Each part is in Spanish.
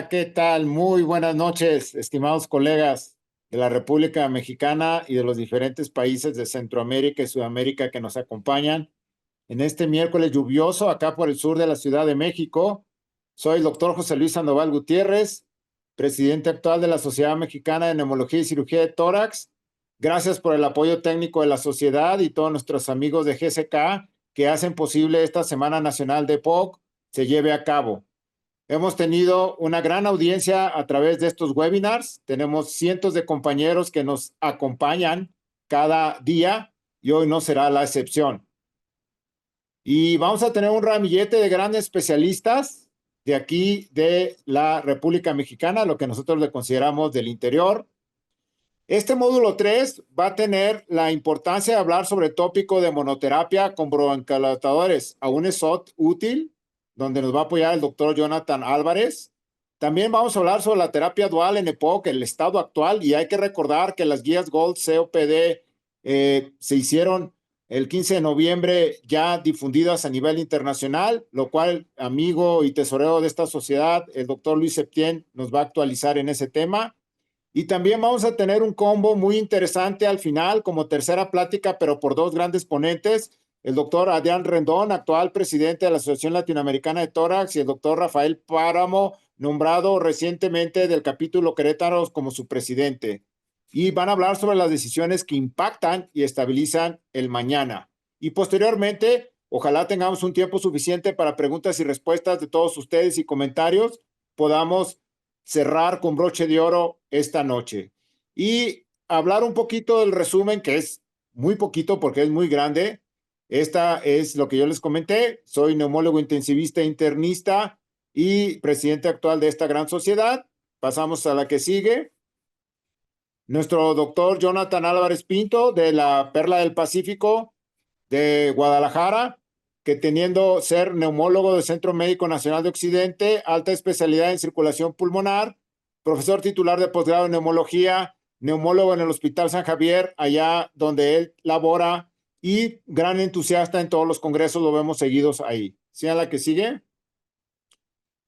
Hola, ¿qué tal? Muy buenas noches, estimados colegas de la República Mexicana y de los diferentes países de Centroamérica y Sudamérica que nos acompañan en este miércoles lluvioso acá por el sur de la Ciudad de México. Soy el doctor José Luis Sandoval Gutiérrez, presidente actual de la Sociedad Mexicana de Neumología y Cirugía de Tórax. Gracias por el apoyo técnico de la sociedad y todos nuestros amigos de GSK que hacen posible esta Semana Nacional de POC se lleve a cabo. Hemos tenido una gran audiencia a través de estos webinars. Tenemos cientos de compañeros que nos acompañan cada día y hoy no será la excepción. Y vamos a tener un ramillete de grandes especialistas de aquí de la República Mexicana, lo que nosotros le consideramos del interior. Este módulo 3 va a tener la importancia de hablar sobre el tópico de monoterapia con broncodilatadores. Aún es útil, donde nos va a apoyar el doctor Jonathan Álvarez. También vamos a hablar sobre la terapia dual en EPOC, el estado actual, y hay que recordar que las guías Gold COPD se hicieron el 15 de noviembre ya difundidas a nivel internacional, lo cual amigo y tesorero de esta sociedad, el doctor Luis Septién, nos va a actualizar en ese tema. Y también vamos a tener un combo muy interesante al final como tercera plática, pero por dos grandes ponentes, el doctor Adrián Rendón, actual presidente de la Asociación Latinoamericana de Tórax, y el doctor Rafael Páramo, nombrado recientemente del capítulo Querétaro como su presidente. Y van a hablar sobre las decisiones que impactan y estabilizan el mañana. Y posteriormente, ojalá tengamos un tiempo suficiente para preguntas y respuestas de todos ustedes y comentarios, podamos cerrar con broche de oro esta noche y hablar un poquito del resumen, que es muy poquito porque es muy grande. Esta es lo que yo les comenté. Soy neumólogo intensivista internista y presidente actual de esta gran sociedad. Pasamos a la que sigue. Nuestro doctor Jonathan Álvarez Pinto, de la Perla del Pacífico de Guadalajara, que teniendo ser neumólogo del Centro Médico Nacional de Occidente, alta especialidad en circulación pulmonar, profesor titular de posgrado en neumología, neumólogo en el Hospital San Javier, allá donde él labora, y gran entusiasta en todos los congresos, lo vemos seguidos ahí. ¿Sí a la que sigue?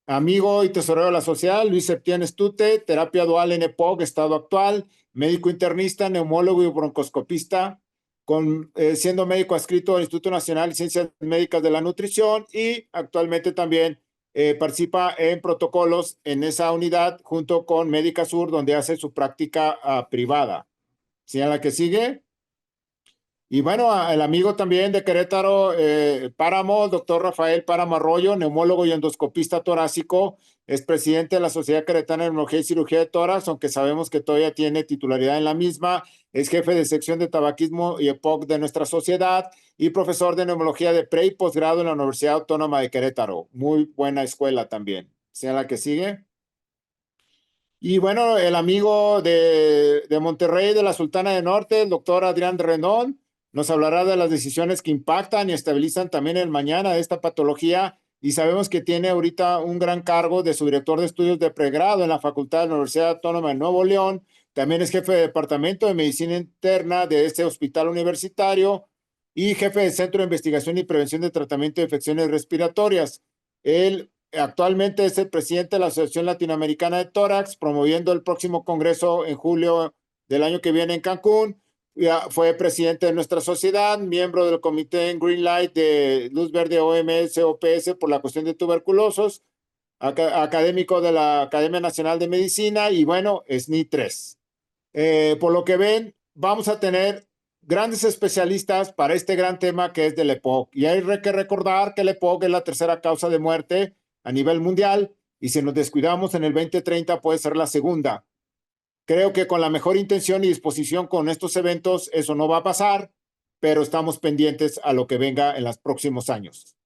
Amigo y tesorero de la sociedad, Luis Septién Estute, terapia dual en EPOC, estado actual, médico internista, neumólogo y broncoscopista, siendo médico adscrito al Instituto Nacional de Ciencias Médicas de la Nutrición y actualmente también participa en protocolos en esa unidad junto con Médica Sur, donde hace su práctica privada. ¿Sí a la que sigue? Y bueno, el amigo también de Querétaro, Páramo, doctor Rafael Páramo Arroyo, neumólogo y endoscopista torácico, es presidente de la Sociedad Queretana de Neumología y Cirugía de Tórax, aunque sabemos que todavía tiene titularidad en la misma, es jefe de sección de tabaquismo y EPOC de nuestra sociedad y profesor de neumología de pre y posgrado en la Universidad Autónoma de Querétaro. Muy buena escuela también. ¿Sea la que sigue? Y bueno, el amigo de Monterrey, de la Sultana del Norte, el doctor Adrián Rendón, nos hablará de las decisiones que impactan y estabilizan también el mañana de esta patología. Y sabemos que tiene ahorita un gran cargo de su director de estudios de pregrado en la Facultad de la Universidad Autónoma de Nuevo León. También es jefe de departamento de medicina interna de este hospital universitario y jefe del Centro de Investigación y Prevención de Tratamiento de Infecciones Respiratorias. Él actualmente es el presidente de la Asociación Latinoamericana de Tórax, promoviendo el próximo congreso en julio del año que viene en Cancún. Ya fue presidente de nuestra sociedad, miembro del comité en Greenlight de Luz Verde OMS OPS por la cuestión de tuberculosos, académico de la Academia Nacional de Medicina y bueno, SNI 3. Por lo que ven, vamos a tener grandes especialistas para este gran tema que es del EPOC. Y hay que recordar que el EPOC es la tercera causa de muerte a nivel mundial y si nos descuidamos en el 2030 puede ser la segunda. Creo que con la mejor intención y disposición con estos eventos eso no va a pasar, pero estamos pendientes a lo que venga en los próximos años.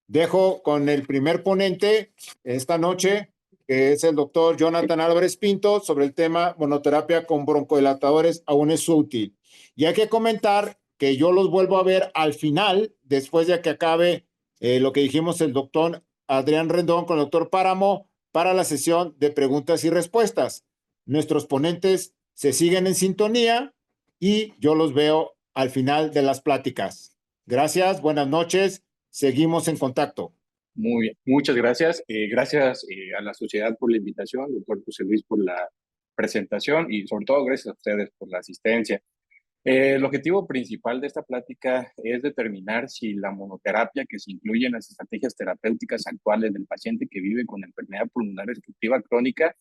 Dejo con el primer ponente esta noche, que es el doctor Jonathan Álvarez Pinto, sobre el tema monoterapia con broncodilatadores aún es útil. Y hay que comentar que yo los vuelvo a ver al final, después de que acabe lo que dijimos el doctor Adrián Rendón con el doctor Páramo, para la sesión de preguntas y respuestas. Nuestros ponentes se siguen en sintonía y yo los veo al final de las pláticas. Gracias, buenas noches, seguimos en contacto. Muy bien, muchas gracias. Gracias a la sociedad por la invitación, doctor José Luis, por la presentación y sobre todo gracias a ustedes por la asistencia. El objetivo principal de esta plática es determinar si la monoterapia que se incluye en las estrategias terapéuticas actuales del paciente que vive con enfermedad pulmonar obstructiva crónica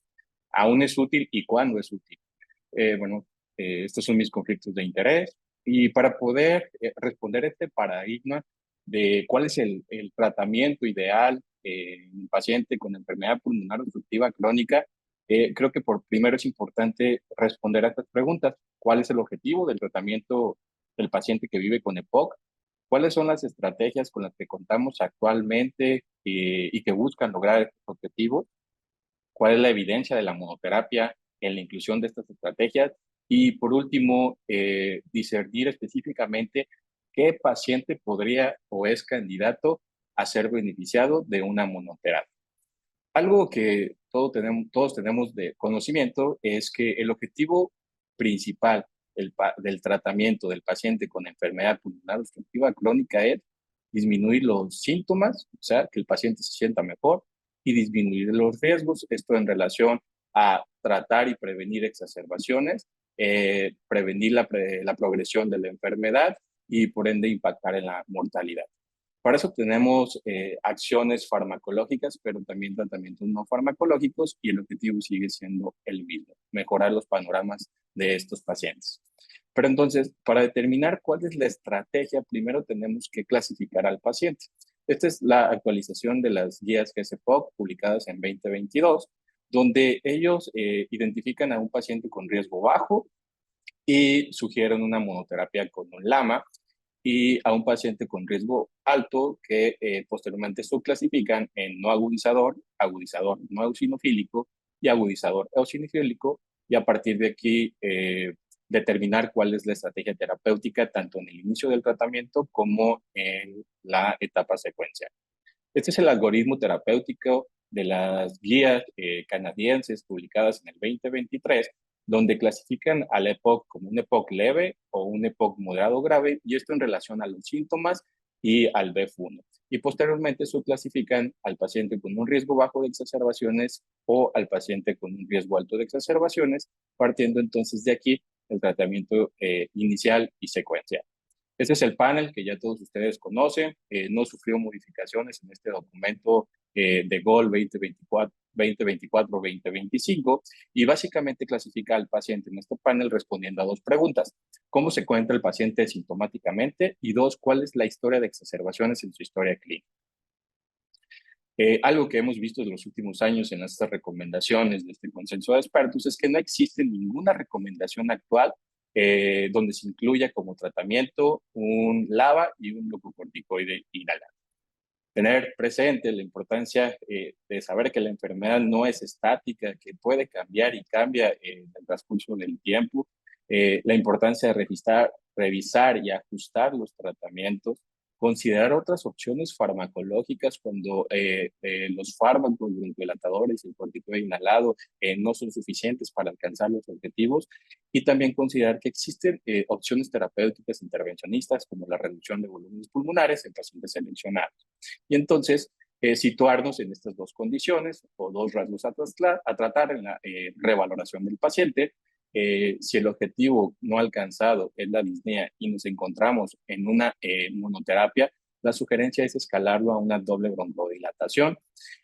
aún es útil y cuándo es útil. Bueno, estos son mis conflictos de interés y para poder responder este paradigma de cuál es el tratamiento ideal en un paciente con enfermedad pulmonar obstructiva crónica, creo que por primero es importante responder a estas preguntas. ¿Cuál es el objetivo del tratamiento del paciente que vive con EPOC? ¿Cuáles son las estrategias con las que contamos actualmente y que buscan lograr estos objetivos? ¿Cuál es la evidencia de la monoterapia en la inclusión de estas estrategias? Y por último, discernir específicamente qué paciente podría o es candidato a ser beneficiado de una monoterapia. Algo que todos tenemos de conocimiento es que el objetivo principal del tratamiento del paciente con enfermedad pulmonar obstructiva crónica es disminuir los síntomas, o sea, que el paciente se sienta mejor y disminuir los riesgos. Esto en relación a tratar y prevenir exacerbaciones, prevenir la progresión de la enfermedad y por ende impactar en la mortalidad. Para eso tenemos acciones farmacológicas, pero también tratamientos no farmacológicos y el objetivo sigue siendo el mismo, mejorar los panoramas de estos pacientes. Pero entonces, para determinar cuál es la estrategia, primero tenemos que clasificar al paciente. Esta es la actualización de las guías GSPOC publicadas en 2022, donde ellos identifican a un paciente con riesgo bajo y sugieren una monoterapia con un LAMA y a un paciente con riesgo alto que posteriormente subclasifican en no agudizador, agudizador no eosinofílico y agudizador eosinofílico y a partir de aquí determinar cuál es la estrategia terapéutica tanto en el inicio del tratamiento como en la etapa secuencial. Este es el algoritmo terapéutico de las guías canadienses publicadas en el 2023, donde clasifican al EPOC como un EPOC leve o un EPOC moderado grave, y esto en relación a los síntomas y al BEF1. Y posteriormente subclasifican al paciente con un riesgo bajo de exacerbaciones o al paciente con un riesgo alto de exacerbaciones, partiendo entonces de aquí el tratamiento inicial y secuencial. Este es el panel que ya todos ustedes conocen, no sufrió modificaciones en este documento de GOL 2024-2025 y básicamente clasifica al paciente en este panel respondiendo a dos preguntas. ¿Cómo se encuentra el paciente sintomáticamente? Y dos, ¿cuál es la historia de exacerbaciones en su historia clínica? Algo que hemos visto en los últimos años en estas recomendaciones de este consenso de expertos es que no existe ninguna recomendación actual donde se incluya como tratamiento un LABA y un glucocorticoide inhalado. Tener presente la importancia de saber que la enfermedad no es estática, que puede cambiar y cambia en el transcurso del tiempo, la importancia de revisar y ajustar los tratamientos, considerar otras opciones farmacológicas cuando los fármacos, los dilatadores, el corticoide inhalado no son suficientes para alcanzar los objetivos y también considerar que existen opciones terapéuticas intervencionistas como la reducción de volúmenes pulmonares en pacientes seleccionados. Y entonces, situarnos en estas dos condiciones o dos rasgos a tratar en la revaloración del paciente. Si el objetivo no alcanzado es la disnea y nos encontramos en una monoterapia, la sugerencia es escalarlo a una doble broncodilatación.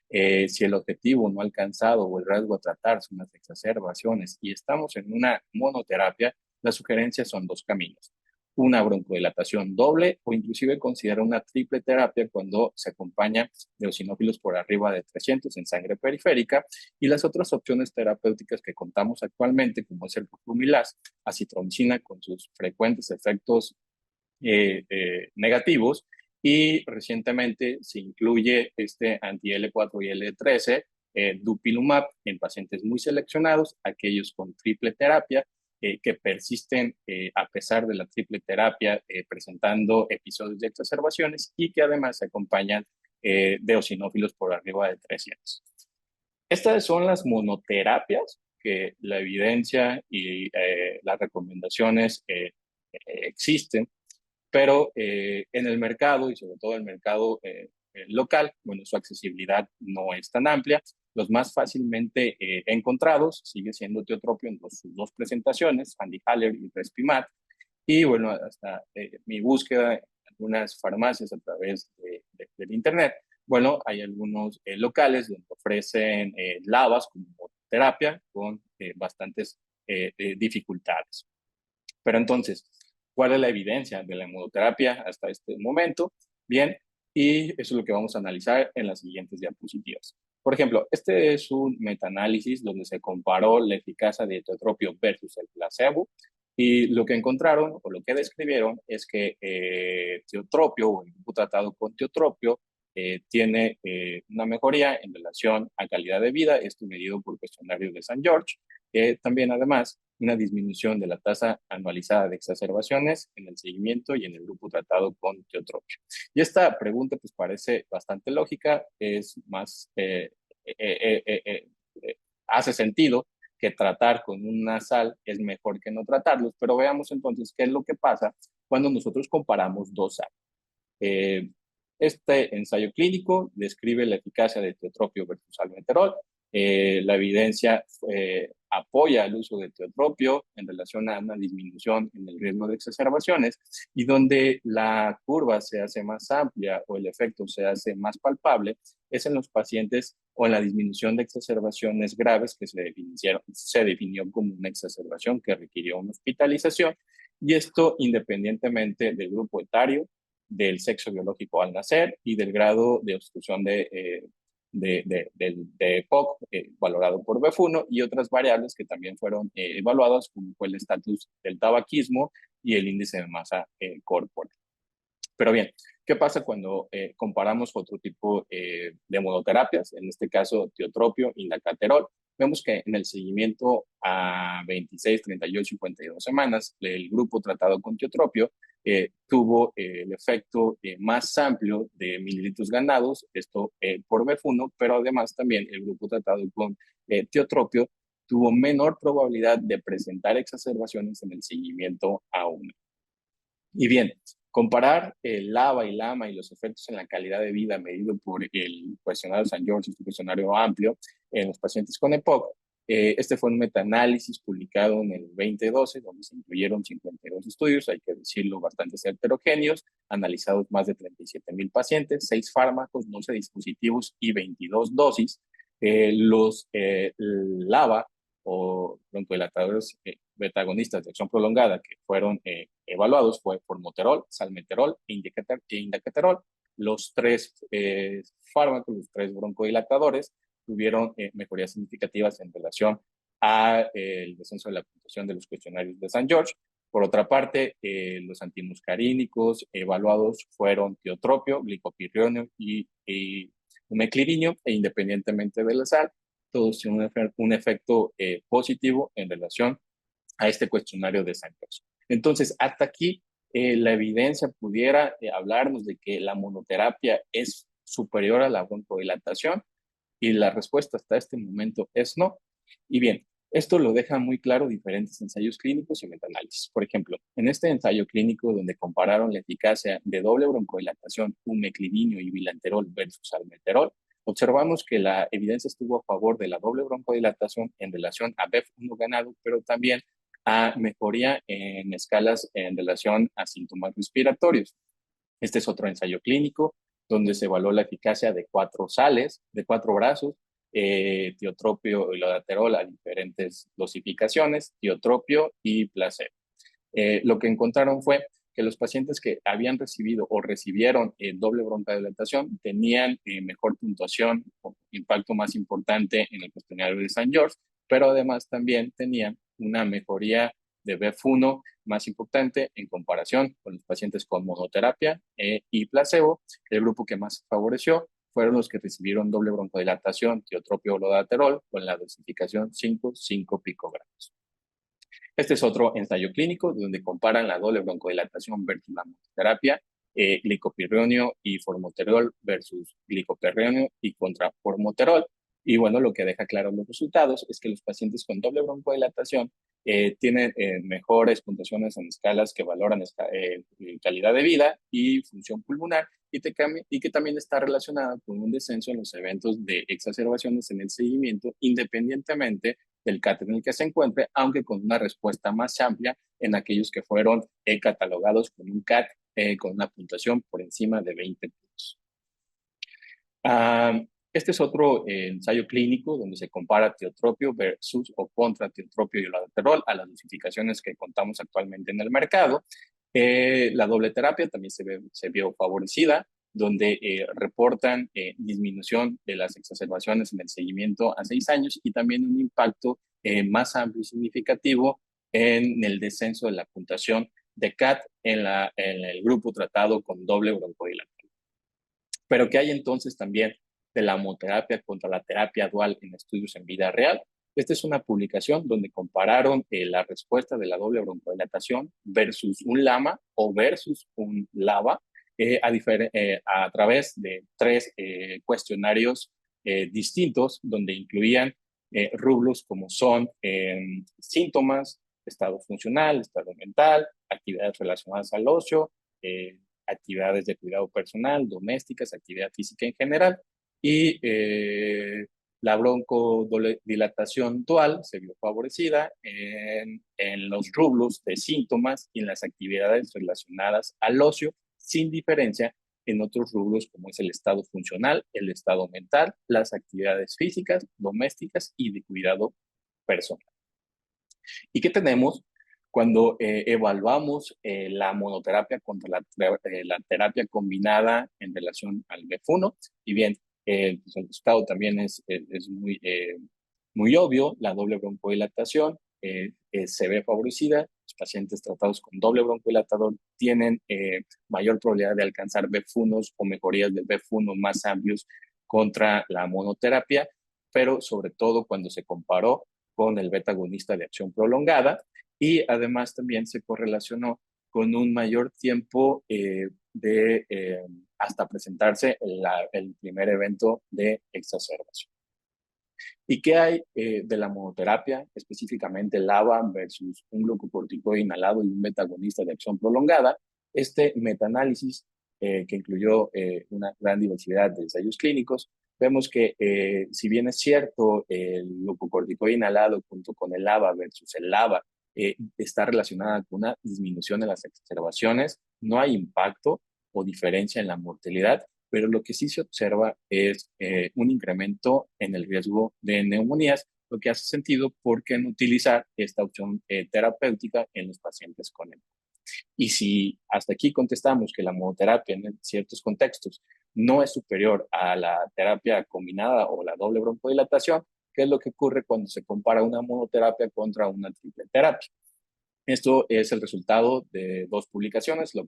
Si el objetivo no alcanzado o el rasgo a tratar son las exacerbaciones y estamos en una monoterapia, las sugerencias son dos caminos: una broncodilatación doble o inclusive considera una triple terapia cuando se acompaña de eosinófilos por arriba de 300 en sangre periférica y las otras opciones terapéuticas que contamos actualmente como es el roflumilast, acitromicina con sus frecuentes efectos negativos y recientemente se incluye este anti-L4 y L13 dupilumab en pacientes muy seleccionados, aquellos con triple terapia que persisten a pesar de la triple terapia presentando episodios de exacerbaciones y que además se acompañan de eosinófilos por arriba de 300. Estas son las monoterapias que la evidencia y las recomendaciones existen, pero en el mercado y sobre todo el mercado local, bueno, su accesibilidad no es tan amplia. Los más fácilmente encontrados sigue siendo tiotropium en sus dos presentaciones, Andy Haller y Respimat. Y bueno, hasta mi búsqueda en algunas farmacias a través del Internet, bueno, hay algunos locales donde ofrecen lavas como terapia con bastantes dificultades. Pero entonces, ¿cuál es la evidencia de la inmunoterapia hasta este momento? Bien, y eso es lo que vamos a analizar en las siguientes diapositivas. Por ejemplo, este es un metaanálisis donde se comparó la eficacia de tiotropio versus el placebo, y lo que encontraron o lo que describieron es que tiotropio o el grupo tratado con tiotropio tiene una mejoría en relación a calidad de vida, esto medido por cuestionario de San George, también además una disminución de la tasa anualizada de exacerbaciones en el seguimiento y en el grupo tratado con tiotropio. Y esta pregunta pues parece bastante lógica, es más, hace sentido que tratar con una sal es mejor que no tratarlos, pero veamos entonces qué es lo que pasa cuando nosotros comparamos dos sales. Eh, este ensayo clínico describe la eficacia de tiotropio versus salmeterol. La evidencia apoya el uso de tiotropio en relación a una disminución en el riesgo de exacerbaciones, y donde la curva se hace más amplia o el efecto se hace más palpable es en los pacientes o en la disminución de exacerbaciones graves que se definió como una exacerbación que requirió una hospitalización, y esto independientemente del grupo etario, del sexo biológico al nacer y del grado de obstrucción de EPOC valorado por BEF1, y otras variables que también fueron evaluadas, como fue el estatus del tabaquismo y el índice de masa corporal. Pero bien, ¿qué pasa cuando comparamos otro tipo de monoterapias? En este caso, tiotropio y indacaterol. Vemos que en el seguimiento a 26, 38 y 52 semanas, el grupo tratado con tiotropio tuvo el efecto más amplio de mililitros ganados, esto por BEF1, pero además también el grupo tratado con tiotropio tuvo menor probabilidad de presentar exacerbaciones en el seguimiento a 1. Y bien, comparar el LAVA y LAMA y los efectos en la calidad de vida medido por el cuestionario San George, este cuestionario amplio, en los pacientes con EPOC. Este fue un metaanálisis publicado en el 2012, donde se incluyeron 52 estudios, hay que decirlo, bastante heterogéneos, analizados más de 37,000 pacientes, 6 fármacos, 12 dispositivos y 22 dosis. Los LAVA o broncodilatadores beta-agonistas de acción prolongada que fueron evaluados fue formoterol, salmeterol e indacaterol. Los tres fármacos, los tres broncodilatadores, tuvieron mejorías significativas en relación al descenso de la puntuación de los cuestionarios de San George. Por otra parte, los antimuscarínicos evaluados fueron tiotropio, glicopirionio y umeclirinio, e independientemente de la sal, todos tienen un efecto positivo en relación a este cuestionario de San George. Entonces, hasta aquí la evidencia pudiera hablarnos de que la monoterapia es superior a la broncodilatación, y la respuesta hasta este momento es no. Y bien, esto lo deja muy claro diferentes ensayos clínicos y metaanálisis. Por ejemplo, en este ensayo clínico donde compararon la eficacia de doble broncodilatación, umeclirinio y bilanterol versus salmeterol, observamos que la evidencia estuvo a favor de la doble broncodilatación en relación a BEF1 ganado, pero también a mejoría en escalas en relación a síntomas respiratorios. Este es otro ensayo clínico donde se evaluó la eficacia de 4 sales, de 4 brazos, tiotropio y lodaterol a diferentes dosificaciones, tiotropio y placebo. Lo que encontraron fue que los pacientes que habían recibido o recibieron doble broncodilatación tenían mejor puntuación o impacto más importante en el cuestionario de San George, pero además también tenían una mejoría de BEF1 más importante en comparación con los pacientes con monoterapia y placebo. El grupo que más favoreció fueron los que recibieron doble broncodilatación, tiotropio o lodaterol, con la dosificación 5 picogramos. Este es otro ensayo clínico donde comparan la doble broncodilatación versus la monoterapia, glicopirionio y formoterol versus glicopirionio y contra formoterol. Y bueno, lo que deja claro los resultados es que los pacientes con doble broncodilatación tienen mejores puntuaciones en escalas que valoran calidad de vida y función pulmonar, y que también está relacionada con un descenso en los eventos de exacerbaciones en el seguimiento, independientemente del CAT en el que se encuentre, aunque con una respuesta más amplia en aquellos que fueron catalogados con un CAT con una puntuación por encima de 20 puntos. Este es otro ensayo clínico donde se compara tiotropio versus o contra tiotropio y oladoterol a las dosificaciones que contamos actualmente en el mercado. La doble terapia también se vio favorecida, donde reportan disminución de las exacerbaciones en el seguimiento a 6 años y también un impacto más amplio y significativo en el descenso de la puntuación de CAT en el grupo tratado con doble broncodilatador. Pero ¿qué hay entonces también de la homoterapia contra la terapia dual en estudios en vida real? Esta es una publicación donde compararon la respuesta de la doble broncodilatación versus un LAMA o versus un LABA a través de 3 cuestionarios distintos, donde incluían rubros como son síntomas, estado funcional, estado mental, actividades relacionadas al ocio, actividades de cuidado personal, domésticas, actividad física en general. Y la broncodilatación dual se vio favorecida en los rubros de síntomas y en las actividades relacionadas al ocio, sin diferencia en otros rubros como es el estado funcional, el estado mental, las actividades físicas, domésticas y de cuidado personal. ¿Y qué tenemos cuando evaluamos la monoterapia contra la terapia combinada en relación al BEF1? Y bien, pues el resultado también es muy obvio. La doble broncodilatación se ve favorecida. Los pacientes tratados con doble broncodilatador tienen mayor probabilidad de alcanzar BEF1 o mejorías de BEF1 más amplios contra la monoterapia, pero sobre todo cuando se comparó con el beta agonista de acción prolongada, y además también se correlacionó con un mayor tiempo hasta presentarse el primer evento de exacerbación. ¿Y qué hay de la monoterapia, específicamente el LABA versus un glucocorticoide inhalado y un beta agonista de acción prolongada? Este metaanálisis, que incluyó una gran diversidad de ensayos clínicos, vemos que si bien es cierto el glucocorticoide inhalado junto con el LABA versus el LABA está relacionada con una disminución de las exacerbaciones, no hay impacto o diferencia en la mortalidad, pero lo que sí se observa es un incremento en el riesgo de neumonías, lo que hace sentido por qué no utilizar esta opción terapéutica en los pacientes con EPOC. Y si hasta aquí contestamos que la monoterapia en ciertos contextos no es superior a la terapia combinada o la doble broncodilatación, ¿qué es lo que ocurre cuando se compara una monoterapia contra una triple terapia? Esto es el resultado de 2 publicaciones. La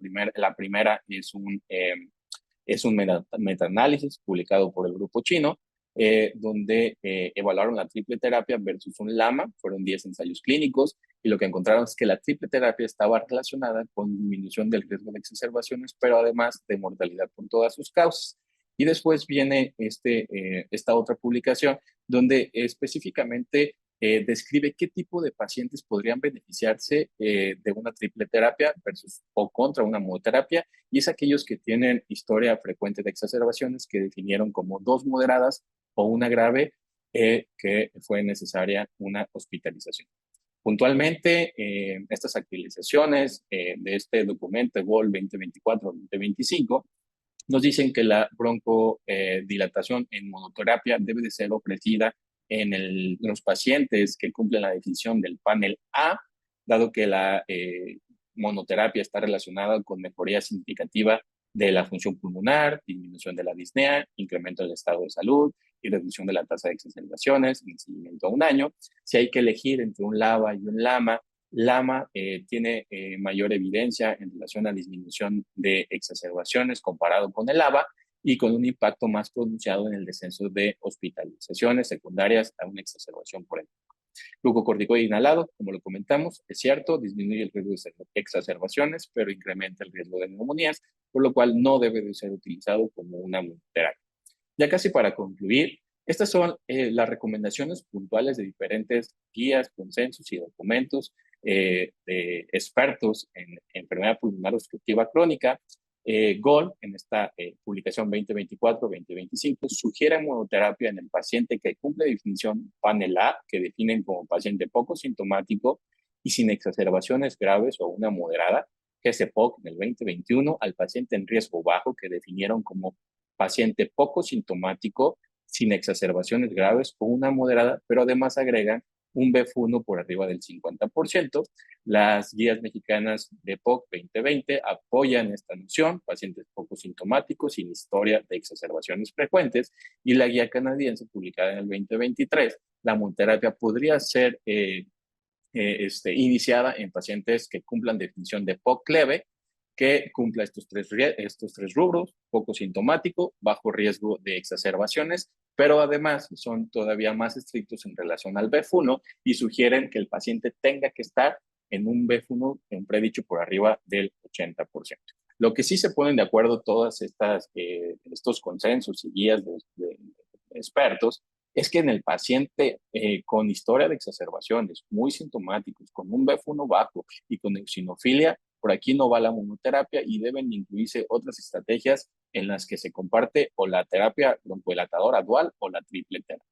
primera es un metaanálisis publicado por el grupo chino, donde evaluaron la triple terapia versus un LAMA. Fueron 10 ensayos clínicos y lo que encontraron es que la triple terapia estaba relacionada con disminución del riesgo de exacerbaciones, pero además de mortalidad por todas sus causas. Y después viene esta otra publicación donde específicamente describe qué tipo de pacientes podrían beneficiarse de una triple terapia versus o contra una monoterapia, y es aquellos que tienen historia frecuente de exacerbaciones que definieron como 2 moderadas o una grave que fue necesaria una hospitalización. Puntualmente, estas actualizaciones de este documento GOL 2024-2025 nos dicen que la broncodilatación en monoterapia debe de ser ofrecida en los pacientes que cumplen la definición del panel A, dado que la monoterapia está relacionada con mejoría significativa de la función pulmonar, disminución de la disnea, incremento del estado de salud y reducción de la tasa de exacerbaciones en el seguimiento a 1 año. Si hay que elegir entre un LABA y un LAMA, LAMA tiene mayor evidencia en relación a disminución de exacerbaciones comparado con el LABA y con un impacto más pronunciado en el descenso de hospitalizaciones secundarias a una exacerbación por el glucocorticoide inhalado, como lo comentamos, es cierto, disminuye el riesgo de exacerbaciones, pero incrementa el riesgo de neumonías, por lo cual no debe de ser utilizado como una monoterapia. Ya casi para concluir, estas son las recomendaciones puntuales de diferentes guías, consensos y documentos de expertos en enfermedad pulmonar obstructiva crónica. Gold, en esta publicación 2024-2025, sugiere monoterapia en el paciente que cumple definición panel A, que definen como paciente poco sintomático y sin exacerbaciones graves o una moderada, que es EPOC en el 2021, al paciente en riesgo bajo, que definieron como paciente poco sintomático, sin exacerbaciones graves o una moderada, pero además agregan un BF1 por arriba del 50%. Las guías mexicanas de POC 2020 apoyan esta noción, pacientes poco sintomáticos sin historia de exacerbaciones frecuentes, y la guía canadiense publicada en el 2023, la monoterapia podría ser iniciada en pacientes que cumplan definición de POC leve, que cumpla estos tres rubros: poco sintomático, bajo riesgo de exacerbaciones, pero además son todavía más estrictos en relación al BF1 y sugieren que el paciente tenga que estar en un BF1, en predicho por arriba del 80%. Lo que sí se ponen de acuerdo todas estos consensos y guías de expertos es que en el paciente con historia de exacerbaciones, muy sintomáticos, con un BF1 bajo y con eosinofilia, por aquí no va la monoterapia y deben incluirse otras estrategias en las que se comparte o la terapia broncodilatadora dual o la triple terapia.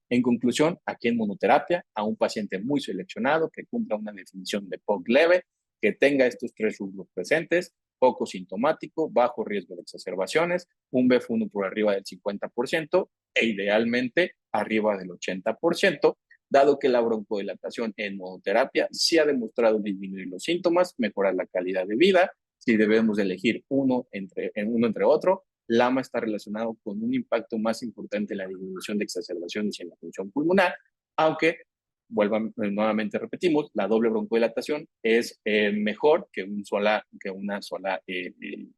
En conclusión, aquí en monoterapia, a un paciente muy seleccionado que cumpla una definición de POC leve, que tenga estos tres rubros presentes: poco sintomático, bajo riesgo de exacerbaciones, un BF1 por arriba del 50% e idealmente arriba del 80%, dado que la broncodilatación en monoterapia sí ha demostrado disminuir los síntomas, mejorar la calidad de vida. Si debemos elegir uno entre otro, LAMA está relacionado con un impacto más importante en la disminución de exacerbaciones y en la función pulmonar, aunque, nuevamente repetimos, la doble broncodilatación es mejor que una sola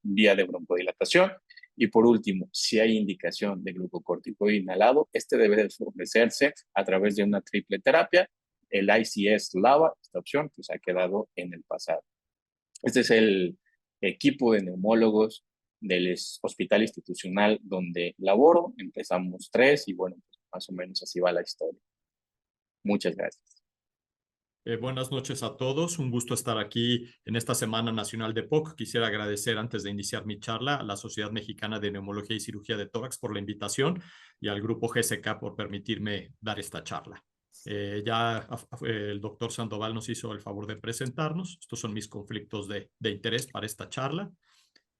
vía de broncodilatación. Y por último, si hay indicación de glucocorticoide inhalado, este debe de ofrecerse a través de una triple terapia. El ICS-LABA, esta opción, pues ha quedado en el pasado. Este es el equipo de neumólogos del hospital institucional donde laboro. Empezamos 3 y bueno, pues más o menos así va la historia. Muchas gracias. Buenas noches a todos. Un gusto estar aquí en esta Semana Nacional de POC. Quisiera agradecer, antes de iniciar mi charla, a la Sociedad Mexicana de Neumología y Cirugía de Tórax por la invitación y al Grupo GSK por permitirme dar esta charla. El doctor Sandoval nos hizo el favor de presentarnos. Estos son mis conflictos de interés para esta charla.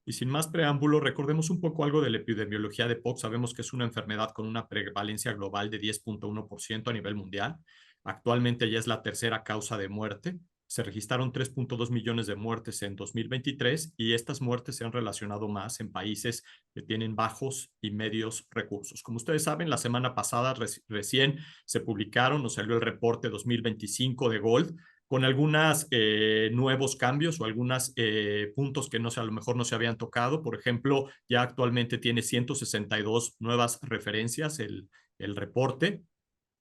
Y sin más preámbulo, recordemos un poco algo de la epidemiología de POC. Sabemos que es una enfermedad con una prevalencia global de 10.1% a nivel mundial. Actualmente ya es la tercera causa de muerte. Se registraron 3.2 millones de muertes en 2023 y estas muertes se han relacionado más en países que tienen bajos y medios recursos. Como ustedes saben, la semana pasada recién se publicaron, nos salió el reporte 2025 de Gold, con algunos nuevos cambios o algunos puntos que a lo mejor no se habían tocado. Por ejemplo, ya actualmente tiene 162 nuevas referencias el reporte.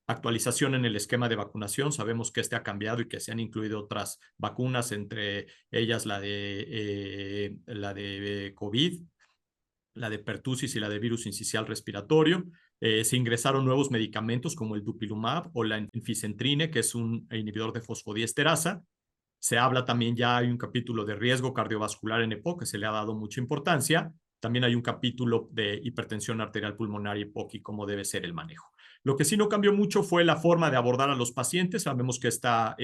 Actualización en el esquema de vacunación. Sabemos que este ha cambiado y que se han incluido otras vacunas, entre ellas la de COVID, la de pertussis y la de virus incisional respiratorio. Se ingresaron nuevos medicamentos como el dupilumab o la enficentrine, que es un inhibidor de fosfodiesterasa. Se habla también, ya hay un capítulo de riesgo cardiovascular en EPOC, que se le ha dado mucha importancia. También hay un capítulo de hipertensión arterial pulmonar y EPOC y cómo debe ser el manejo. Lo que sí no cambió mucho fue la forma de abordar a los pacientes. Sabemos que esta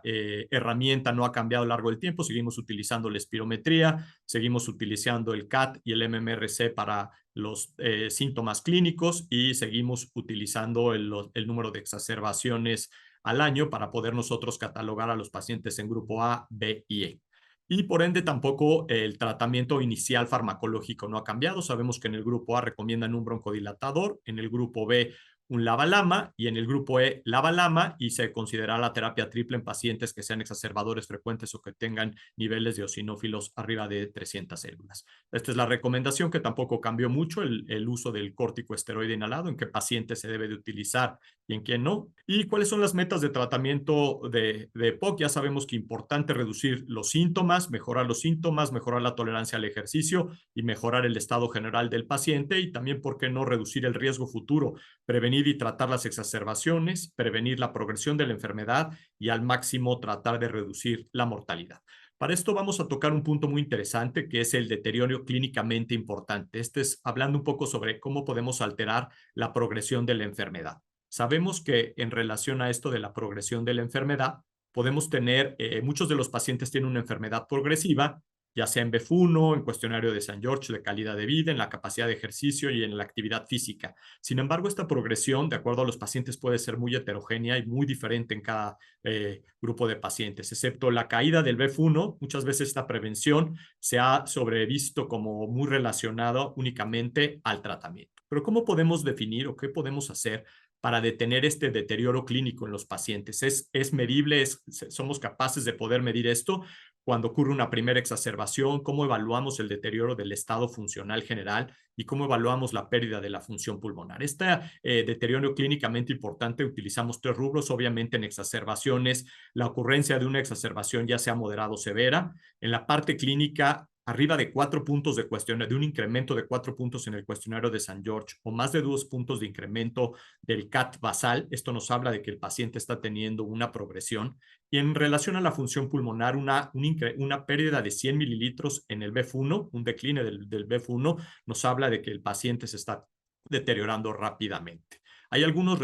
herramienta no ha cambiado a lo largo del tiempo. Seguimos utilizando la espirometría, seguimos utilizando el CAT y el MMRC para los síntomas clínicos y seguimos utilizando el número de exacerbaciones al año para poder nosotros catalogar a los pacientes en grupo A, B y E. Y por ende tampoco el tratamiento inicial farmacológico no ha cambiado. Sabemos que en el grupo A recomiendan un broncodilatador, en el grupo B un LABA-LAMA y en el grupo E LABA-LAMA, y se considera la terapia triple en pacientes que sean exacerbadores frecuentes o que tengan niveles de eosinófilos arriba de 300 células. Esta es la recomendación, que tampoco cambió mucho, el uso del corticoesteroide inhalado, en qué pacientes se debe de utilizar y en quién no. ¿Y cuáles son las metas de tratamiento de EPOC? Ya sabemos que es importante reducir los síntomas, mejorar la tolerancia al ejercicio y mejorar el estado general del paciente, y también, ¿por qué no?, reducir el riesgo futuro, prevenir y tratar las exacerbaciones, prevenir la progresión de la enfermedad y al máximo tratar de reducir la mortalidad. Para esto vamos a tocar un punto muy interesante que es el deterioro clínicamente importante. Este es hablando un poco sobre cómo podemos alterar la progresión de la enfermedad. Sabemos que en relación a esto de la progresión de la enfermedad, podemos tener, muchos de los pacientes tienen una enfermedad progresiva, ya sea en BEF1, en cuestionario de St. George de calidad de vida, en la capacidad de ejercicio y en la actividad física. Sin embargo, esta progresión, de acuerdo a los pacientes, puede ser muy heterogénea y muy diferente en cada grupo de pacientes, excepto la caída del BEF1. Muchas veces esta prevención se ha sobrevisto como muy relacionada únicamente al tratamiento. Pero ¿cómo podemos definir o qué podemos hacer para detener este deterioro clínico en los pacientes? ¿Es medible? ¿Somos capaces de poder medir esto? Cuando ocurre una primera exacerbación, cómo evaluamos el deterioro del estado funcional general y cómo evaluamos la pérdida de la función pulmonar. Este deterioro clínicamente importante, utilizamos 3 rubros, obviamente en exacerbaciones, la ocurrencia de una exacerbación ya sea moderada o severa. En la parte clínica, arriba de 4 puntos de cuestionario, de un incremento de 4 puntos en el cuestionario de St. George o más de 2 puntos de incremento del CAT basal. Esto nos habla de que el paciente está teniendo una progresión. Y en relación a la función pulmonar, una pérdida de 100 mililitros en el BEF1, un decline del BEF1, nos habla de que el paciente se está deteriorando rápidamente. Hay algunos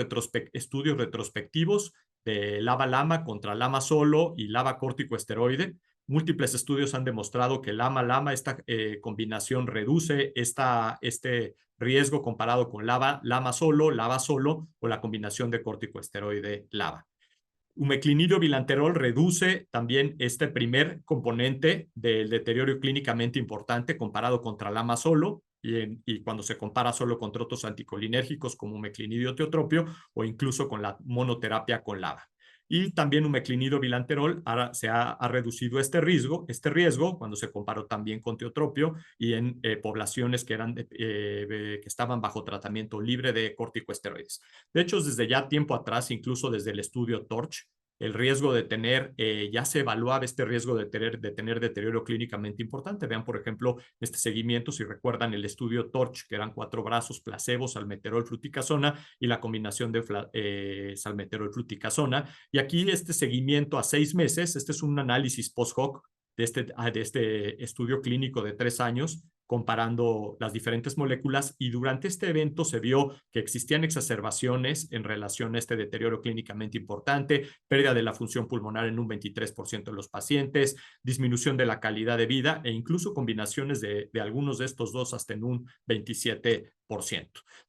estudios retrospectivos de LABA-LAMA contra LAMA solo y LABA corticoesteroide. Múltiples estudios han demostrado que LAMA-LAMA, esta combinación reduce este riesgo comparado con LABA solo o la combinación de corticoesteroide-LABA. Umeclinidio bilanterol reduce también este primer componente del deterioro clínicamente importante comparado contra LAMA solo y cuando se compara solo contra otros anticolinérgicos como umeclinidio tiotropio o incluso con la monoterapia con LABA. Y también umeclinidio bilanterol se ha reducido este riesgo cuando se comparó también con tiotropio y en poblaciones que estaban bajo tratamiento libre de corticosteroides. De hecho, desde ya tiempo atrás, incluso desde el estudio TORCH, el riesgo de tener, ya se evaluaba este riesgo de tener deterioro clínicamente importante. Vean, por ejemplo, este seguimiento, si recuerdan el estudio TORCH, que eran 4 brazos, placebo, salmeterol, fluticasona y la combinación de salmeterol, fluticasona. Y aquí este seguimiento a 6 meses, este es un análisis post-hoc de este estudio clínico de 3 años, comparando las diferentes moléculas, y durante este evento se vio que existían exacerbaciones en relación a este deterioro clínicamente importante, pérdida de la función pulmonar en un 23% de los pacientes, disminución de la calidad de vida e incluso combinaciones de algunos de estos dos hasta en un 27%.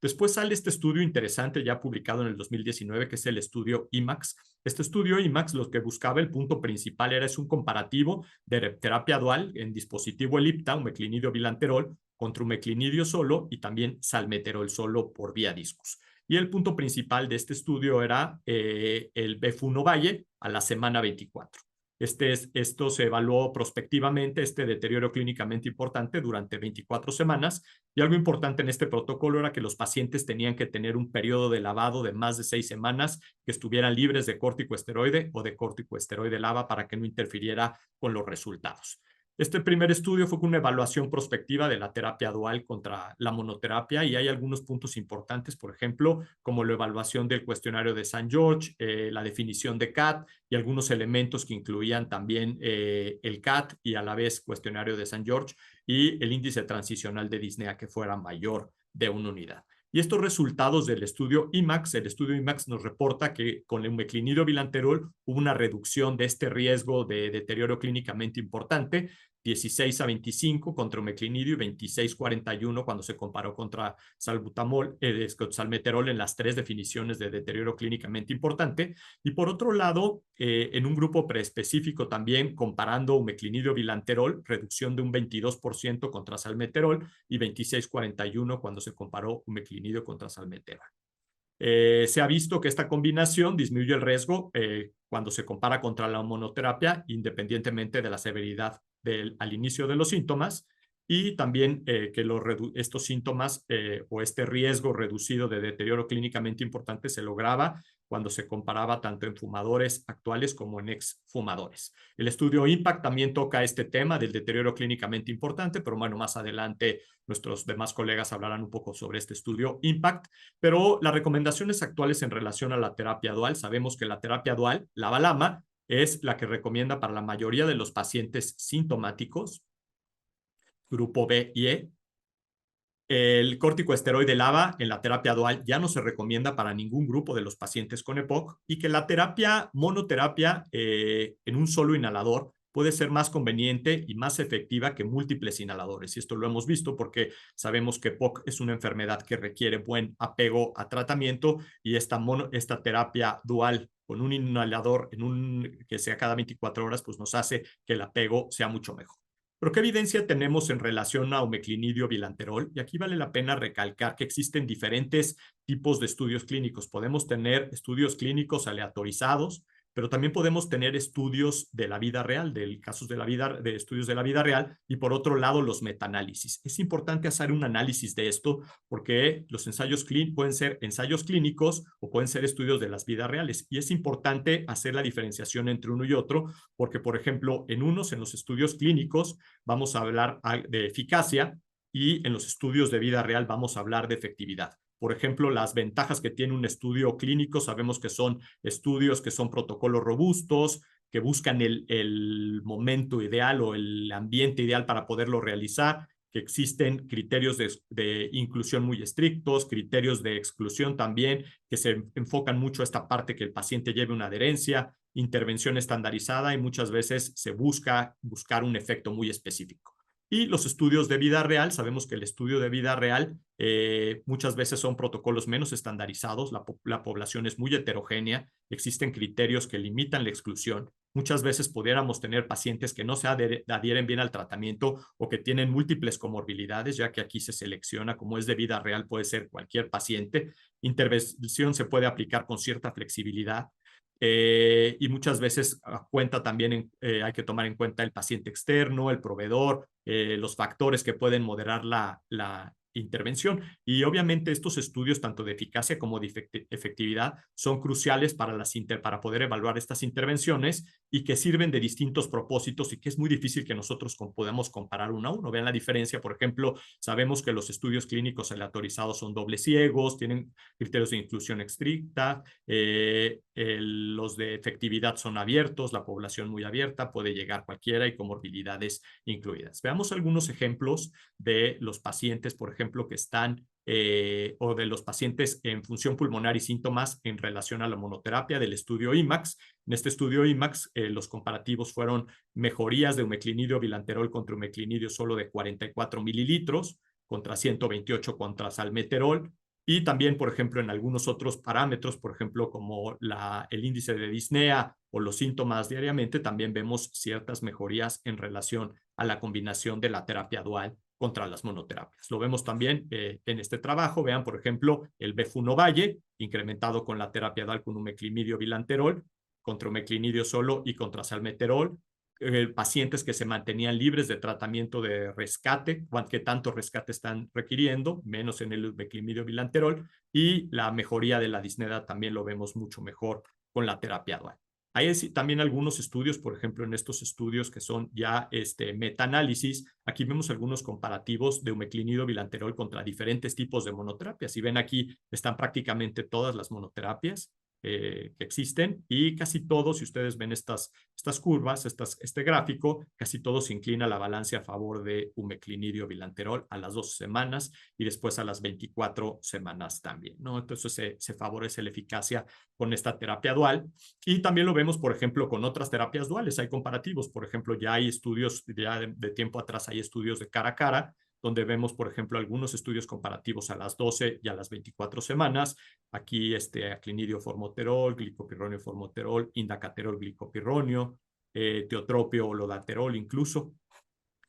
Después sale este estudio interesante ya publicado en el 2019, que es el estudio IMAX. Este estudio IMAX lo que buscaba, el punto principal es un comparativo de terapia dual en dispositivo elipta, umeclinidio bilanterol, contra umeclinidio solo y también salmeterol solo por vía discus. Y el punto principal de este estudio era el BEF1 Valle a la semana 24. Esto se evaluó prospectivamente, este deterioro clínicamente importante durante 24 semanas, y algo importante en este protocolo era que los pacientes tenían que tener un periodo de lavado de más de 6 semanas, que estuvieran libres de corticoesteroide o de corticoesteroide LABA para que no interfiriera con los resultados. Este primer estudio fue con una evaluación prospectiva de la terapia dual contra la monoterapia, y hay algunos puntos importantes, por ejemplo, como la evaluación del cuestionario de St. George, la definición de CAT y algunos elementos que incluían también el CAT y a la vez cuestionario de St. George y el índice transicional de disnea que fuera mayor de 1 unidad. Y estos resultados del estudio IMAX, el estudio IMAX nos reporta que con el umeclinidio bilanterol hubo una reducción de este riesgo de deterioro clínicamente importante, 16 a 25 contra umeclinidio y 26-41 cuando se comparó contra salmeterol en las 3 definiciones de deterioro clínicamente importante. Y por otro lado, en un grupo preespecífico también comparando umeclinidio bilanterol, reducción de un 22% contra salmeterol y 26-41 cuando se comparó umeclinidio contra salmeterol. Se ha visto que esta combinación disminuye el riesgo cuando se compara contra la monoterapia, independientemente de la severidad al inicio de los síntomas, y también que estos síntomas o este riesgo reducido de deterioro clínicamente importante se lograba cuando se comparaba tanto en fumadores actuales como en exfumadores. El estudio IMPACT también toca este tema del deterioro clínicamente importante, pero bueno, más adelante nuestros demás colegas hablarán un poco sobre este estudio IMPACT. Pero las recomendaciones actuales en relación a la terapia dual, sabemos que la terapia dual, LABA-LAMA, es la que recomienda para la mayoría de los pacientes sintomáticos, grupo B y E. El corticoesteroide LABA en la terapia dual ya no se recomienda para ningún grupo de los pacientes con EPOC, y que la terapia monoterapia en un solo inhalador puede ser más conveniente y más efectiva que múltiples inhaladores. Y esto lo hemos visto porque sabemos que EPOC es una enfermedad que requiere buen apego a tratamiento, y esta terapia dual con un inhalador que sea cada 24 horas, pues nos hace que el apego sea mucho mejor. ¿Pero qué evidencia tenemos en relación a omeclinidio bilanterol? Y aquí vale la pena recalcar que existen diferentes tipos de estudios clínicos. Podemos tener estudios clínicos aleatorizados, pero también podemos tener estudios de la vida real, de estudios de la vida real, y por otro lado los metaanálisis. Es importante hacer un análisis de esto porque los ensayos pueden ser ensayos clínicos o pueden ser estudios de las vidas reales, y es importante hacer la diferenciación entre uno y otro porque, por ejemplo, en los estudios clínicos vamos a hablar de eficacia, y en los estudios de vida real vamos a hablar de efectividad. Por ejemplo, las ventajas que tiene un estudio clínico, sabemos que son estudios que son protocolos robustos, que buscan el momento ideal o el ambiente ideal para poderlo realizar, que existen criterios de inclusión muy estrictos, criterios de exclusión también, que se enfocan mucho a esta parte que el paciente lleve una adherencia, intervención estandarizada, y muchas veces se buscar un efecto muy específico. Y los estudios de vida real, sabemos que el estudio de vida real muchas veces son protocolos menos estandarizados, la población es muy heterogénea, existen criterios que limitan la exclusión. Muchas veces pudiéramos tener pacientes que no se adhieren bien al tratamiento o que tienen múltiples comorbilidades, ya que aquí se selecciona, como es de vida real, puede ser cualquier paciente. Intervención se puede aplicar con cierta flexibilidad. Y muchas veces hay que tomar en cuenta el paciente externo, el proveedor, los factores que pueden moderar la intervención. Y obviamente estos estudios, tanto de eficacia como de efectividad, son cruciales para poder evaluar estas intervenciones, y que sirven de distintos propósitos, y que es muy difícil que nosotros podamos comparar uno a uno. Vean la diferencia, por ejemplo, sabemos que los estudios clínicos aleatorizados son dobles ciegos, tienen criterios de inclusión estricta, los de efectividad son abiertos, la población muy abierta, puede llegar cualquiera y comorbilidades incluidas. Veamos algunos ejemplos de los pacientes, por ejemplo, que están o de los pacientes en función pulmonar y síntomas en relación a la monoterapia del estudio IMAX. En este estudio IMAX, los comparativos fueron mejorías de omeclinidio bilanterol contra omeclinidio solo de 44 mililitros, contra 128 contra salmeterol, y también, por ejemplo, en algunos otros parámetros, por ejemplo, como el índice de disnea o los síntomas diariamente, también vemos ciertas mejorías en relación a la combinación de la terapia dual contra las monoterapias. Lo vemos también en este trabajo. Vean, por ejemplo, el BF1 Valle, incrementado con la terapia dual con omeclinidio bilanterol, contra omeclinidio solo y contra salmeterol. Pacientes que se mantenían libres de tratamiento de rescate, qué tanto rescate están requiriendo, menos en el omeclinidio bilanterol, y la mejoría de la disnea también lo vemos mucho mejor con la terapia dual. Hay también algunos estudios, por ejemplo, en estos estudios que son ya metaanálisis, aquí vemos algunos comparativos de omeclinidio bilanterol contra diferentes tipos de monoterapias. Si ven aquí, están prácticamente todas las monoterapias que existen, y casi todos, si ustedes ven estas curvas, este gráfico, casi todo se inclina la balanza a favor de omeclinidio bilanterol a las 12 semanas y después a las 24 semanas también, ¿no? Entonces se favorece la eficacia con esta terapia dual, y también lo vemos, por ejemplo, con otras terapias duales. Hay comparativos, por ejemplo, ya hay estudios, ya de tiempo atrás hay estudios de cara a cara, donde vemos, por ejemplo, algunos estudios comparativos a las 12 y a las 24 semanas. Aquí aclinidio formoterol, glicopirronio formoterol, indacaterol glicopirronio, teotropio o lodaterol incluso.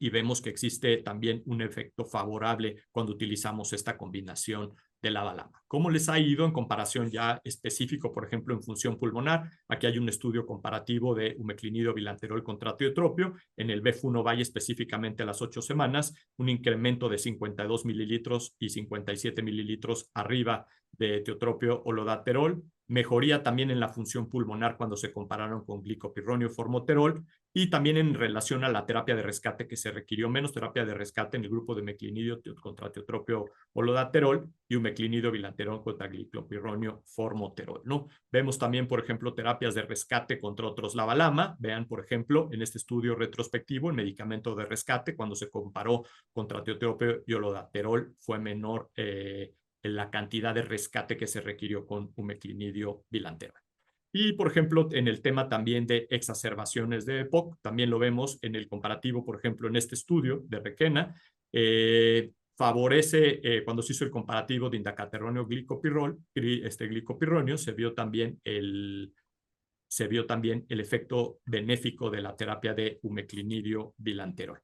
Y vemos que existe también un efecto favorable cuando utilizamos esta combinación de LABA-LAMA. ¿Cómo les ha ido en comparación ya específico, por ejemplo, en función pulmonar? Aquí hay un estudio comparativo de omeclinidio bilanterol contra teotropio. En el BF1 Valle específicamente a las 8 semanas, un incremento de 52 mililitros y 57 mililitros arriba de teotropio o lodaterol. mejoría también en la función pulmonar cuando se compararon con glicopirronio y formoterol, y también en relación a la terapia de rescate, que se requirió menos terapia de rescate en el grupo de meclinidio contra tiotropio olodaterol y umeclinidio bilanterol contra glicopirronio formoterol, ¿no? Vemos también, por ejemplo, terapias de rescate contra otros lavalama. Vean, por ejemplo, en este estudio retrospectivo, el medicamento de rescate, cuando se comparó contra tiotropio y olodaterol, fue menor en la cantidad de rescate que se requirió con umeclinidio bilanterol. Y, por ejemplo, en el tema también de exacerbaciones de EPOC, también lo vemos en el comparativo, por ejemplo, en este estudio de Requena, favorece, cuando se hizo el comparativo de indacaterronio glicopirronio, se vio también el efecto benéfico de la terapia de umeclinidio bilanterol.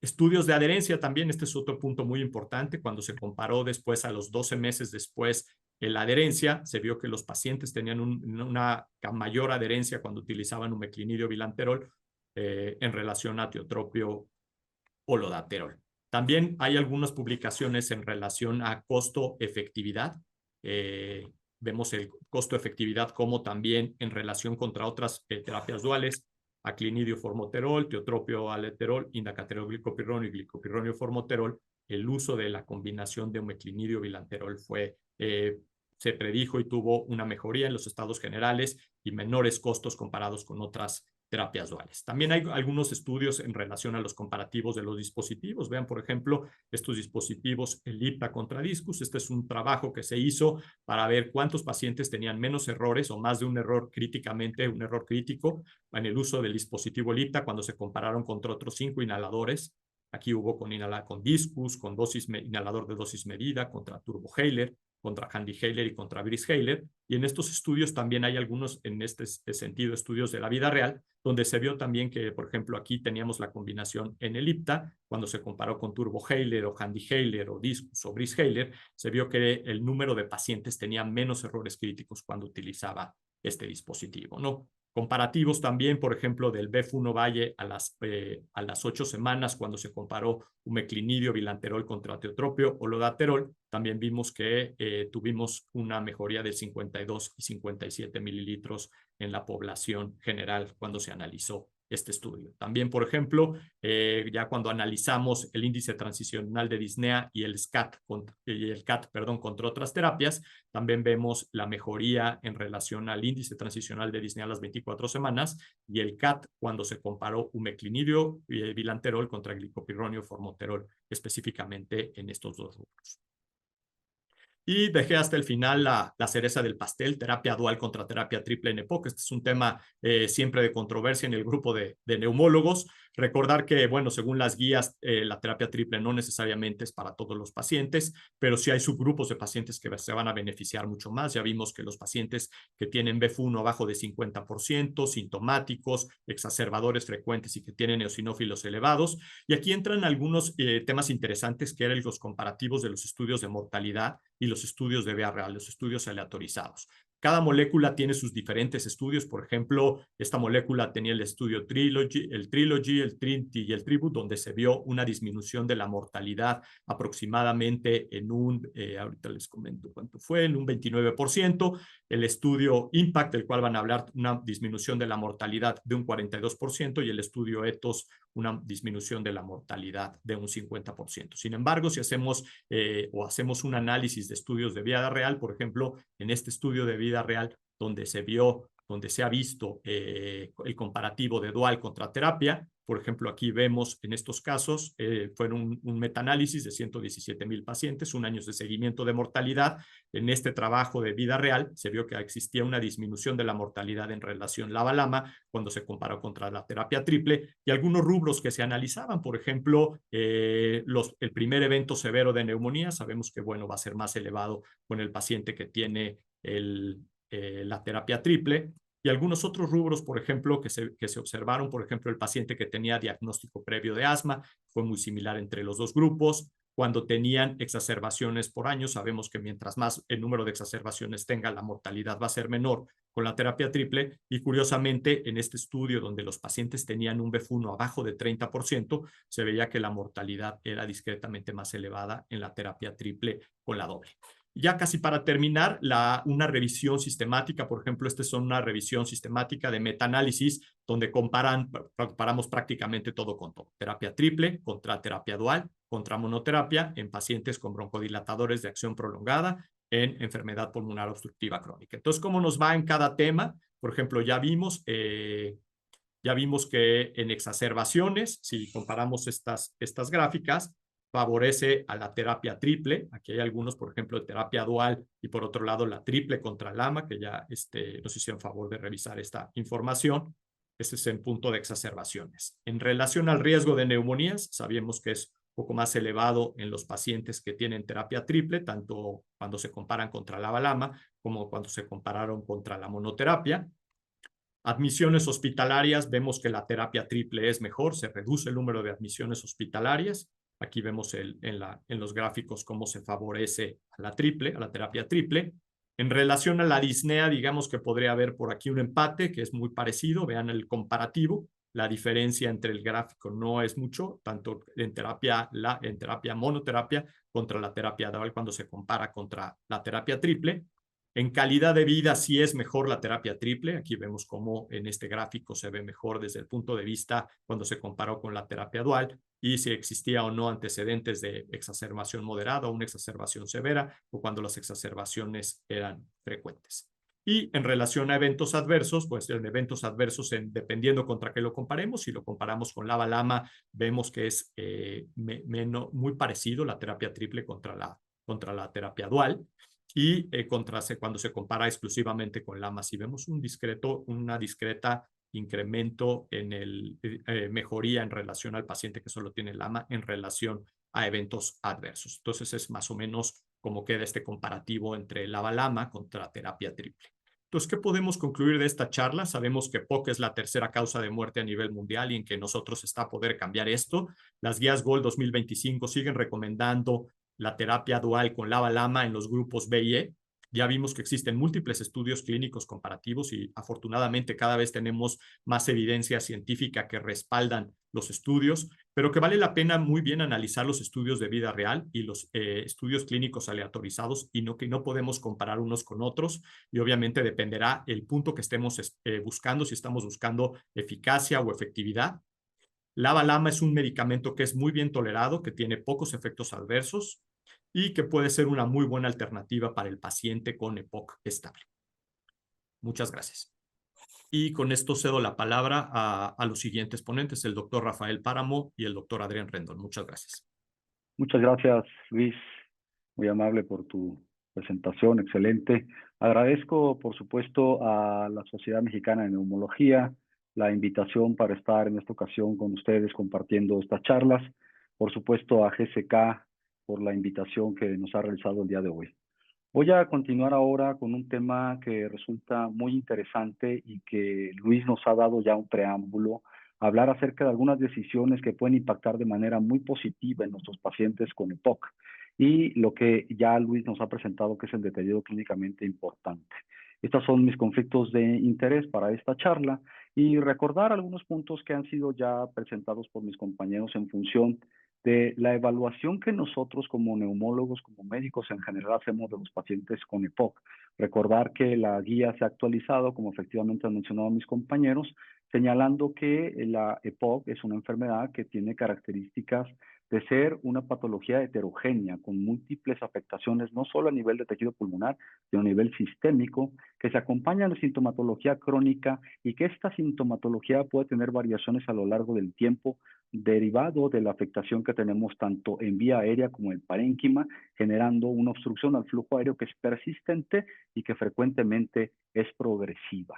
Estudios de adherencia también, este es otro punto muy importante. Cuando se comparó después a los 12 meses después la adherencia, se vio que los pacientes tenían una mayor adherencia cuando utilizaban umeclinidio bilanterol en relación a tiotropio olodaterol. También hay algunas publicaciones en relación a costo-efectividad. Vemos el costo-efectividad como también en relación contra otras terapias duales, aclinidio formoterol, tiotropio aleterol, indacaterol glicopirronio y glicopirronio formoterol. El uso de la combinación de umeclinidio bilanterol se predijo y tuvo una mejoría en los estados generales y menores costos comparados con otras terapias duales. También hay algunos estudios en relación a los comparativos de los dispositivos. Vean, por ejemplo, estos dispositivos, el IPTA contra Discus. Este es un trabajo que se hizo para ver cuántos pacientes tenían menos errores o más de un error críticamente, un error crítico en el uso del dispositivo IPTA cuando se compararon contra otros 5 inhaladores. Aquí hubo con Discus, con inhalador de dosis medida, contra Turbohaler, contra HandiHaler y contra BrisHaler. Y en estos estudios también hay algunos, en este sentido, estudios de la vida real, donde se vio también que, por ejemplo, aquí teníamos la combinación en el IPTA, cuando se comparó con Turbohaler o HandiHaler o Discus o BrisHaler, se vio que el número de pacientes tenía menos errores críticos cuando utilizaba este dispositivo, ¿no? Comparativos también, por ejemplo, del BEF1 Valle a las 8 semanas, cuando se comparó umeclinidio bilanterol contra tiotropio olodaterol, también vimos que tuvimos una mejoría de 52 y 57 mililitros en la población general cuando se analizó este estudio. También, por ejemplo, ya cuando analizamos el índice transicional de disnea y el CAT contra otras terapias, también vemos la mejoría en relación al índice transicional de disnea a las 24 semanas y el CAT cuando se comparó umeclinidio bilanterol contra glicopirronio formoterol, específicamente en estos dos rubros. Y dejé hasta el final la cereza del pastel, terapia dual contra terapia triple en EPOC. Este es un tema siempre de controversia en el grupo de neumólogos. Recordar que, bueno, según las guías, la terapia triple no necesariamente es para todos los pacientes, pero sí hay subgrupos de pacientes que se van a beneficiar mucho más. Ya vimos que los pacientes que tienen BEF1 abajo de 50%, sintomáticos, exacerbadores frecuentes y que tienen eosinófilos elevados. Y aquí entran algunos temas interesantes que eran los comparativos de los estudios de mortalidad y los estudios de vía real, los estudios aleatorizados. Cada molécula tiene sus diferentes estudios. Por ejemplo, esta molécula tenía el estudio Trilogy, el Trinity y el Tribute, donde se vio una disminución de la mortalidad aproximadamente en ahorita les comento cuánto fue, en un 29%. El estudio Impact, del cual van a hablar, una disminución de la mortalidad de un 42%, y el estudio Ethos, una disminución de la mortalidad de un 50%. Sin embargo, si hacemos un análisis de estudios de vida real, por ejemplo, en este estudio de vida real, donde se ha visto el comparativo de dual contra terapia, por ejemplo, aquí vemos en estos casos, fueron un metaanálisis de 117,000 pacientes, 1 año de seguimiento de mortalidad. En este trabajo de vida real se vio que existía una disminución de la mortalidad en relación LAVA-LAMA cuando se comparó contra la terapia triple, y algunos rubros que se analizaban, por ejemplo, el primer evento severo de neumonía, sabemos que, bueno, va a ser más elevado con el paciente que tiene la terapia triple, y algunos otros rubros, por ejemplo, que se observaron, por ejemplo, el paciente que tenía diagnóstico previo de asma, fue muy similar entre los dos grupos. Cuando tenían exacerbaciones por año, sabemos que mientras más el número de exacerbaciones tenga, la mortalidad va a ser menor con la terapia triple, y curiosamente, en este estudio donde los pacientes tenían un BEF1 abajo de 30%, se veía que la mortalidad era discretamente más elevada en la terapia triple con la doble. Ya casi para terminar, una revisión sistemática, por ejemplo, esta es una revisión sistemática de metaanálisis donde comparamos prácticamente todo con todo. Terapia triple contra terapia dual, contra monoterapia en pacientes con broncodilatadores de acción prolongada en enfermedad pulmonar obstructiva crónica. Entonces, ¿cómo nos va en cada tema? Por ejemplo, ya vimos que en exacerbaciones, si comparamos estas gráficas, favorece a la terapia triple. Aquí hay algunos, por ejemplo, de terapia dual y por otro lado la triple contra LAMA, que ya nos hicieron favor de revisar esta información. Este es en punto de exacerbaciones. En relación al riesgo de neumonías, sabemos que es un poco más elevado en los pacientes que tienen terapia triple, tanto cuando se comparan contra la LAMA como cuando se compararon contra la monoterapia. Admisiones hospitalarias, vemos que la terapia triple es mejor, se reduce el número de admisiones hospitalarias. Aquí vemos en los gráficos cómo se favorece a la terapia triple. En relación a la disnea, digamos que podría haber por aquí un empate que es muy parecido. Vean el comparativo. La diferencia entre el gráfico no es mucho, tanto en terapia monoterapia contra la terapia dual cuando se compara contra la terapia triple. En calidad de vida sí es mejor la terapia triple. Aquí vemos cómo en este gráfico se ve mejor desde el punto de vista cuando se comparó con la terapia dual y si existía o no antecedentes de exacerbación moderada o una exacerbación severa o cuando las exacerbaciones eran frecuentes. Y en relación a eventos adversos, pues en eventos adversos, dependiendo contra qué lo comparemos, si lo comparamos con LAMA, vemos que es muy parecido la terapia triple contra la terapia dual. Y cuando se compara exclusivamente con LAMA, si vemos una discreta incremento en mejoría en relación al paciente que solo tiene LAMA en relación a eventos adversos. Entonces es más o menos como queda este comparativo entre LAMA contra terapia triple. Entonces, ¿qué podemos concluir de esta charla? Sabemos que POC es la tercera causa de muerte a nivel mundial y en que nosotros está poder cambiar esto. Las guías GOLD 2025 siguen recomendando la terapia dual con LAMA en los grupos B y E. Ya vimos que existen múltiples estudios clínicos comparativos y afortunadamente cada vez tenemos más evidencia científica que respaldan los estudios, pero que vale la pena muy bien analizar los estudios de vida real y los estudios clínicos aleatorizados y que no podemos comparar unos con otros y obviamente dependerá el punto que estemos buscando, si estamos buscando eficacia o efectividad. LAMA es un medicamento que es muy bien tolerado, que tiene pocos efectos adversos y que puede ser una muy buena alternativa para el paciente con EPOC estable. Muchas gracias. Y con esto cedo la palabra a los siguientes ponentes, el doctor Rafael Páramo y el doctor Adrián Rendón. Muchas gracias. Muchas gracias, Luis. Muy amable por tu presentación, excelente. Agradezco, por supuesto, a la Sociedad Mexicana de Neumología la invitación para estar en esta ocasión con ustedes compartiendo estas charlas. Por supuesto, a GSK por la invitación que nos ha realizado el día de hoy. Voy a continuar ahora con un tema que resulta muy interesante y que Luis nos ha dado ya un preámbulo, hablar acerca de algunas decisiones que pueden impactar de manera muy positiva en nuestros pacientes con EPOC y lo que ya Luis nos ha presentado, que es el deterioro clínicamente importante. Estos son mis conflictos de interés para esta charla y recordar algunos puntos que han sido ya presentados por mis compañeros en función de la evaluación que nosotros como neumólogos, como médicos en general hacemos de los pacientes con EPOC. Recordar que la guía se ha actualizado, como efectivamente han mencionado mis compañeros, señalando que la EPOC es una enfermedad que tiene características de ser una patología heterogénea, con múltiples afectaciones, no solo a nivel de tejido pulmonar, sino a nivel sistémico, que se acompaña de sintomatología crónica y que esta sintomatología puede tener variaciones a lo largo del tiempo, derivado de la afectación que tenemos tanto en vía aérea como en parénquima, generando una obstrucción al flujo aéreo que es persistente y que frecuentemente es progresiva.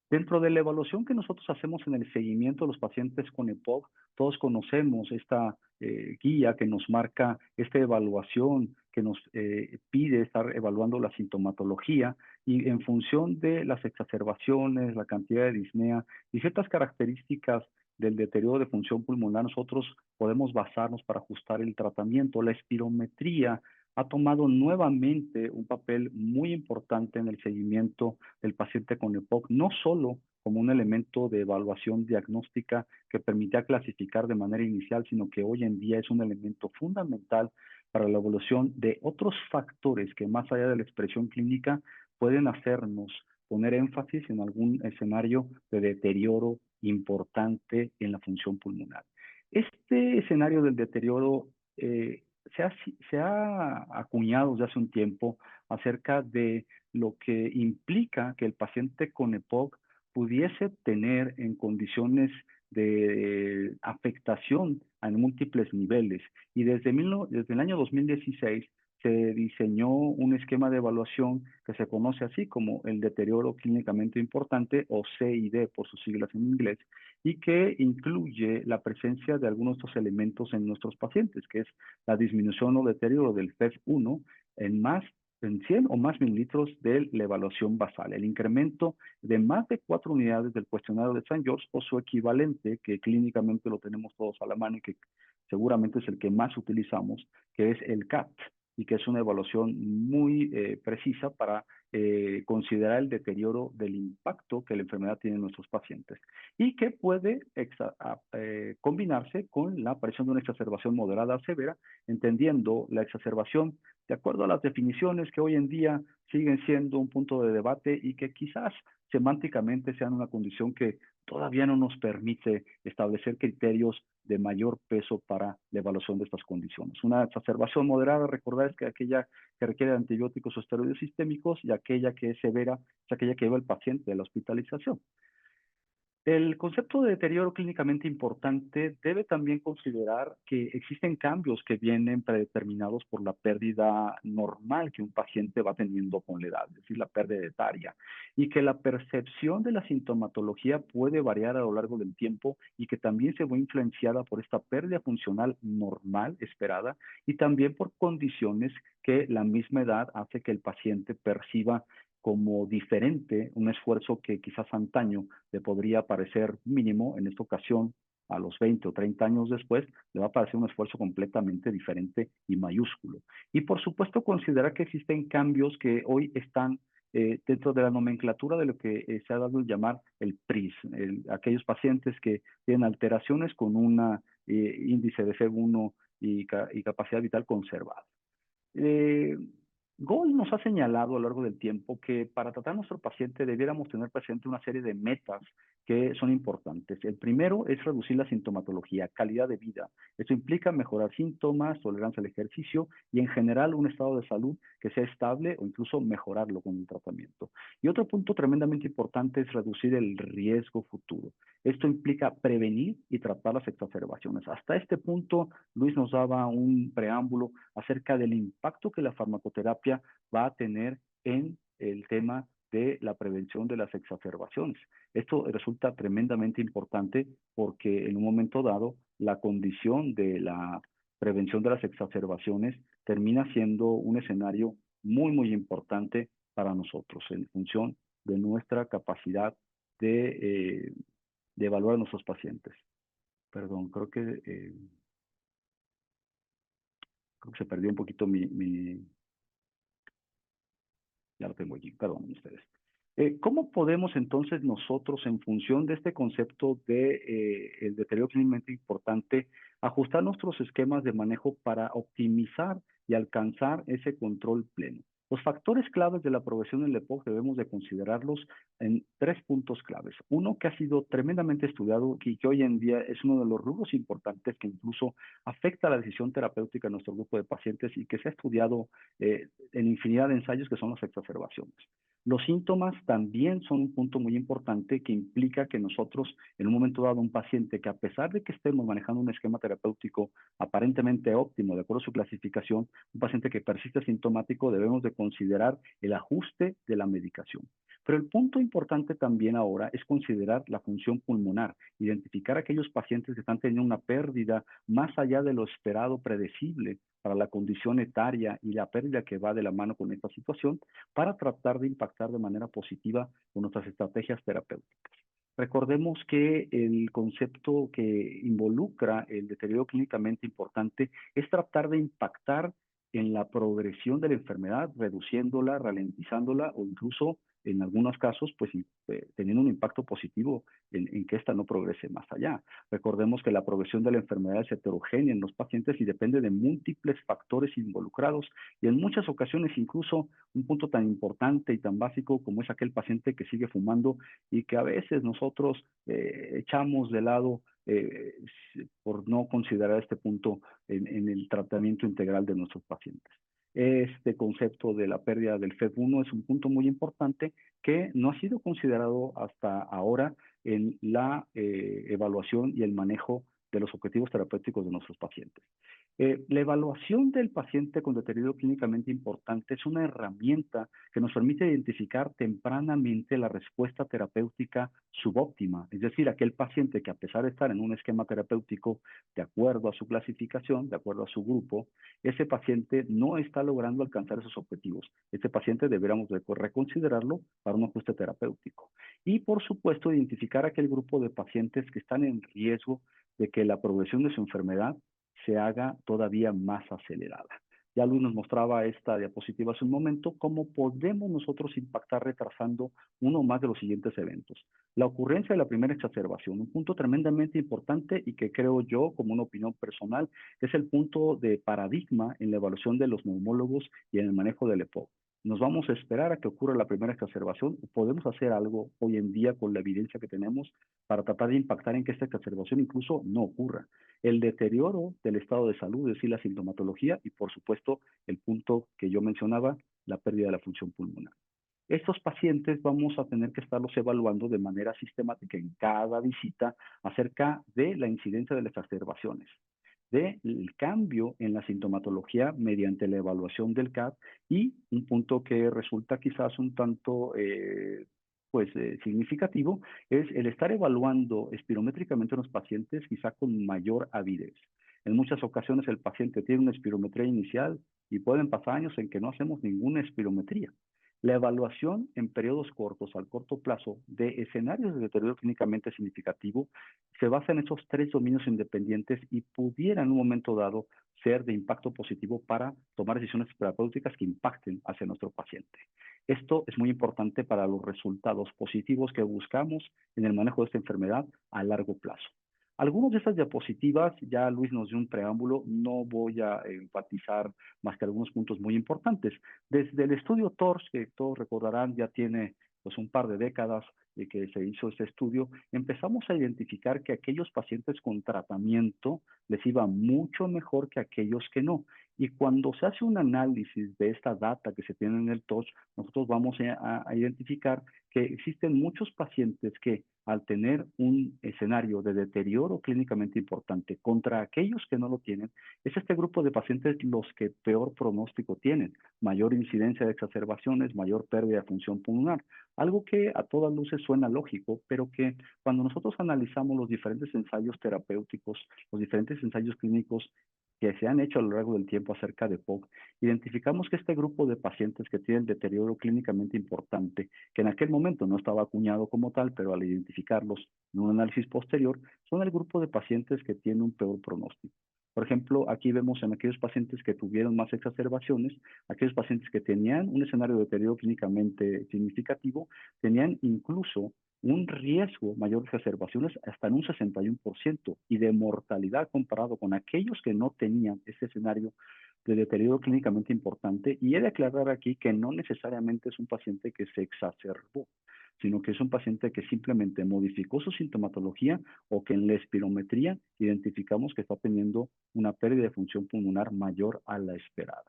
Dentro de la evaluación que nosotros hacemos en el seguimiento de los pacientes con EPOC, todos conocemos esta guía que nos marca esta evaluación, que nos pide estar evaluando la sintomatología y en función de las exacerbaciones, la cantidad de disnea y ciertas características del deterioro de función pulmonar, nosotros podemos basarnos para ajustar el tratamiento. La espirometría ha tomado nuevamente un papel muy importante en el seguimiento del paciente con EPOC, no solo como un elemento de evaluación diagnóstica que permitía clasificar de manera inicial, sino que hoy en día es un elemento fundamental para la evaluación de otros factores que más allá de la expresión clínica pueden hacernos poner énfasis en algún escenario de deterioro importante en la función pulmonar. Este escenario del deterioro se ha acuñado desde hace un tiempo acerca de lo que implica que el paciente con EPOC pudiese tener en condiciones de afectación a múltiples niveles. Y desde el año 2016 se diseñó un esquema de evaluación que se conoce así como el deterioro clínicamente importante, o CID por sus siglas en inglés, y que incluye la presencia de algunos de estos elementos en nuestros pacientes, que es la disminución o deterioro del FEV1 en 100 o más mililitros de la evaluación basal, el incremento de más de 4 unidades del cuestionario de St. George o su equivalente, que clínicamente lo tenemos todos a la mano y que seguramente es el que más utilizamos, que es el CAT, y que es una evaluación muy precisa para considerar el deterioro del impacto que la enfermedad tiene en nuestros pacientes y que puede combinarse con la aparición de una exacerbación moderada a severa, entendiendo la exacerbación de acuerdo a las definiciones que hoy en día siguen siendo un punto de debate y que quizás semánticamente sean una condición que todavía no nos permite establecer criterios de mayor peso para la evaluación de estas condiciones. Una exacerbación moderada, recordar, es que aquella que requiere antibióticos o esteroides sistémicos, y aquella que es severa es aquella que lleva al paciente a la hospitalización. El concepto de deterioro clínicamente importante debe también considerar que existen cambios que vienen predeterminados por la pérdida normal que un paciente va teniendo con la edad, es decir, la pérdida etaria, y que la percepción de la sintomatología puede variar a lo largo del tiempo y que también se ve influenciada por esta pérdida funcional normal esperada y también por condiciones que la misma edad hace que el paciente perciba como diferente un esfuerzo que quizás antaño le podría parecer mínimo. En esta ocasión, a los 20 o 30 años después, le va a parecer un esfuerzo completamente diferente y mayúsculo. Y por supuesto, considerar que existen cambios que hoy están dentro de la nomenclatura de lo que se ha dado a llamar el PRIS, aquellos pacientes que tienen alteraciones con un índice de FEV1 y capacidad vital conservada. Gold nos ha señalado a lo largo del tiempo que para tratar a nuestro paciente debiéramos tener presente una serie de metas que son importantes. El primero es reducir la sintomatología, calidad de vida. Esto implica mejorar síntomas, tolerancia al ejercicio y en general un estado de salud que sea estable o incluso mejorarlo con el tratamiento. Y otro punto tremendamente importante es reducir el riesgo futuro. Esto implica prevenir y tratar las exacerbaciones. Hasta este punto, Luis nos daba un preámbulo acerca del impacto que la farmacoterapia va a tener en el tema de la prevención de las exacerbaciones. Esto resulta tremendamente importante porque en un momento dado la condición de la prevención de las exacerbaciones termina siendo un escenario muy, muy importante para nosotros en función de nuestra capacidad de evaluar a nuestros pacientes. Perdón, creo que se perdió un poquito ya lo tengo allí, perdón ustedes. ¿Cómo podemos entonces nosotros, en función de este concepto de el deterioro clínicamente importante, ajustar nuestros esquemas de manejo para optimizar y alcanzar ese control pleno? Los factores claves de la progresión del EPOC debemos de considerarlos en 3 puntos claves. Uno que ha sido tremendamente estudiado y que hoy en día es uno de los rubros importantes que incluso afecta la decisión terapéutica en nuestro grupo de pacientes y que se ha estudiado en infinidad de ensayos, que son las exacerbaciones. Los síntomas también son un punto muy importante que implica que nosotros, en un momento dado, un paciente que a pesar de que estemos manejando un esquema terapéutico aparentemente óptimo, de acuerdo a su clasificación, un paciente que persiste sintomático, debemos de considerar el ajuste de la medicación. Pero el punto importante también ahora es considerar la función pulmonar, identificar aquellos pacientes que están teniendo una pérdida más allá de lo esperado, predecible, para la condición etaria y la pérdida que va de la mano con esta situación, para tratar de impactar de manera positiva con nuestras estrategias terapéuticas. Recordemos que el concepto que involucra el deterioro clínicamente importante es tratar de impactar en la progresión de la enfermedad, reduciéndola, ralentizándola o incluso en algunos casos, pues teniendo un impacto positivo en que ésta no progrese más allá. Recordemos que la progresión de la enfermedad es heterogénea en los pacientes y depende de múltiples factores involucrados y en muchas ocasiones incluso un punto tan importante y tan básico como es aquel paciente que sigue fumando y que a veces nosotros echamos de lado por no considerar este punto en el tratamiento integral de nuestros pacientes. Este concepto de la pérdida del FEV1 es un punto muy importante que no ha sido considerado hasta ahora en la evaluación y el manejo de los objetivos terapéuticos de nuestros pacientes. La evaluación del paciente con deterioro clínicamente importante es una herramienta que nos permite identificar tempranamente la respuesta terapéutica subóptima, es decir, aquel paciente que a pesar de estar en un esquema terapéutico de acuerdo a su clasificación, de acuerdo a su grupo, ese paciente no está logrando alcanzar esos objetivos. Este paciente deberíamos reconsiderarlo para un ajuste terapéutico. Y por supuesto, identificar aquel grupo de pacientes que están en riesgo de que la progresión de su enfermedad se haga todavía más acelerada. Ya Luis nos mostraba esta diapositiva hace un momento, cómo podemos nosotros impactar retrasando uno más de los siguientes eventos. La ocurrencia de la primera exacerbación, un punto tremendamente importante y que creo yo, como una opinión personal, es el punto de paradigma en la evaluación de los neumólogos y en el manejo del EPOC. ¿Nos vamos a esperar a que ocurra la primera exacerbación? ¿Podemos hacer algo hoy en día con la evidencia que tenemos para tratar de impactar en que esta exacerbación incluso no ocurra? El deterioro del estado de salud, es decir, la sintomatología y, por supuesto, el punto que yo mencionaba, la pérdida de la función pulmonar. Estos pacientes vamos a tener que estarlos evaluando de manera sistemática en cada visita acerca de la incidencia de las exacerbaciones, del cambio en la sintomatología mediante la evaluación del CAT y un punto que resulta quizás un tanto significativo es el estar evaluando espirométricamente a los pacientes quizá con mayor avidez. En muchas ocasiones el paciente tiene una espirometría inicial y pueden pasar años en que no hacemos ninguna espirometría. La evaluación en periodos cortos, al corto plazo, de escenarios de deterioro clínicamente significativo se basa en esos tres dominios independientes y pudiera en un momento dado ser de impacto positivo para tomar decisiones terapéuticas que impacten hacia nuestro paciente. Esto es muy importante para los resultados positivos que buscamos en el manejo de esta enfermedad a largo plazo. Algunas de estas diapositivas, ya Luis nos dio un preámbulo, no voy a enfatizar más que algunos puntos muy importantes. Desde el estudio TORCH, que todos recordarán, ya tiene pues un par de décadas de que se hizo este estudio, empezamos a identificar que aquellos pacientes con tratamiento les iba mucho mejor que aquellos que no. Y cuando se hace un análisis de esta data que se tiene en el TORCH, nosotros vamos a identificar que existen muchos pacientes que al tener un escenario de deterioro clínicamente importante contra aquellos que no lo tienen, es este grupo de pacientes los que peor pronóstico tienen, mayor incidencia de exacerbaciones, mayor pérdida de función pulmonar, algo que a todas luces suena lógico, pero que cuando nosotros analizamos los diferentes ensayos terapéuticos, los diferentes ensayos clínicos que se han hecho a lo largo del tiempo acerca de POC, identificamos que este grupo de pacientes que tienen deterioro clínicamente importante, que en aquel momento no estaba acuñado como tal, pero al identificarlos en un análisis posterior, son el grupo de pacientes que tienen un peor pronóstico. Por ejemplo, aquí vemos en aquellos pacientes que tuvieron más exacerbaciones, aquellos pacientes que tenían un escenario de deterioro clínicamente significativo, tenían incluso un riesgo mayor de exacerbaciones hasta en un 61% y de mortalidad comparado con aquellos que no tenían este escenario de deterioro clínicamente importante. Y he de aclarar aquí que no necesariamente es un paciente que se exacerbó, sino que es un paciente que simplemente modificó su sintomatología o que en la espirometría identificamos que está teniendo una pérdida de función pulmonar mayor a la esperada.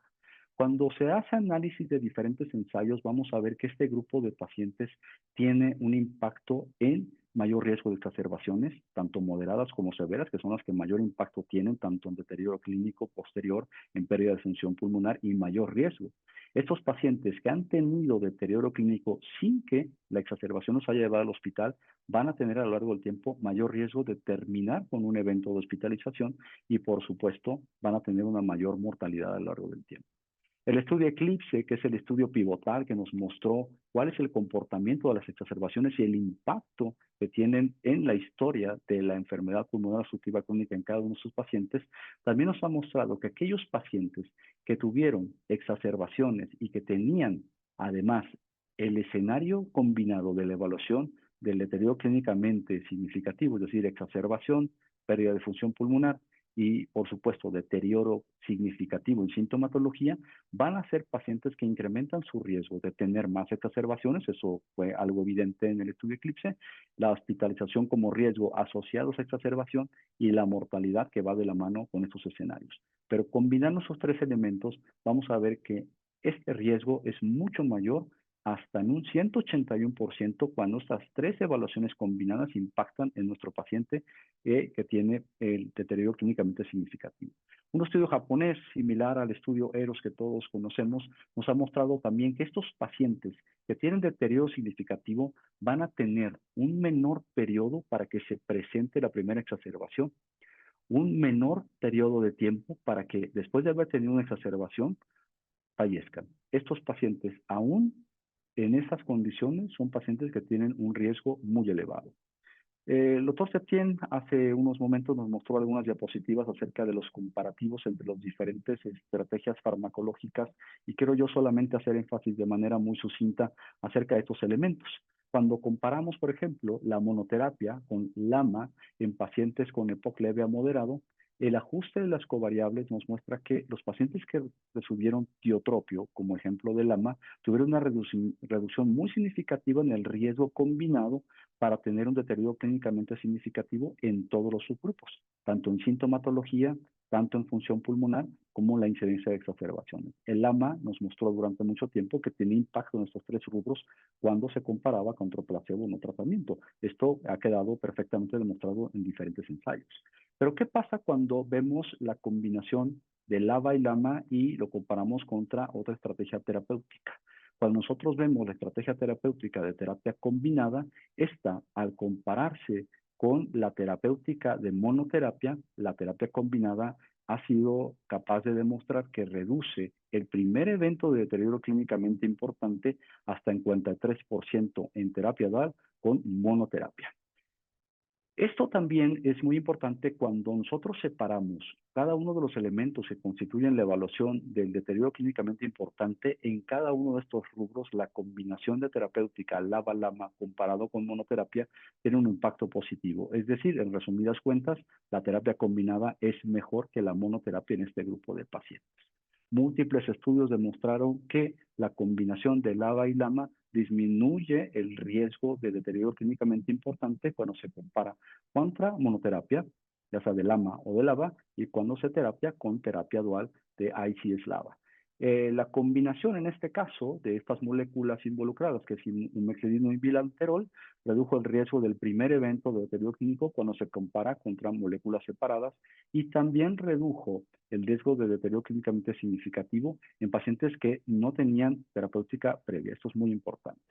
Cuando se hace análisis de diferentes ensayos, vamos a ver que este grupo de pacientes tiene un impacto en mayor riesgo de exacerbaciones, tanto moderadas como severas, que son las que mayor impacto tienen, tanto en deterioro clínico posterior, en pérdida de función pulmonar y mayor riesgo. Estos pacientes que han tenido deterioro clínico sin que la exacerbación los haya llevado al hospital, van a tener a lo largo del tiempo mayor riesgo de terminar con un evento de hospitalización y, por supuesto, van a tener una mayor mortalidad a lo largo del tiempo. El estudio Eclipse, que es el estudio pivotal que nos mostró cuál es el comportamiento de las exacerbaciones y el impacto que tienen en la historia de la enfermedad pulmonar obstructiva crónica en cada uno de sus pacientes, también nos ha mostrado que aquellos pacientes que tuvieron exacerbaciones y que tenían además el escenario combinado de la evaluación del deterioro clínicamente significativo, es decir, exacerbación, pérdida de función pulmonar y, por supuesto, deterioro significativo en sintomatología, van a ser pacientes que incrementan su riesgo de tener más exacerbaciones, eso fue algo evidente en el estudio Eclipse, la hospitalización como riesgo asociado a esa exacerbación y la mortalidad que va de la mano con estos escenarios. Pero combinando esos tres elementos, vamos a ver que este riesgo es mucho mayor hasta en un 181% cuando estas tres evaluaciones combinadas impactan en nuestro paciente que tiene el deterioro clínicamente significativo. Un estudio japonés similar al estudio EROS que todos conocemos nos ha mostrado también que estos pacientes que tienen deterioro significativo van a tener un menor periodo para que se presente la primera exacerbación, un menor periodo de tiempo para que después de haber tenido una exacerbación fallezcan. Estos pacientes, aún en esas condiciones, son pacientes que tienen un riesgo muy elevado. El doctor Septien hace unos momentos nos mostró algunas diapositivas acerca de los comparativos entre las diferentes estrategias farmacológicas y quiero yo solamente hacer énfasis de manera muy sucinta acerca de estos elementos. Cuando comparamos, por ejemplo, la monoterapia con LAMA en pacientes con EPOC leve a moderado, el ajuste de las covariables nos muestra que los pacientes que recibieron tiotropio, como ejemplo de LAMA, tuvieron una reducción muy significativa en el riesgo combinado para tener un deterioro clínicamente significativo en todos los subgrupos, tanto en sintomatología, tanto en función pulmonar, como la incidencia de exacerbaciones. El LAMA nos mostró durante mucho tiempo que tenía impacto en estos tres rubros cuando se comparaba contra placebo o no tratamiento. Esto ha quedado perfectamente demostrado en diferentes ensayos. Pero ¿qué pasa cuando vemos la combinación de LABA y LAMA y lo comparamos contra otra estrategia terapéutica? Cuando nosotros vemos la estrategia terapéutica de terapia combinada, esta, al compararse con la terapéutica de monoterapia, la terapia combinada ha sido capaz de demostrar que reduce el primer evento de deterioro clínicamente importante hasta en 53% en terapia dual con monoterapia. Esto también es muy importante cuando nosotros separamos cada uno de los elementos que constituyen la evaluación del deterioro clínicamente importante en cada uno de estos rubros, la combinación de terapéutica LABA-LAMA comparado con monoterapia tiene un impacto positivo. Es decir, en resumidas cuentas, la terapia combinada es mejor que la monoterapia en este grupo de pacientes. Múltiples estudios demostraron que la combinación de LABA y LAMA disminuye el riesgo de deterioro clínicamente importante cuando se compara contra monoterapia, ya sea de LAMA o de LABA, y cuando se terapia con terapia dual de ICS-LABA. La combinación en este caso de estas moléculas involucradas, que es umexedino y bilanterol, redujo el riesgo del primer evento de deterioro clínico cuando se compara contra moléculas separadas y también redujo el riesgo de deterioro clínicamente significativo en pacientes que no tenían terapéutica previa. Esto es muy importante.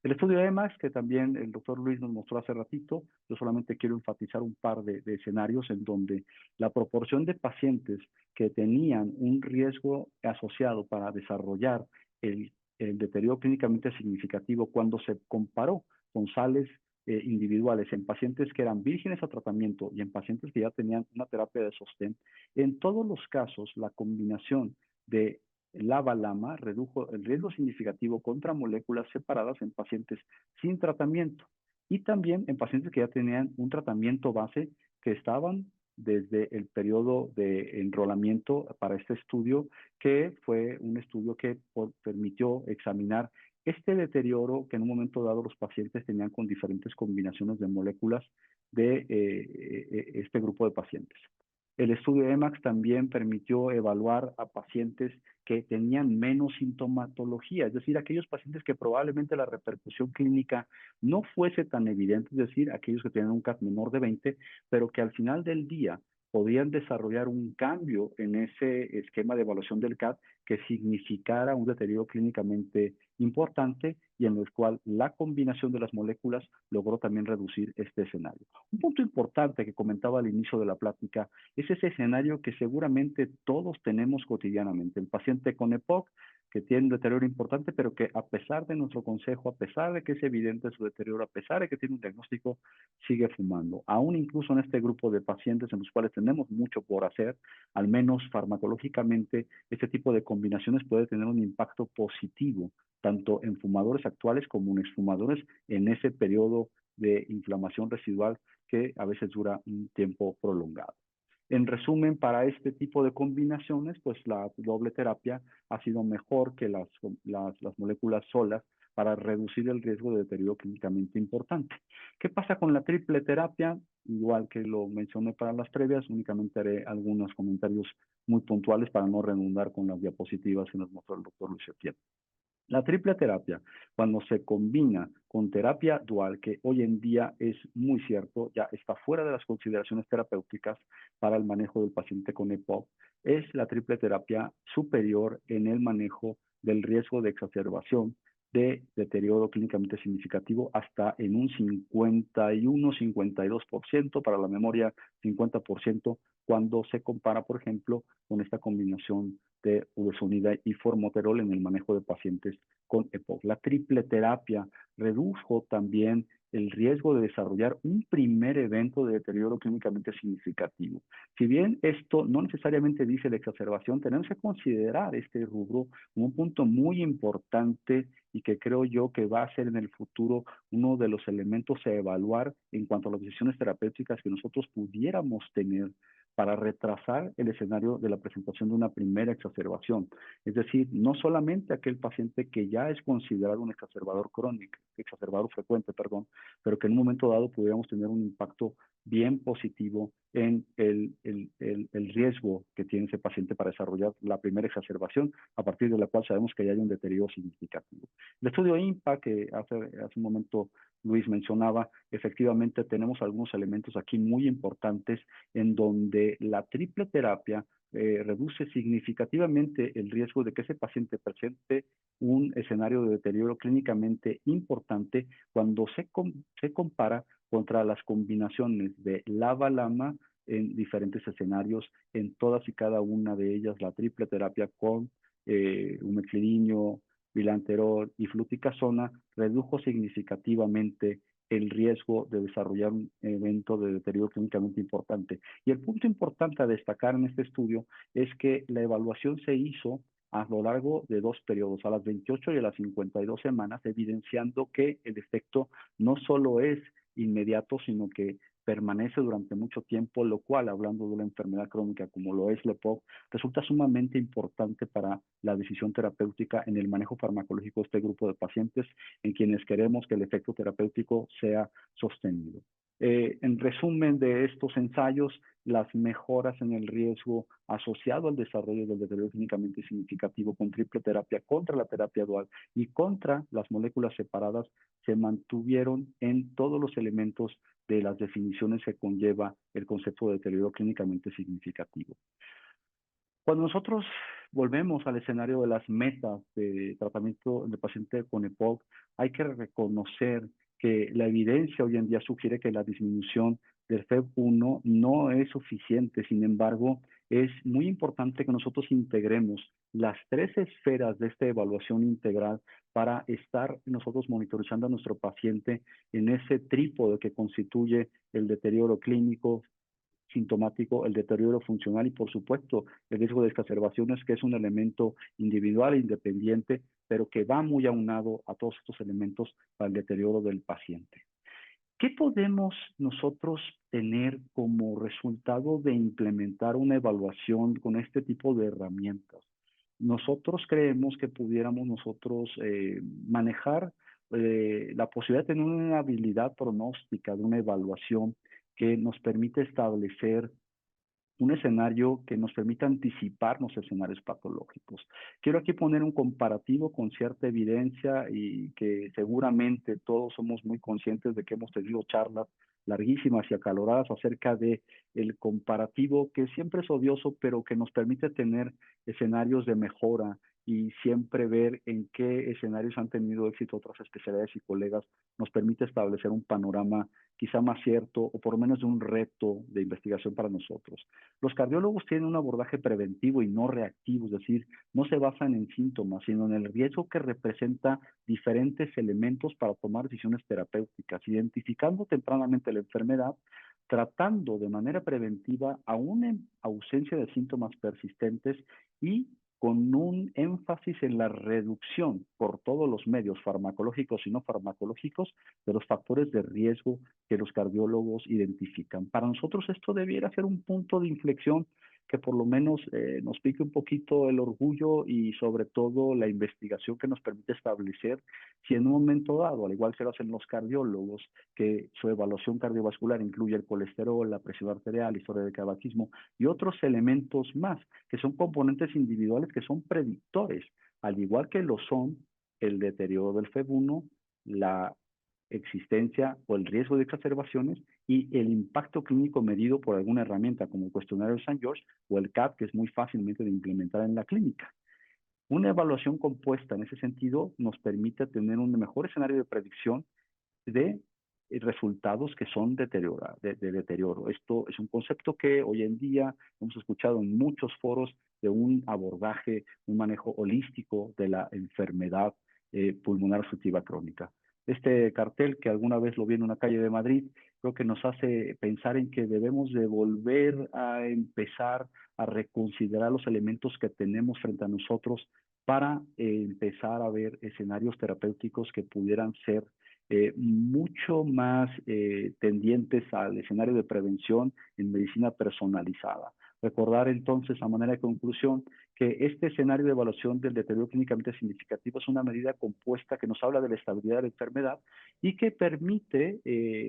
El estudio EMAX, que también el doctor Luis nos mostró hace ratito, yo solamente quiero enfatizar un par de escenarios en donde la proporción de pacientes que tenían un riesgo asociado para desarrollar el deterioro clínicamente significativo cuando se comparó con sales individuales en pacientes que eran vírgenes a tratamiento y en pacientes que ya tenían una terapia de sostén, en todos los casos la combinación de LABA-LAMA redujo el riesgo significativo contra moléculas separadas en pacientes sin tratamiento y también en pacientes que ya tenían un tratamiento base que estaban desde el periodo de enrolamiento para este estudio, que fue un estudio que permitió examinar este deterioro que en un momento dado los pacientes tenían con diferentes combinaciones de moléculas de este grupo de pacientes. El estudio EMAX también permitió evaluar a pacientes que tenían menos sintomatología, es decir, aquellos pacientes que probablemente la repercusión clínica no fuese tan evidente, es decir, aquellos que tenían un CAT menor de 20, pero que al final del día podían desarrollar un cambio en ese esquema de evaluación del CAT que significara un deterioro clínicamente importante y en el cual la combinación de las moléculas logró también reducir este escenario. Un punto importante que comentaba al inicio de la plática es ese escenario que seguramente todos tenemos cotidianamente. El paciente con EPOC que tiene un deterioro importante, pero que a pesar de nuestro consejo, a pesar de que es evidente su deterioro, a pesar de que tiene un diagnóstico, sigue fumando. Aún incluso en este grupo de pacientes en los cuales tenemos mucho por hacer, al menos farmacológicamente, este tipo de combinaciones puede tener un impacto positivo tanto en fumadores actuales como en exfumadores en ese periodo de inflamación residual que a veces dura un tiempo prolongado. En resumen, para este tipo de combinaciones, pues la doble terapia ha sido mejor que las moléculas solas para reducir el riesgo de deterioro clínicamente importante. ¿Qué pasa con la triple terapia? Igual que lo mencioné para las previas, únicamente haré algunos comentarios muy puntuales para no redundar con las diapositivas que nos mostró el doctor Luis Etienne. La triple terapia, cuando se combina con terapia dual, que hoy en día es muy cierto, ya está fuera de las consideraciones terapéuticas para el manejo del paciente con EPOC, es la triple terapia superior en el manejo del riesgo de exacerbación de deterioro clínicamente significativo hasta en un 51-52%, para la memoria 50%, cuando se compara, por ejemplo, con esta combinación de budesonida y formoterol en el manejo de pacientes con EPOC. La triple terapia redujo también el riesgo de desarrollar un primer evento de deterioro clínicamente significativo. Si bien esto no necesariamente dice la exacerbación, tenemos que considerar este rubro como un punto muy importante y que creo yo que va a ser en el futuro uno de los elementos a evaluar en cuanto a las decisiones terapéuticas que nosotros pudiéramos tener para retrasar el escenario de la presentación de una primera exacerbación. Es decir, no solamente aquel paciente que ya es considerado un exacerbador crónico, exacerbador frecuente, perdón, pero que en un momento dado pudiéramos tener un impacto bien positivo en el riesgo que tiene ese paciente para desarrollar la primera exacerbación, a partir de la cual sabemos que ya hay un deterioro significativo. El estudio IMPA, que hace un momento Luis mencionaba, efectivamente tenemos algunos elementos aquí muy importantes en donde la triple terapia reduce significativamente el riesgo de que ese paciente presente un escenario de deterioro clínicamente importante cuando se compara contra las combinaciones de LABA-LAMA en diferentes escenarios, en todas y cada una de ellas la triple terapia con umexidinio, bilanterol y fluticasona redujo significativamente el riesgo de desarrollar un evento de deterioro clínicamente importante. Y el punto importante a destacar en este estudio es que la evaluación se hizo a lo largo de 2 periodos, a las 28 y a las 52 semanas, evidenciando que el efecto no solo es inmediato, sino que permanece durante mucho tiempo, lo cual, hablando de una enfermedad crónica como lo es la EPOC, resulta sumamente importante para la decisión terapéutica en el manejo farmacológico de este grupo de pacientes en quienes queremos que el efecto terapéutico sea sostenido. En resumen de estos ensayos, las mejoras en el riesgo asociado al desarrollo del deterioro clínicamente significativo con triple terapia contra la terapia dual y contra las moléculas separadas se mantuvieron en todos los elementos de las definiciones que conlleva el concepto de deterioro clínicamente significativo. Cuando nosotros volvemos al escenario de las metas de tratamiento del paciente con EPOC, hay que reconocer que la evidencia hoy en día sugiere que la disminución del FEV1 no es suficiente. Sin embargo, es muy importante que nosotros integremos las 3 esferas de esta evaluación integral para estar nosotros monitorizando a nuestro paciente en ese trípode que constituye el deterioro clínico, sintomático, el deterioro funcional y, por supuesto, el riesgo de exacerbaciones, que es un elemento individual e independiente, pero que va muy aunado a todos estos elementos para el deterioro del paciente. ¿Qué podemos nosotros tener como resultado de implementar una evaluación con este tipo de herramientas? Nosotros creemos que pudiéramos nosotros manejar la posibilidad de tener una habilidad pronóstica de una evaluación que nos permite establecer un escenario que nos permita anticiparnos escenarios patológicos. Quiero aquí poner un comparativo con cierta evidencia y que seguramente todos somos muy conscientes de que hemos tenido charlas larguísimas y acaloradas acerca de el comparativo que siempre es odioso, pero que nos permite tener escenarios de mejora y siempre ver en qué escenarios han tenido éxito otras especialidades y colegas, nos permite establecer un panorama quizá más cierto o por lo menos de un reto de investigación para nosotros. Los cardiólogos tienen un abordaje preventivo y no reactivo, es decir, no se basan en síntomas, sino en el riesgo que representa diferentes elementos para tomar decisiones terapéuticas, identificando tempranamente la enfermedad, tratando de manera preventiva aún en ausencia de síntomas persistentes y con un énfasis en la reducción por todos los medios farmacológicos y no farmacológicos de los factores de riesgo que los cardiólogos identifican. Para nosotros esto debiera ser un punto de inflexión que por lo menos nos pique un poquito el orgullo y sobre todo la investigación que nos permite establecer si en un momento dado, al igual que lo hacen los cardiólogos, que su evaluación cardiovascular incluye el colesterol, la presión arterial, historia de tabaquismo y otros elementos más, que son componentes individuales que son predictores, al igual que lo son el deterioro del FEV1, la existencia o el riesgo de exacerbaciones y el impacto clínico medido por alguna herramienta como el cuestionario de St. George o el CAP, que es muy fácilmente de implementar en la clínica. Una evaluación compuesta en ese sentido nos permite tener un mejor escenario de predicción de resultados que son de deterioro. Esto es un concepto que hoy en día hemos escuchado en muchos foros de un abordaje, un manejo holístico de la enfermedad pulmonar obstructiva crónica. Este cartel, que alguna vez lo vi en una calle de Madrid, creo que nos hace pensar en que debemos de volver a empezar a reconsiderar los elementos que tenemos frente a nosotros para empezar a ver escenarios terapéuticos que pudieran ser mucho más tendientes al escenario de prevención en medicina personalizada. Recordar entonces, a manera de conclusión, que este escenario de evaluación del deterioro clínicamente significativo es una medida compuesta que nos habla de la estabilidad de la enfermedad y que permite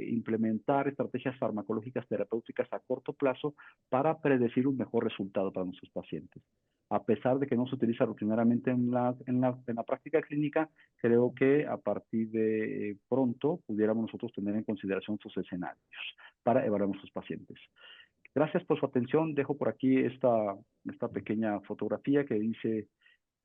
implementar estrategias farmacológicas terapéuticas a corto plazo para predecir un mejor resultado para nuestros pacientes. A pesar de que no se utiliza rutinariamente en la práctica clínica, creo que a partir de pronto pudiéramos nosotros tener en consideración estos escenarios para evaluar a nuestros pacientes. Gracias por su atención. Dejo por aquí esta pequeña fotografía que dice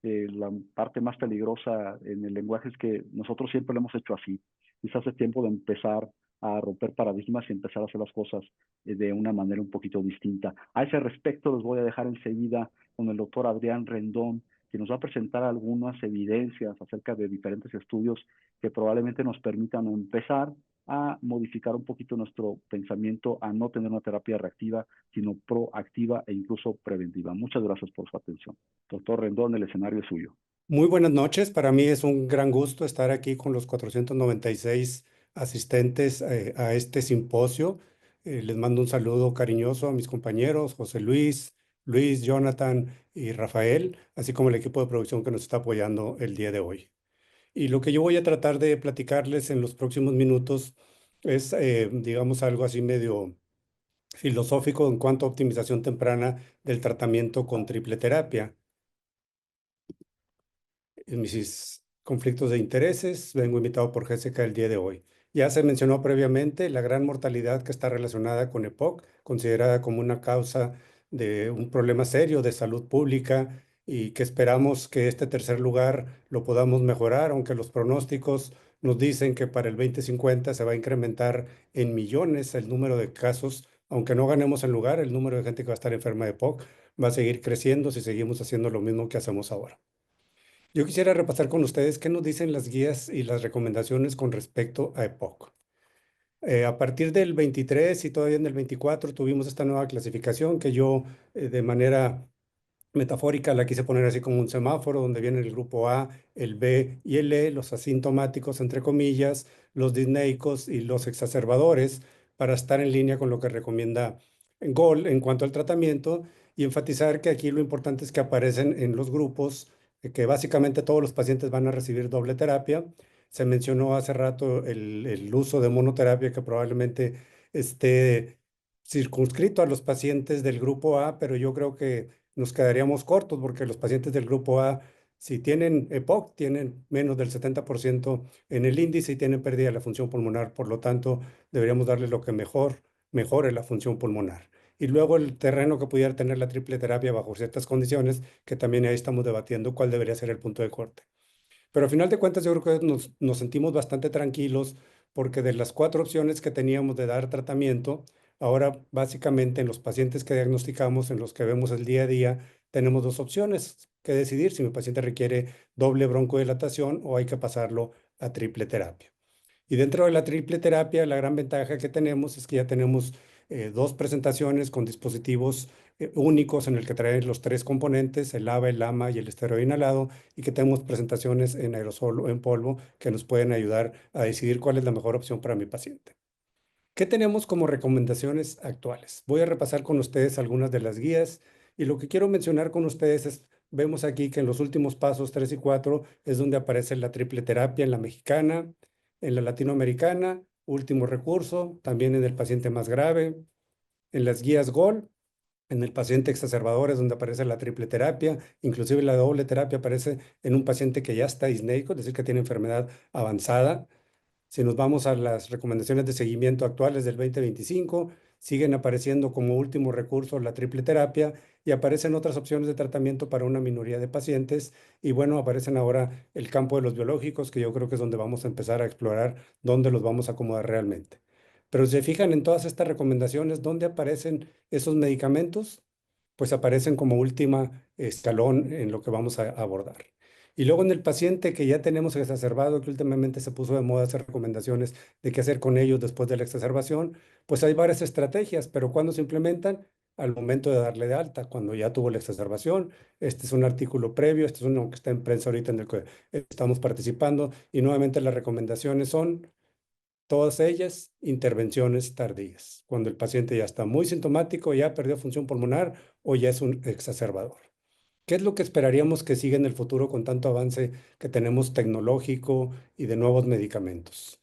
la parte más peligrosa en el lenguaje es que nosotros siempre lo hemos hecho así. Quizás es tiempo de empezar a romper paradigmas y empezar a hacer las cosas de una manera un poquito distinta. A ese respecto los voy a dejar enseguida con el doctor Adrián Rendón, que nos va a presentar algunas evidencias acerca de diferentes estudios que probablemente nos permitan empezar a modificar un poquito nuestro pensamiento a no tener una terapia reactiva, sino proactiva e incluso preventiva. Muchas gracias por su atención. Doctor Rendón, el escenario es suyo. Muy buenas noches. Para mí es un gran gusto estar aquí con los 496 asistentes a este simposio. Les mando un saludo cariñoso a mis compañeros, José Luis, Jonathan y Rafael, así como el equipo de producción que nos está apoyando el día de hoy. Y lo que yo voy a tratar de platicarles en los próximos minutos es, digamos, algo así medio filosófico en cuanto a optimización temprana del tratamiento con triple terapia. En mis conflictos de intereses, vengo invitado por Jessica el día de hoy. Ya se mencionó previamente la gran mortalidad que está relacionada con EPOC, considerada como una causa de un problema serio de salud pública y que esperamos que este tercer lugar lo podamos mejorar, aunque los pronósticos nos dicen que para el 2050 se va a incrementar en millones el número de casos, aunque no ganemos el lugar, el número de gente que va a estar enferma de EPOC va a seguir creciendo si seguimos haciendo lo mismo que hacemos ahora. Yo quisiera repasar con ustedes qué nos dicen las guías y las recomendaciones con respecto a EPOC. A partir del 23 y todavía en el 24 tuvimos esta nueva clasificación que yo de manera metafórica la quise poner así como un semáforo donde viene el grupo A, el B y el E, los asintomáticos entre comillas, los disneicos y los exacerbadores para estar en línea con lo que recomienda GOL en cuanto al tratamiento y enfatizar que aquí lo importante es que aparecen en los grupos que básicamente todos los pacientes van a recibir doble terapia. Se mencionó hace rato el uso de monoterapia que probablemente esté circunscrito a los pacientes del grupo A, pero yo creo que nos quedaríamos cortos porque los pacientes del grupo A, si tienen EPOC, tienen menos del 70% en el índice y tienen pérdida de la función pulmonar. Por lo tanto, deberíamos darle lo que mejore la función pulmonar. Y luego el terreno que pudiera tener la triple terapia bajo ciertas condiciones, que también ahí estamos debatiendo cuál debería ser el punto de corte. Pero a final de cuentas yo creo que nos sentimos bastante tranquilos porque de las 4 opciones que teníamos de dar tratamiento, ahora básicamente en los pacientes que diagnosticamos, en los que vemos el día a día, tenemos 2 opciones que decidir si mi paciente requiere doble broncodilatación o hay que pasarlo a triple terapia. Y dentro de la triple terapia, la gran ventaja que tenemos es que ya tenemos 2 presentaciones con dispositivos únicos en el que traen los 3 componentes, el ABA, el LAMA y el esteroide inhalado, y que tenemos presentaciones en aerosol o en polvo que nos pueden ayudar a decidir cuál es la mejor opción para mi paciente. ¿Qué tenemos como recomendaciones actuales? Voy a repasar con ustedes algunas de las guías y lo que quiero mencionar con ustedes es, vemos aquí que en los últimos pasos 3 y 4 es donde aparece la triple terapia en la mexicana, en la latinoamericana, último recurso, también en el paciente más grave, en las guías GOL, en el paciente exacerbador es donde aparece la triple terapia, inclusive la doble terapia aparece en un paciente que ya está disneico, es decir, que tiene enfermedad avanzada. Si nos vamos a las recomendaciones de seguimiento actuales del 2025, siguen apareciendo como último recurso la triple terapia y aparecen otras opciones de tratamiento para una minoría de pacientes. Y bueno, aparecen ahora el campo de los biológicos, que yo creo que es donde vamos a empezar a explorar dónde los vamos a acomodar realmente. Pero si se fijan en todas estas recomendaciones, ¿dónde aparecen esos medicamentos? Pues aparecen como última escalón en lo que vamos a abordar. Y luego en el paciente que ya tenemos exacerbado, que últimamente se puso de moda hacer recomendaciones de qué hacer con ellos después de la exacerbación, pues hay varias estrategias, pero ¿cuándo se implementan? Al momento de darle de alta, cuando ya tuvo la exacerbación. Este es un artículo previo, este es uno que está en prensa ahorita en el que estamos participando, y nuevamente las recomendaciones son todas ellas intervenciones tardías, cuando el paciente ya está muy sintomático, ya perdió función pulmonar o ya es un exacerbador. ¿Qué es lo que esperaríamos que siga en el futuro con tanto avance que tenemos tecnológico y de nuevos medicamentos?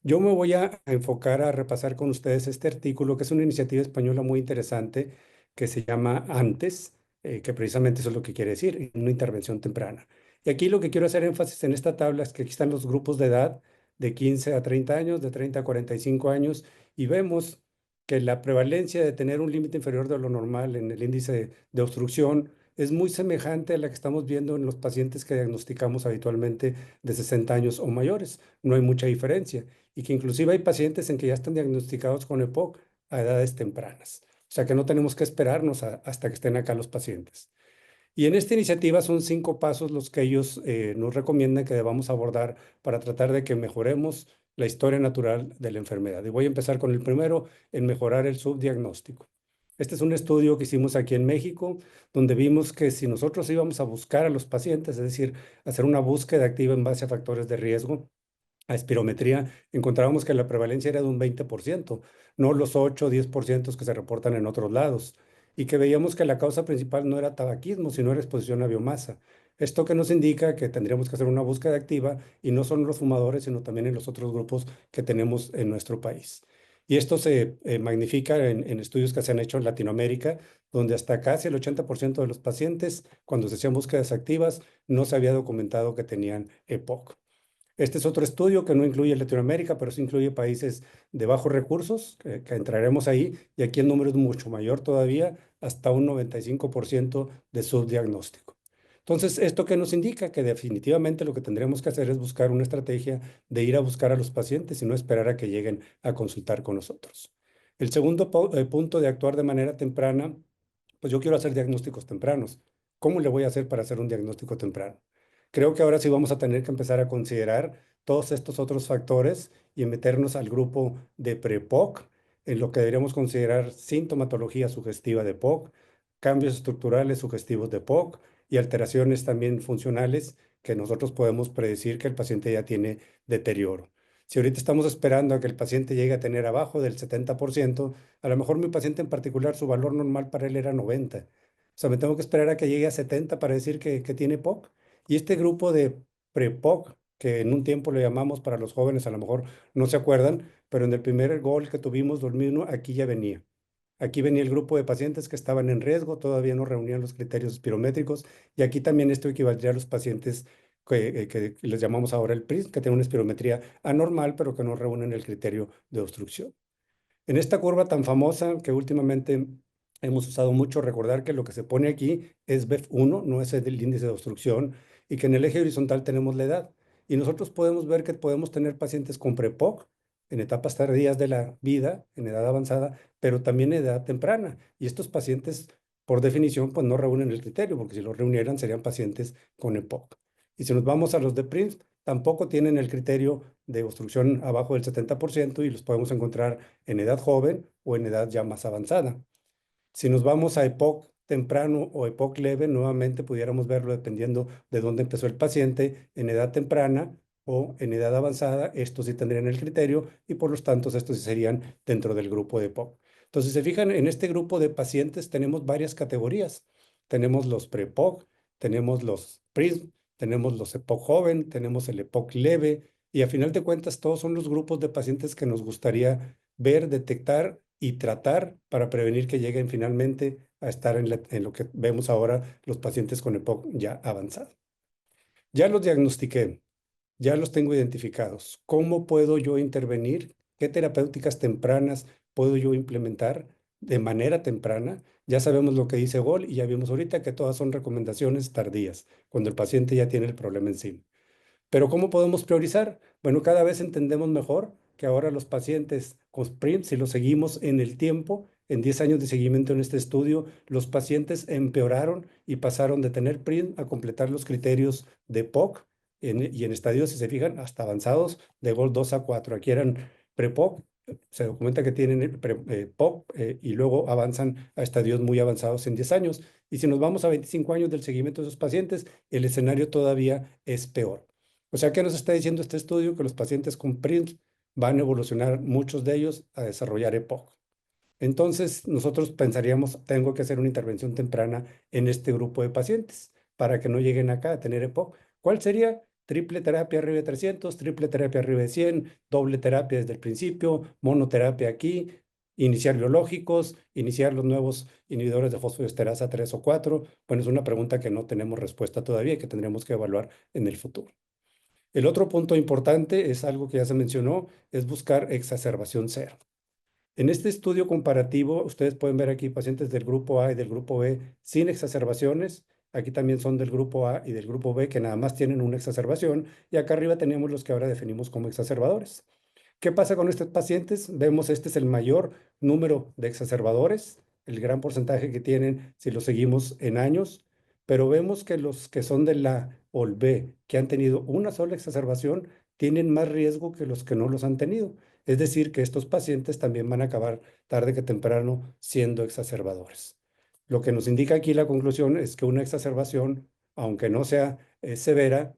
Yo me voy a enfocar a repasar con ustedes este artículo, que es una iniciativa española muy interesante que se llama ANTES, que precisamente eso es lo que quiere decir, una intervención temprana. Y aquí lo que quiero hacer énfasis en esta tabla es que aquí están los grupos de edad de 15 a 30 años, de 30 a 45 años, y vemos que la prevalencia de tener un límite inferior de lo normal en el índice de obstrucción es muy semejante a la que estamos viendo en los pacientes que diagnosticamos habitualmente de 60 años o mayores. No hay mucha diferencia. Y que inclusive hay pacientes en que ya están diagnosticados con EPOC a edades tempranas. O sea que no tenemos que esperarnos hasta que estén acá los pacientes. Y en esta iniciativa son 5 pasos los que ellos nos recomiendan que debamos abordar para tratar de que mejoremos la historia natural de la enfermedad. Y voy a empezar con el primero, en mejorar el subdiagnóstico. Este es un estudio que hicimos aquí en México, donde vimos que si nosotros íbamos a buscar a los pacientes, es decir, hacer una búsqueda activa en base a factores de riesgo, a espirometría, encontrábamos que la prevalencia era de un 20%, no los 8 o 10% que se reportan en otros lados, y que veíamos que la causa principal no era tabaquismo, sino era exposición a biomasa. Esto que nos indica que tendríamos que hacer una búsqueda activa y no solo en los fumadores, sino también en los otros grupos que tenemos en nuestro país. Y esto se magnifica en estudios que se han hecho en Latinoamérica, donde hasta casi el 80% de los pacientes, cuando se hacían búsquedas activas, no se había documentado que tenían EPOC. Este es otro estudio que no incluye Latinoamérica, pero sí incluye países de bajos recursos, que entraremos ahí, y aquí el número es mucho mayor todavía, hasta un 95% de subdiagnóstico. Entonces, ¿esto qué nos indica? Que definitivamente lo que tendremos que hacer es buscar una estrategia de ir a buscar a los pacientes y no esperar a que lleguen a consultar con nosotros. El segundo punto de actuar de manera temprana, pues yo quiero hacer diagnósticos tempranos. ¿Cómo le voy a hacer para hacer un diagnóstico temprano? Creo que ahora sí vamos a tener que empezar a considerar todos estos otros factores y meternos al grupo de pre-POC, en lo que deberíamos considerar sintomatología sugestiva de POC, cambios estructurales sugestivos de POC y alteraciones también funcionales que nosotros podemos predecir que el paciente ya tiene deterioro. Si ahorita estamos esperando a que el paciente llegue a tener abajo del 70%, a lo mejor mi paciente en particular, su valor normal para él era 90. O sea, me tengo que esperar a que llegue a 70 para decir que tiene POC. Y este grupo de pre-POC, que en un tiempo le llamamos para los jóvenes, a lo mejor no se acuerdan, pero en el primer gol que tuvimos, 2001, aquí ya venía. Aquí venía el grupo de pacientes que estaban en riesgo, todavía no reunían los criterios espirométricos, y aquí también esto equivaldría a los pacientes que les llamamos ahora el PRIS, que tienen una espirometría anormal, pero que no reúnen el criterio de obstrucción. En esta curva tan famosa que últimamente hemos usado mucho, recordar que lo que se pone aquí es BEF1, no es el índice de obstrucción, y que en el eje horizontal tenemos la edad. Y nosotros podemos ver que podemos tener pacientes con PREPOC en etapas tardías de la vida, en edad avanzada, pero también en edad temprana. Y estos pacientes, por definición, pues no reúnen el criterio, porque si lo reunieran serían pacientes con EPOC. Y si nos vamos a los de PRINCE, tampoco tienen el criterio de obstrucción abajo del 70% y los podemos encontrar en edad joven o en edad ya más avanzada. Si nos vamos a EPOC temprano o EPOC leve, nuevamente pudiéramos verlo dependiendo de dónde empezó el paciente, en edad temprana o en edad avanzada. Estos sí tendrían el criterio y por lo tanto estos sí serían dentro del grupo de EPOC. Entonces, se fijan, en este grupo de pacientes tenemos varias categorías. Tenemos los pre-EPOC, tenemos los PRISM, tenemos los EPOC joven, tenemos el EPOC leve y a final de cuentas todos son los grupos de pacientes que nos gustaría ver, detectar y tratar para prevenir que lleguen finalmente a estar en lo que vemos ahora los pacientes con EPOC ya avanzado. Ya los diagnostiqué, ya los tengo identificados. ¿Cómo puedo yo intervenir? ¿Qué terapéuticas tempranas puedo yo implementar de manera temprana? Ya sabemos lo que dice Gol y ya vimos ahorita que todas son recomendaciones tardías, cuando el paciente ya tiene el problema encima. Pero ¿cómo podemos priorizar? Bueno, cada vez entendemos mejor que ahora los pacientes con PRIM, si los seguimos en el tiempo, en 10 años de seguimiento en este estudio, los pacientes empeoraron y pasaron de tener PRIM a completar los criterios de POC y en estadios, si se fijan, hasta avanzados de GOLD 2 a 4. Aquí eran pre-POC, se documenta que tienen POC y luego avanzan a estadios muy avanzados en 10 años. Y si nos vamos a 25 años del seguimiento de esos pacientes, el escenario todavía es peor. O sea, ¿qué nos está diciendo este estudio? Que los pacientes con PRIMS van a evolucionar, muchos de ellos, a desarrollar EPOC. Entonces, nosotros pensaríamos, tengo que hacer una intervención temprana en este grupo de pacientes para que no lleguen acá a tener EPOC. ¿Cuál sería? Triple terapia arriba de 300, triple terapia arriba de 100, doble terapia desde el principio, monoterapia aquí, iniciar biológicos, iniciar los nuevos inhibidores de fosfodiesterasa 3 o 4. Bueno, es una pregunta que no tenemos respuesta todavía y que tendremos que evaluar en el futuro. El otro punto importante es algo que ya se mencionó, es buscar exacerbación cero. En este estudio comparativo, ustedes pueden ver aquí pacientes del grupo A y del grupo B sin exacerbaciones. Aquí también son del grupo A y del grupo B que nada más tienen una exacerbación. Y acá arriba tenemos los que ahora definimos como exacerbadores. ¿Qué pasa con estos pacientes? Vemos este es el mayor número de exacerbadores, el gran porcentaje que tienen si lo seguimos en años, pero vemos que los que son de la OLB, que han tenido una sola exacerbación, tienen más riesgo que los que no los han tenido. Es decir, que estos pacientes también van a acabar tarde que temprano siendo exacerbadores. Lo que nos indica aquí la conclusión es que una exacerbación, aunque no sea severa,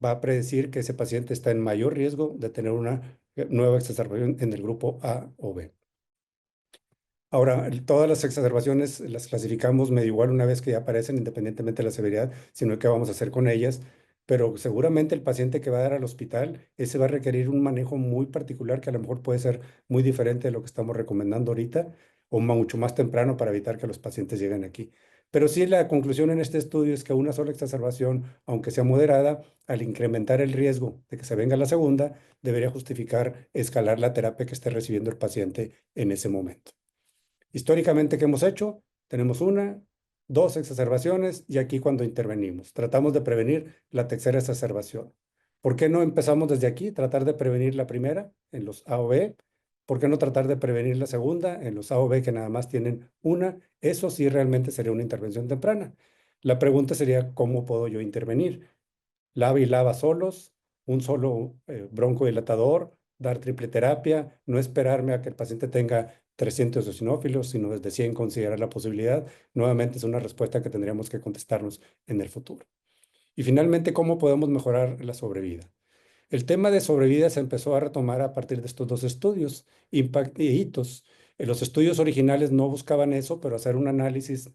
va a predecir que ese paciente está en mayor riesgo de tener una nueva exacerbación en el grupo A o B. Ahora, todas las exacerbaciones las clasificamos medio igual una vez que ya aparecen, independientemente de la severidad, sino qué vamos a hacer con ellas. Pero seguramente el paciente que va a dar al hospital, ese va a requerir un manejo muy particular que a lo mejor puede ser muy diferente de lo que estamos recomendando ahorita o mucho más temprano para evitar que los pacientes lleguen aquí. Pero sí, la conclusión en este estudio es que una sola exacerbación, aunque sea moderada, al incrementar el riesgo de que se venga la segunda, debería justificar escalar la terapia que esté recibiendo el paciente en ese momento. Históricamente, ¿qué hemos hecho? Tenemos una, dos exacerbaciones y aquí cuando intervenimos. Tratamos de prevenir la tercera exacerbación. ¿Por qué no empezamos desde aquí? Tratar de prevenir la primera en los A o B. ¿Por qué no tratar de prevenir la segunda en los A o B que nada más tienen una? Eso sí realmente sería una intervención temprana. La pregunta sería, ¿cómo puedo yo intervenir? LAVA y LAVA solos, un solo broncodilatador, dar triple terapia, no esperarme a que el paciente tenga 300 eosinófilos, sino desde 100 considerar la posibilidad. Nuevamente es una respuesta que tendríamos que contestarnos en el futuro. Y finalmente, ¿cómo podemos mejorar la sobrevida? El tema de sobrevida se empezó a retomar a partir de estos dos estudios, Impact y HITOS. Los estudios originales no buscaban eso, pero hacer un análisis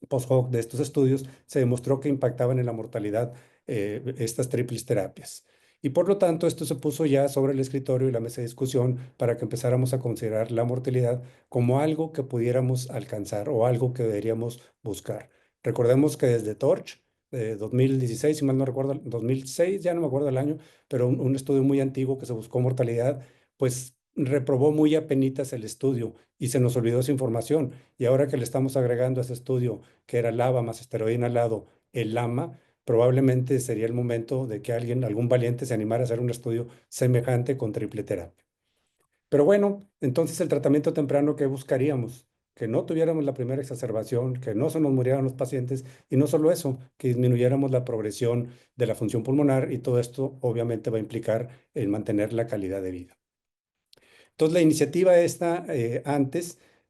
post-hoc de estos estudios se demostró que impactaban en la mortalidad estas triples terapias. Y por lo tanto, esto se puso ya sobre el escritorio y la mesa de discusión para que empezáramos a considerar la mortalidad como algo que pudiéramos alcanzar o algo que deberíamos buscar. Recordemos que desde Torch, 2016, si mal no recuerdo, 2006, ya no me acuerdo el año, pero un estudio muy antiguo que se buscó mortalidad, pues reprobó muy apenitas el estudio y se nos olvidó esa información. Y ahora que le estamos agregando a ese estudio, que era LAVA más esteroide inhalado, el LAMA, probablemente sería el momento de que alguien, algún valiente, se animara a hacer un estudio semejante con triple terapia. Pero bueno, entonces el tratamiento temprano que buscaríamos, que no tuviéramos la primera exacerbación, que no se nos murieran los pacientes y no solo eso, que disminuyéramos la progresión de la función pulmonar, y todo esto obviamente va a implicar en mantener la calidad de vida. Entonces, la iniciativa esta,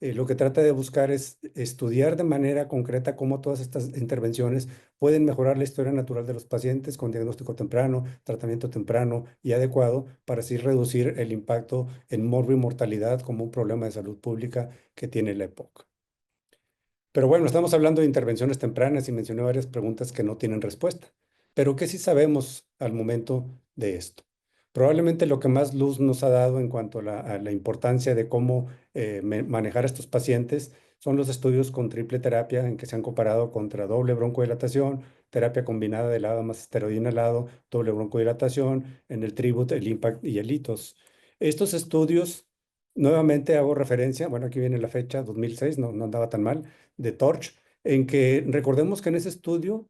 lo que trata de buscar es estudiar de manera concreta cómo todas estas intervenciones pueden mejorar la historia natural de los pacientes con diagnóstico temprano, tratamiento temprano y adecuado, para así reducir el impacto en mortalidad como un problema de salud pública que tiene la EPOC. Pero bueno, estamos hablando de intervenciones tempranas y mencioné varias preguntas que no tienen respuesta. Pero ¿qué sí sabemos al momento de esto? Probablemente lo que más luz nos ha dado en cuanto a la importancia de cómo manejar a estos pacientes son los estudios con triple terapia, en que se han comparado contra doble broncodilatación, terapia combinada de LABA más esteroidina al lado, doble broncodilatación, en el TRIBUT, el IMPACT y el ITOS. Estos estudios, nuevamente hago referencia, bueno, aquí viene la fecha, 2006, no andaba tan mal, de Torch, en que recordemos que en ese estudio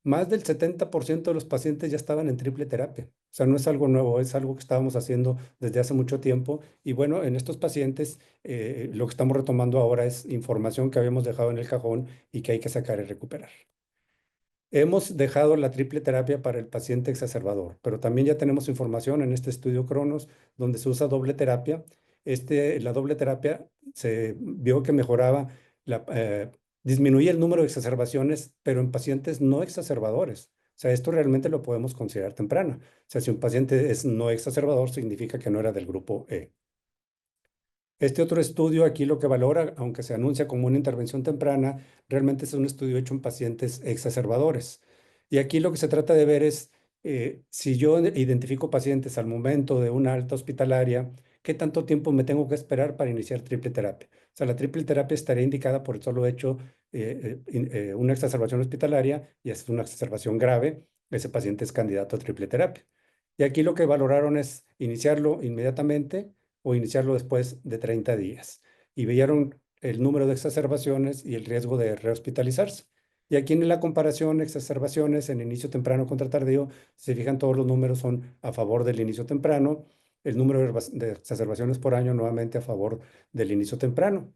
más del 70% de los pacientes ya estaban en triple terapia. O sea, no es algo nuevo, es algo que estábamos haciendo desde hace mucho tiempo. Y bueno, en estos pacientes lo que estamos retomando ahora es información que habíamos dejado en el cajón y que hay que sacar y recuperar. Hemos dejado la triple terapia para el paciente exacerbador, pero también ya tenemos información en este estudio Cronos donde se usa doble terapia. La doble terapia se vio que mejoraba, disminuía el número de exacerbaciones, pero en pacientes no exacerbadores. O sea, esto realmente lo podemos considerar temprano. O sea, si un paciente es no exacerbador, significa que no era del grupo E. Este otro estudio aquí lo que valora, aunque se anuncia como una intervención temprana, realmente es un estudio hecho en pacientes exacerbadores. Y aquí lo que se trata de ver es, si yo identifico pacientes al momento de una alta hospitalaria, ¿qué tanto tiempo me tengo que esperar para iniciar triple terapia? O sea, la triple terapia estaría indicada por el solo hecho, una exacerbación hospitalaria, y es una exacerbación grave, ese paciente es candidato a triple terapia. Y aquí lo que valoraron es iniciarlo inmediatamente o iniciarlo después de 30 días. Y vieron el número de exacerbaciones y el riesgo de rehospitalizarse. Y aquí en la comparación, exacerbaciones en inicio temprano contra tardío, se fijan todos los números son a favor del inicio temprano, el número de exacerbaciones por año nuevamente a favor del inicio temprano.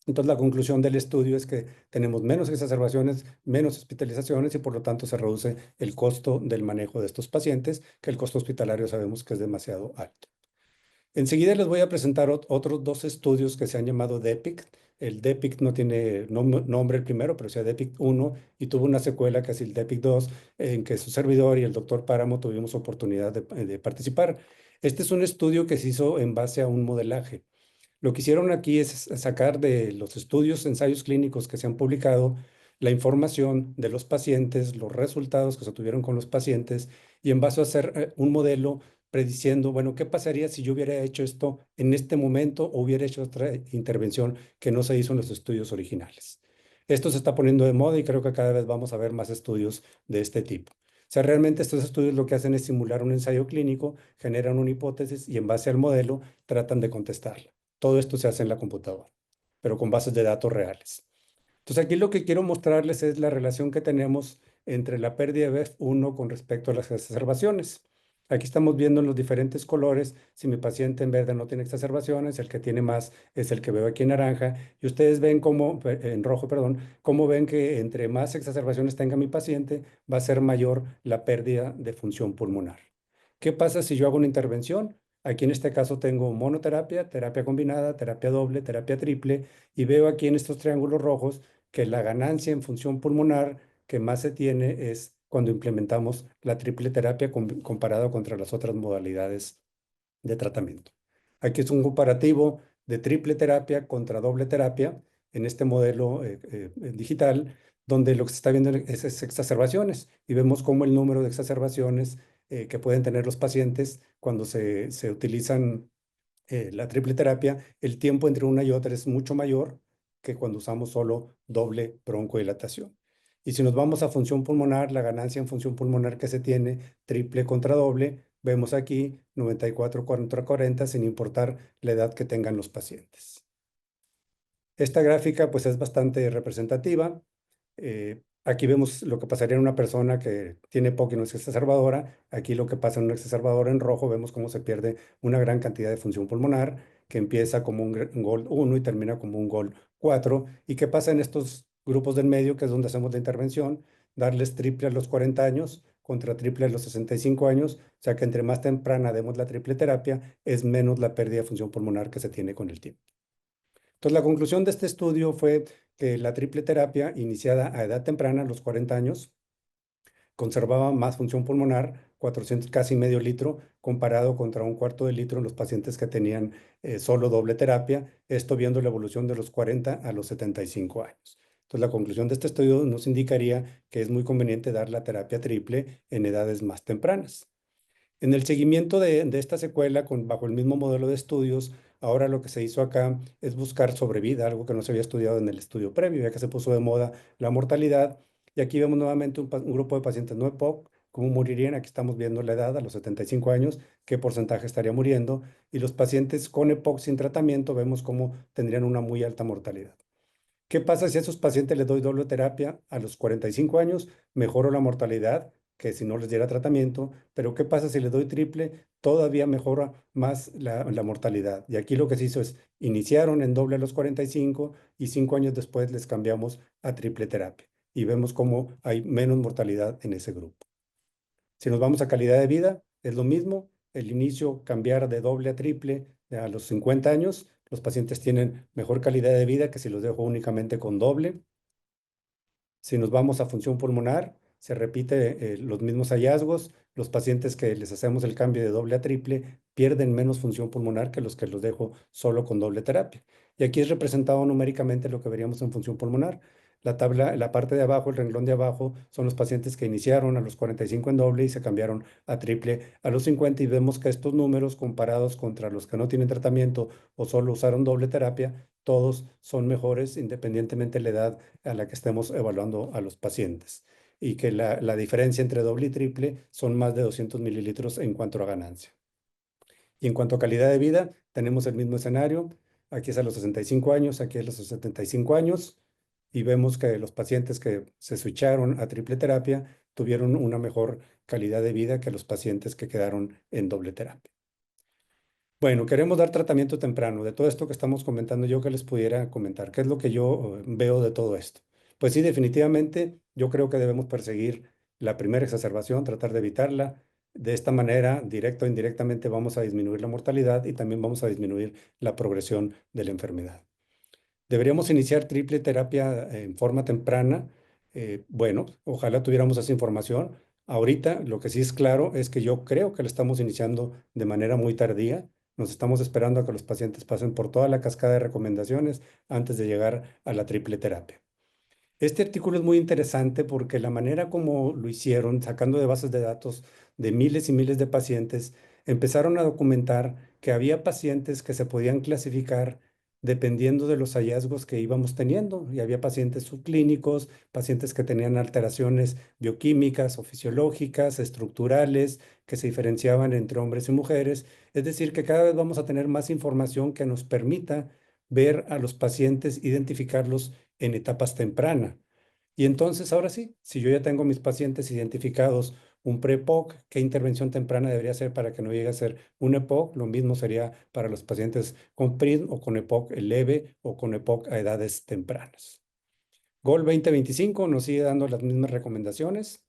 Entonces, la conclusión del estudio es que tenemos menos exacerbaciones, menos hospitalizaciones, y por lo tanto se reduce el costo del manejo de estos pacientes, que el costo hospitalario sabemos que es demasiado alto. Enseguida les voy a presentar otros dos estudios que se han llamado DEPIC. El DEPIC no tiene nombre el primero, pero sea DEPIC 1, y tuvo una secuela que es el DEPIC 2, en que su servidor y el doctor Páramo tuvimos oportunidad de participar. Este es un estudio que se hizo en base a un modelaje. Lo que hicieron aquí es sacar de los estudios, ensayos clínicos que se han publicado, la información de los pacientes, los resultados que se tuvieron con los pacientes, y en base a hacer un modelo prediciendo, bueno, ¿qué pasaría si yo hubiera hecho esto en este momento o hubiera hecho otra intervención que no se hizo en los estudios originales? Esto se está poniendo de moda y creo que cada vez vamos a ver más estudios de este tipo. O sea, realmente estos estudios lo que hacen es simular un ensayo clínico, generan una hipótesis y en base al modelo tratan de contestarla. Todo esto se hace en la computadora, pero con bases de datos reales. Entonces, aquí lo que quiero mostrarles es la relación que tenemos entre la pérdida de BEF1 con respecto a las exacerbaciones. Aquí estamos viendo en los diferentes colores, si mi paciente en verde no tiene exacerbaciones, el que tiene más es el que veo aquí en naranja, y ustedes ven cómo, en rojo, perdón, cómo ven que entre más exacerbaciones tenga mi paciente, va a ser mayor la pérdida de función pulmonar. ¿Qué pasa si yo hago una intervención? Aquí en este caso tengo monoterapia, terapia combinada, terapia doble, terapia triple, y veo aquí en estos triángulos rojos que la ganancia en función pulmonar que más se tiene es cuando implementamos la triple terapia comparado contra las otras modalidades de tratamiento. Aquí es un comparativo de triple terapia contra doble terapia en este modelo digital, donde lo que se está viendo es exacerbaciones, y vemos cómo el número de exacerbaciones que pueden tener los pacientes cuando se utilizan la triple terapia, el tiempo entre una y otra es mucho mayor que cuando usamos solo doble broncodilatación. Y si nos vamos a función pulmonar, la ganancia en función pulmonar que se tiene, triple contra doble, vemos aquí 94 contra 40, sin importar la edad que tengan los pacientes. Esta gráfica pues es bastante representativa. Aquí vemos lo que pasaría en una persona que tiene POC y no es exacerbadora. Aquí lo que pasa en una exacerbadora en rojo, vemos cómo se pierde una gran cantidad de función pulmonar, que empieza como un GOL 1 y termina como un GOL 4. ¿Y qué pasa en estos grupos del medio, que es donde hacemos la intervención? Darles triple a los 40 años contra triple a los 65 años, o sea que entre más temprana demos la triple terapia, es menos la pérdida de función pulmonar que se tiene con el tiempo. Entonces, la conclusión de este estudio fue que la triple terapia iniciada a edad temprana, a los 40 años, conservaba más función pulmonar, 400, casi medio litro, comparado contra un cuarto de litro en los pacientes que tenían solo doble terapia, esto viendo la evolución de los 40 a los 75 años. Entonces, la conclusión de este estudio nos indicaría que es muy conveniente dar la terapia triple en edades más tempranas. En el seguimiento de esta secuela, bajo el mismo modelo de estudios, ahora lo que se hizo acá es buscar sobrevida, algo que no se había estudiado en el estudio previo, ya que se puso de moda la mortalidad. Y aquí vemos nuevamente un grupo de pacientes no EPOC, cómo morirían. Aquí estamos viendo la edad a los 75 años, qué porcentaje estaría muriendo. Y los pacientes con EPOC sin tratamiento vemos cómo tendrían una muy alta mortalidad. ¿Qué pasa si a esos pacientes les doy doble terapia a los 45 años? Mejoro la mortalidad que si no les diera tratamiento, pero ¿qué pasa si les doy triple? Todavía mejora más la mortalidad. Y aquí lo que se hizo es, iniciaron en doble a los 45 y 5 años después les cambiamos a triple terapia. Y vemos cómo hay menos mortalidad en ese grupo. Si nos vamos a calidad de vida, es lo mismo. El inicio, cambiar de doble a triple a los 50 años, los pacientes tienen mejor calidad de vida que si los dejo únicamente con doble. Si nos vamos a función pulmonar, se repite los mismos hallazgos. Los pacientes que les hacemos el cambio de doble a triple pierden menos función pulmonar que los dejo solo con doble terapia. Y aquí es representado numéricamente lo que veríamos en función pulmonar. La tabla, la parte de abajo, el renglón de abajo, son los pacientes que iniciaron a los 45 en doble y se cambiaron a triple a los 50, y vemos que estos números comparados contra los que no tienen tratamiento o solo usaron doble terapia, todos son mejores independientemente de la edad a la que estemos evaluando a los pacientes, y que la diferencia entre doble y triple son más de 200 mililitros en cuanto a ganancia. Y en cuanto a calidad de vida, tenemos el mismo escenario. Aquí es a los 65 años, aquí es a los 75 años, y vemos que los pacientes que se switcharon a triple terapia tuvieron una mejor calidad de vida que los pacientes que quedaron en doble terapia. Bueno, queremos dar tratamiento temprano. De todo esto que estamos comentando, yo que les pudiera comentar, ¿qué es lo que yo veo de todo esto? Pues sí, definitivamente yo creo que debemos perseguir la primera exacerbación, tratar de evitarla. De esta manera, directa o indirectamente, vamos a disminuir la mortalidad y también vamos a disminuir la progresión de la enfermedad. Deberíamos iniciar triple terapia en forma temprana. Bueno, ojalá tuviéramos esa información. Ahorita lo que sí es claro es que yo creo que lo estamos iniciando de manera muy tardía. Nos estamos esperando a que los pacientes pasen por toda la cascada de recomendaciones antes de llegar a la triple terapia. Este artículo es muy interesante porque la manera como lo hicieron, sacando de bases de datos de miles y miles de pacientes, empezaron a documentar que había pacientes que se podían clasificar dependiendo de los hallazgos que íbamos teniendo. Y había pacientes subclínicos, pacientes que tenían alteraciones bioquímicas o fisiológicas, estructurales, que se diferenciaban entre hombres y mujeres. Es decir, que cada vez vamos a tener más información que nos permita ver a los pacientes, identificarlos en etapas tempranas. Y entonces, ahora sí, si yo ya tengo mis pacientes identificados un pre-EPOC, ¿qué intervención temprana debería hacer para que no llegue a ser un EPOC? Lo mismo sería para los pacientes con PRID o con EPOC leve o con EPOC a edades tempranas. GOL 2025 nos sigue dando las mismas recomendaciones.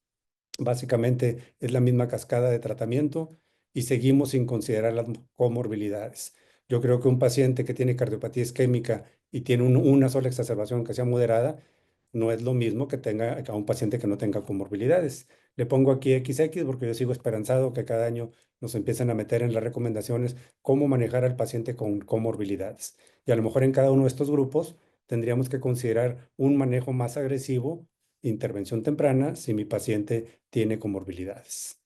Básicamente es la misma cascada de tratamiento y seguimos sin considerar las comorbilidades. Yo creo que un paciente que tiene cardiopatía isquémica y tiene una sola exacerbación que sea moderada, no es lo mismo que tenga a un paciente que no tenga comorbilidades. Le pongo aquí XX porque yo sigo esperanzado que cada año nos empiecen a meter en las recomendaciones cómo manejar al paciente con comorbilidades. Y a lo mejor en cada uno de estos grupos tendríamos que considerar un manejo más agresivo, intervención temprana, si mi paciente tiene comorbilidades.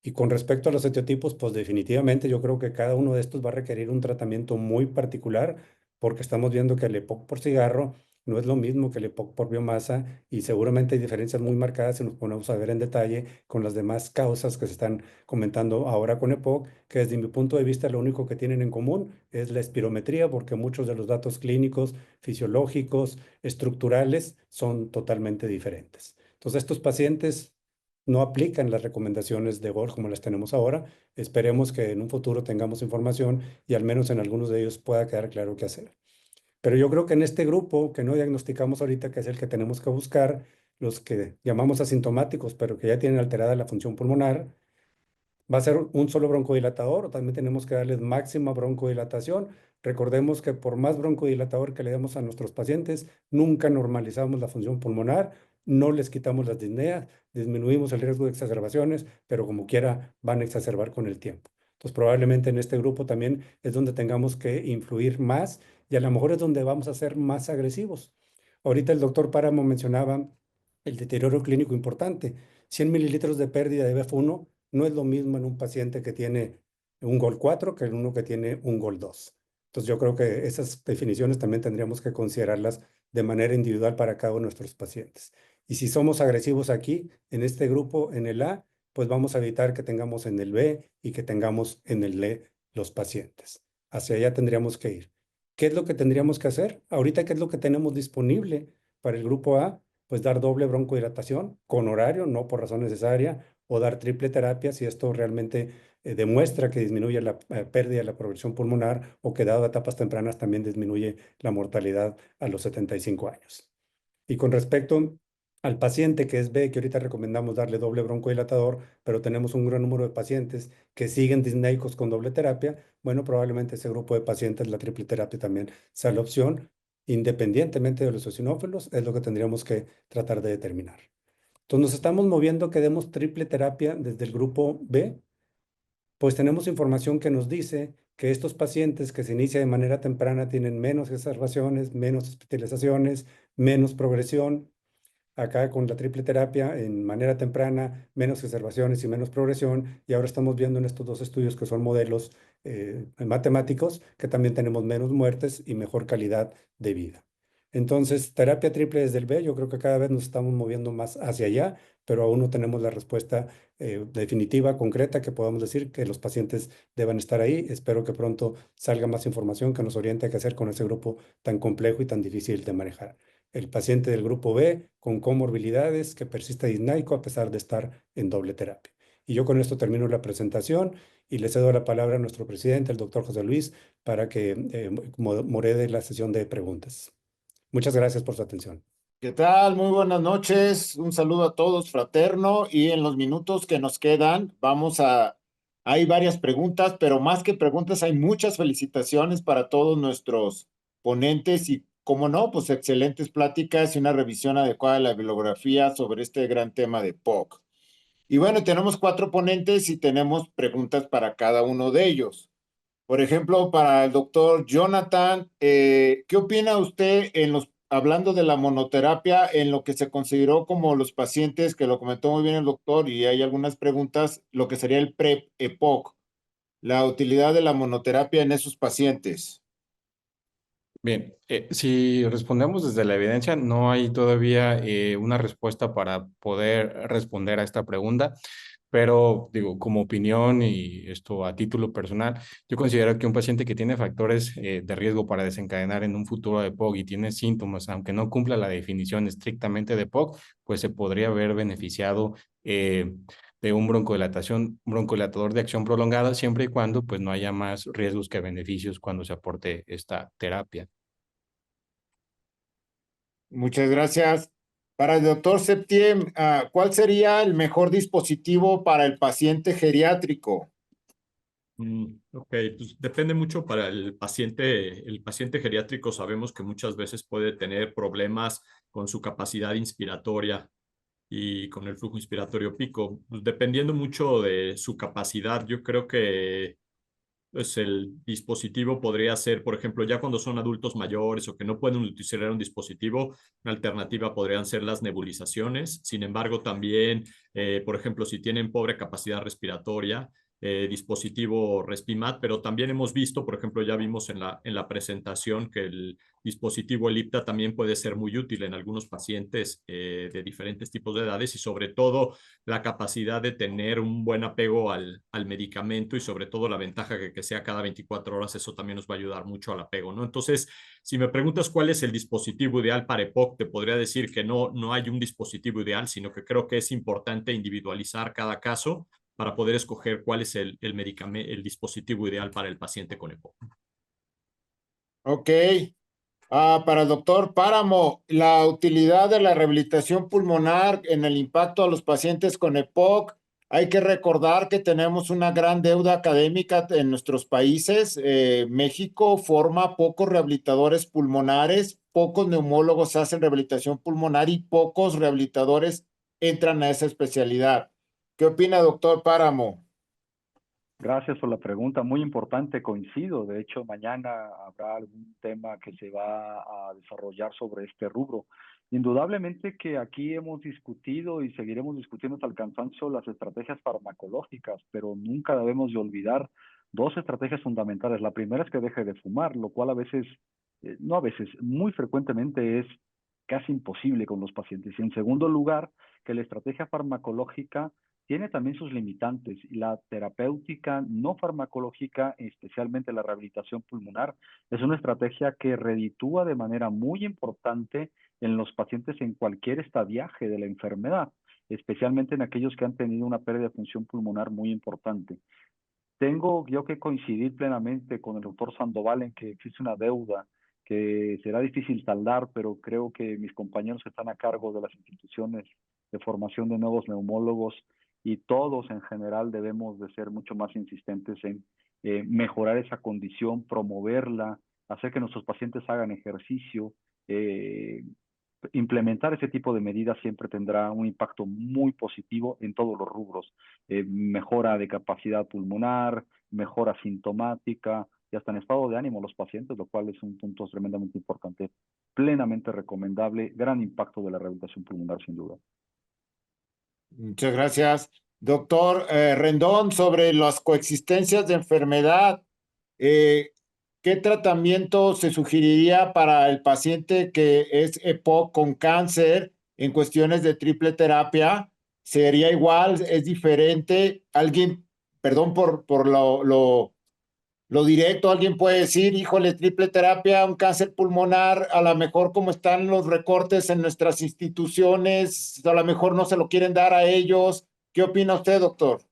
Y con respecto a los etiotipos, pues definitivamente yo creo que cada uno de estos va a requerir un tratamiento muy particular, porque estamos viendo que el EPOC por cigarro no es lo mismo que el EPOC por biomasa, y seguramente hay diferencias muy marcadas si nos ponemos a ver en detalle con las demás causas que se están comentando ahora con EPOC, que desde mi punto de vista lo único que tienen en común es la espirometría, porque muchos de los datos clínicos, fisiológicos, estructurales son totalmente diferentes. Entonces, estos pacientes no aplican las recomendaciones de GOL como las tenemos ahora. Esperemos que en un futuro tengamos información y al menos en algunos de ellos pueda quedar claro qué hacer. Pero yo creo que en este grupo que no diagnosticamos ahorita, que es el que tenemos que buscar, los que llamamos asintomáticos, pero que ya tienen alterada la función pulmonar, va a ser un solo broncodilatador o también tenemos que darles máxima broncodilatación. Recordemos que por más broncodilatador que le demos a nuestros pacientes, nunca normalizamos la función pulmonar, no les quitamos las disneas, disminuimos el riesgo de exacerbaciones, pero como quiera van a exacerbar con el tiempo. Entonces probablemente en este grupo también es donde tengamos que influir más y a lo mejor es donde vamos a ser más agresivos. Ahorita el doctor Páramo mencionaba el deterioro clínico importante. 100 mililitros de pérdida de BF1 no es lo mismo en un paciente que tiene un GOL 4 que en uno que tiene un GOL 2. Entonces yo creo que esas definiciones también tendríamos que considerarlas de manera individual para cada uno de nuestros pacientes. Y si somos agresivos aquí, en este grupo, en el A, pues vamos a evitar que tengamos en el B y que tengamos en el D los pacientes. Hacia allá tendríamos que ir. ¿Qué es lo que tendríamos que hacer? Ahorita, ¿qué es lo que tenemos disponible para el grupo A? Pues dar doble broncodilatación con horario, no por razón necesaria, o dar triple terapia si esto realmente demuestra que disminuye la pérdida de la progresión pulmonar o que dado a etapas tempranas también disminuye la mortalidad a los 75 años. Y con respecto al paciente que es B, que ahorita recomendamos darle doble broncodilatador, pero tenemos un gran número de pacientes que siguen disneicos con doble terapia, bueno, probablemente ese grupo de pacientes la triple terapia también sea la opción, independientemente de los eosinófilos, es lo que tendríamos que tratar de determinar. Entonces nos estamos moviendo que demos triple terapia desde el grupo B, pues tenemos información que nos dice que estos pacientes que se inicia de manera temprana tienen menos exacerbaciones, menos hospitalizaciones, menos progresión. Acá con la triple terapia en manera temprana, menos exacerbaciones y menos progresión. Y ahora estamos viendo en estos dos estudios que son modelos matemáticos que también tenemos menos muertes y mejor calidad de vida. Entonces, terapia triple desde el B, yo creo que cada vez nos estamos moviendo más hacia allá, pero aún no tenemos la respuesta definitiva, concreta, que podamos decir que los pacientes deban estar ahí. Espero que pronto salga más información que nos oriente a qué hacer con ese grupo tan complejo y tan difícil de manejar. El paciente del grupo B con comorbilidades que persiste disneico a pesar de estar en doble terapia. Y yo con esto termino la presentación y le cedo la palabra a nuestro presidente, el doctor José Luis, para que modere la sesión de preguntas. Muchas gracias por su atención. ¿Qué tal? Muy buenas noches. Un saludo a todos, fraterno. Y en los minutos que nos quedan, hay varias preguntas, pero más que preguntas, hay muchas felicitaciones para todos nuestros ponentes y, como no, pues excelentes pláticas y una revisión adecuada de la bibliografía sobre este gran tema de POC. Y bueno, tenemos 4 ponentes y tenemos preguntas para cada uno de ellos. Por ejemplo, para el doctor Jonathan, ¿qué opina usted hablando de la monoterapia, en lo que se consideró como los pacientes, que lo comentó muy bien el doctor, y hay algunas preguntas, lo que sería el PrEP-EPOC, la utilidad de la monoterapia en esos pacientes? Bien, si respondemos desde la evidencia, no hay todavía una respuesta para poder responder a esta pregunta, pero digo, como opinión y esto a título personal, yo considero que un paciente que tiene factores de riesgo para desencadenar en un futuro de POC y tiene síntomas, aunque no cumpla la definición estrictamente de POC, pues se podría haber beneficiado de un broncodilatador de acción prolongada, siempre y cuando pues no haya más riesgos que beneficios cuando se aporte esta terapia. Muchas gracias. Para el doctor Septién, ¿cuál sería el mejor dispositivo para el paciente geriátrico? Ok, pues depende mucho para el paciente geriátrico sabemos que muchas veces puede tener problemas con su capacidad inspiratoria y con el flujo inspiratorio pico. Pues dependiendo mucho de su capacidad, yo creo que pues el dispositivo podría ser, por ejemplo, ya cuando son adultos mayores o que no pueden utilizar un dispositivo, una alternativa podrían ser las nebulizaciones. Sin embargo, también, por ejemplo, si tienen pobre capacidad respiratoria, dispositivo Respimat, pero también hemos visto, por ejemplo, ya vimos en la presentación que el dispositivo Ellipta también puede ser muy útil en algunos pacientes de diferentes tipos de edades y sobre todo la capacidad de tener un buen apego al medicamento y sobre todo la ventaja que sea cada 24 horas, eso también nos va a ayudar mucho al apego, ¿no? Entonces, si me preguntas cuál es el dispositivo ideal para EPOC, te podría decir que no hay un dispositivo ideal, sino que creo que es importante individualizar cada caso para poder escoger cuál es el medicamento, el dispositivo ideal para el paciente con EPOC. Ok. Para el doctor Páramo, la utilidad de la rehabilitación pulmonar en el impacto a los pacientes con EPOC. Hay que recordar que tenemos una gran deuda académica en nuestros países. México forma pocos rehabilitadores pulmonares, pocos neumólogos hacen rehabilitación pulmonar y pocos rehabilitadores entran a esa especialidad. ¿Qué opina, doctor Páramo? Gracias por la pregunta, muy importante, coincido. De hecho, mañana habrá algún tema que se va a desarrollar sobre este rubro. Indudablemente que aquí hemos discutido y seguiremos discutiendo hasta el cansancio las estrategias farmacológicas, pero nunca debemos de olvidar dos estrategias fundamentales. La primera es que deje de fumar, lo cual a veces, no a veces, muy frecuentemente es casi imposible con los pacientes. Y en segundo lugar, que la estrategia farmacológica tiene también sus limitantes y la terapéutica no farmacológica, especialmente la rehabilitación pulmonar, es una estrategia que reditúa de manera muy importante en los pacientes en cualquier estadiaje de la enfermedad, especialmente en aquellos que han tenido una pérdida de función pulmonar muy importante. Tengo yo que coincidir plenamente con el doctor Sandoval en que existe una deuda que será difícil saldar, pero creo que mis compañeros que están a cargo de las instituciones de formación de nuevos neumólogos y todos en general debemos de ser mucho más insistentes en mejorar esa condición, promoverla, hacer que nuestros pacientes hagan ejercicio, eh, implementar ese tipo de medidas siempre tendrá un impacto muy positivo en todos los rubros. Mejora de capacidad pulmonar, mejora sintomática y hasta en estado de ánimo los pacientes, lo cual es un punto tremendamente importante, plenamente recomendable, gran impacto de la rehabilitación pulmonar sin duda. Muchas gracias. Doctor Rendón, sobre las coexistencias de enfermedad, eh, ¿qué tratamiento se sugeriría para el paciente que es EPOC con cáncer en cuestiones de triple terapia? ¿Sería igual? ¿Es diferente? Alguien, perdón por lo directo, alguien puede decir, híjole, triple terapia, un cáncer pulmonar, a lo mejor como están los recortes en nuestras instituciones, a lo mejor no se lo quieren dar a ellos. ¿Qué opina usted, doctor?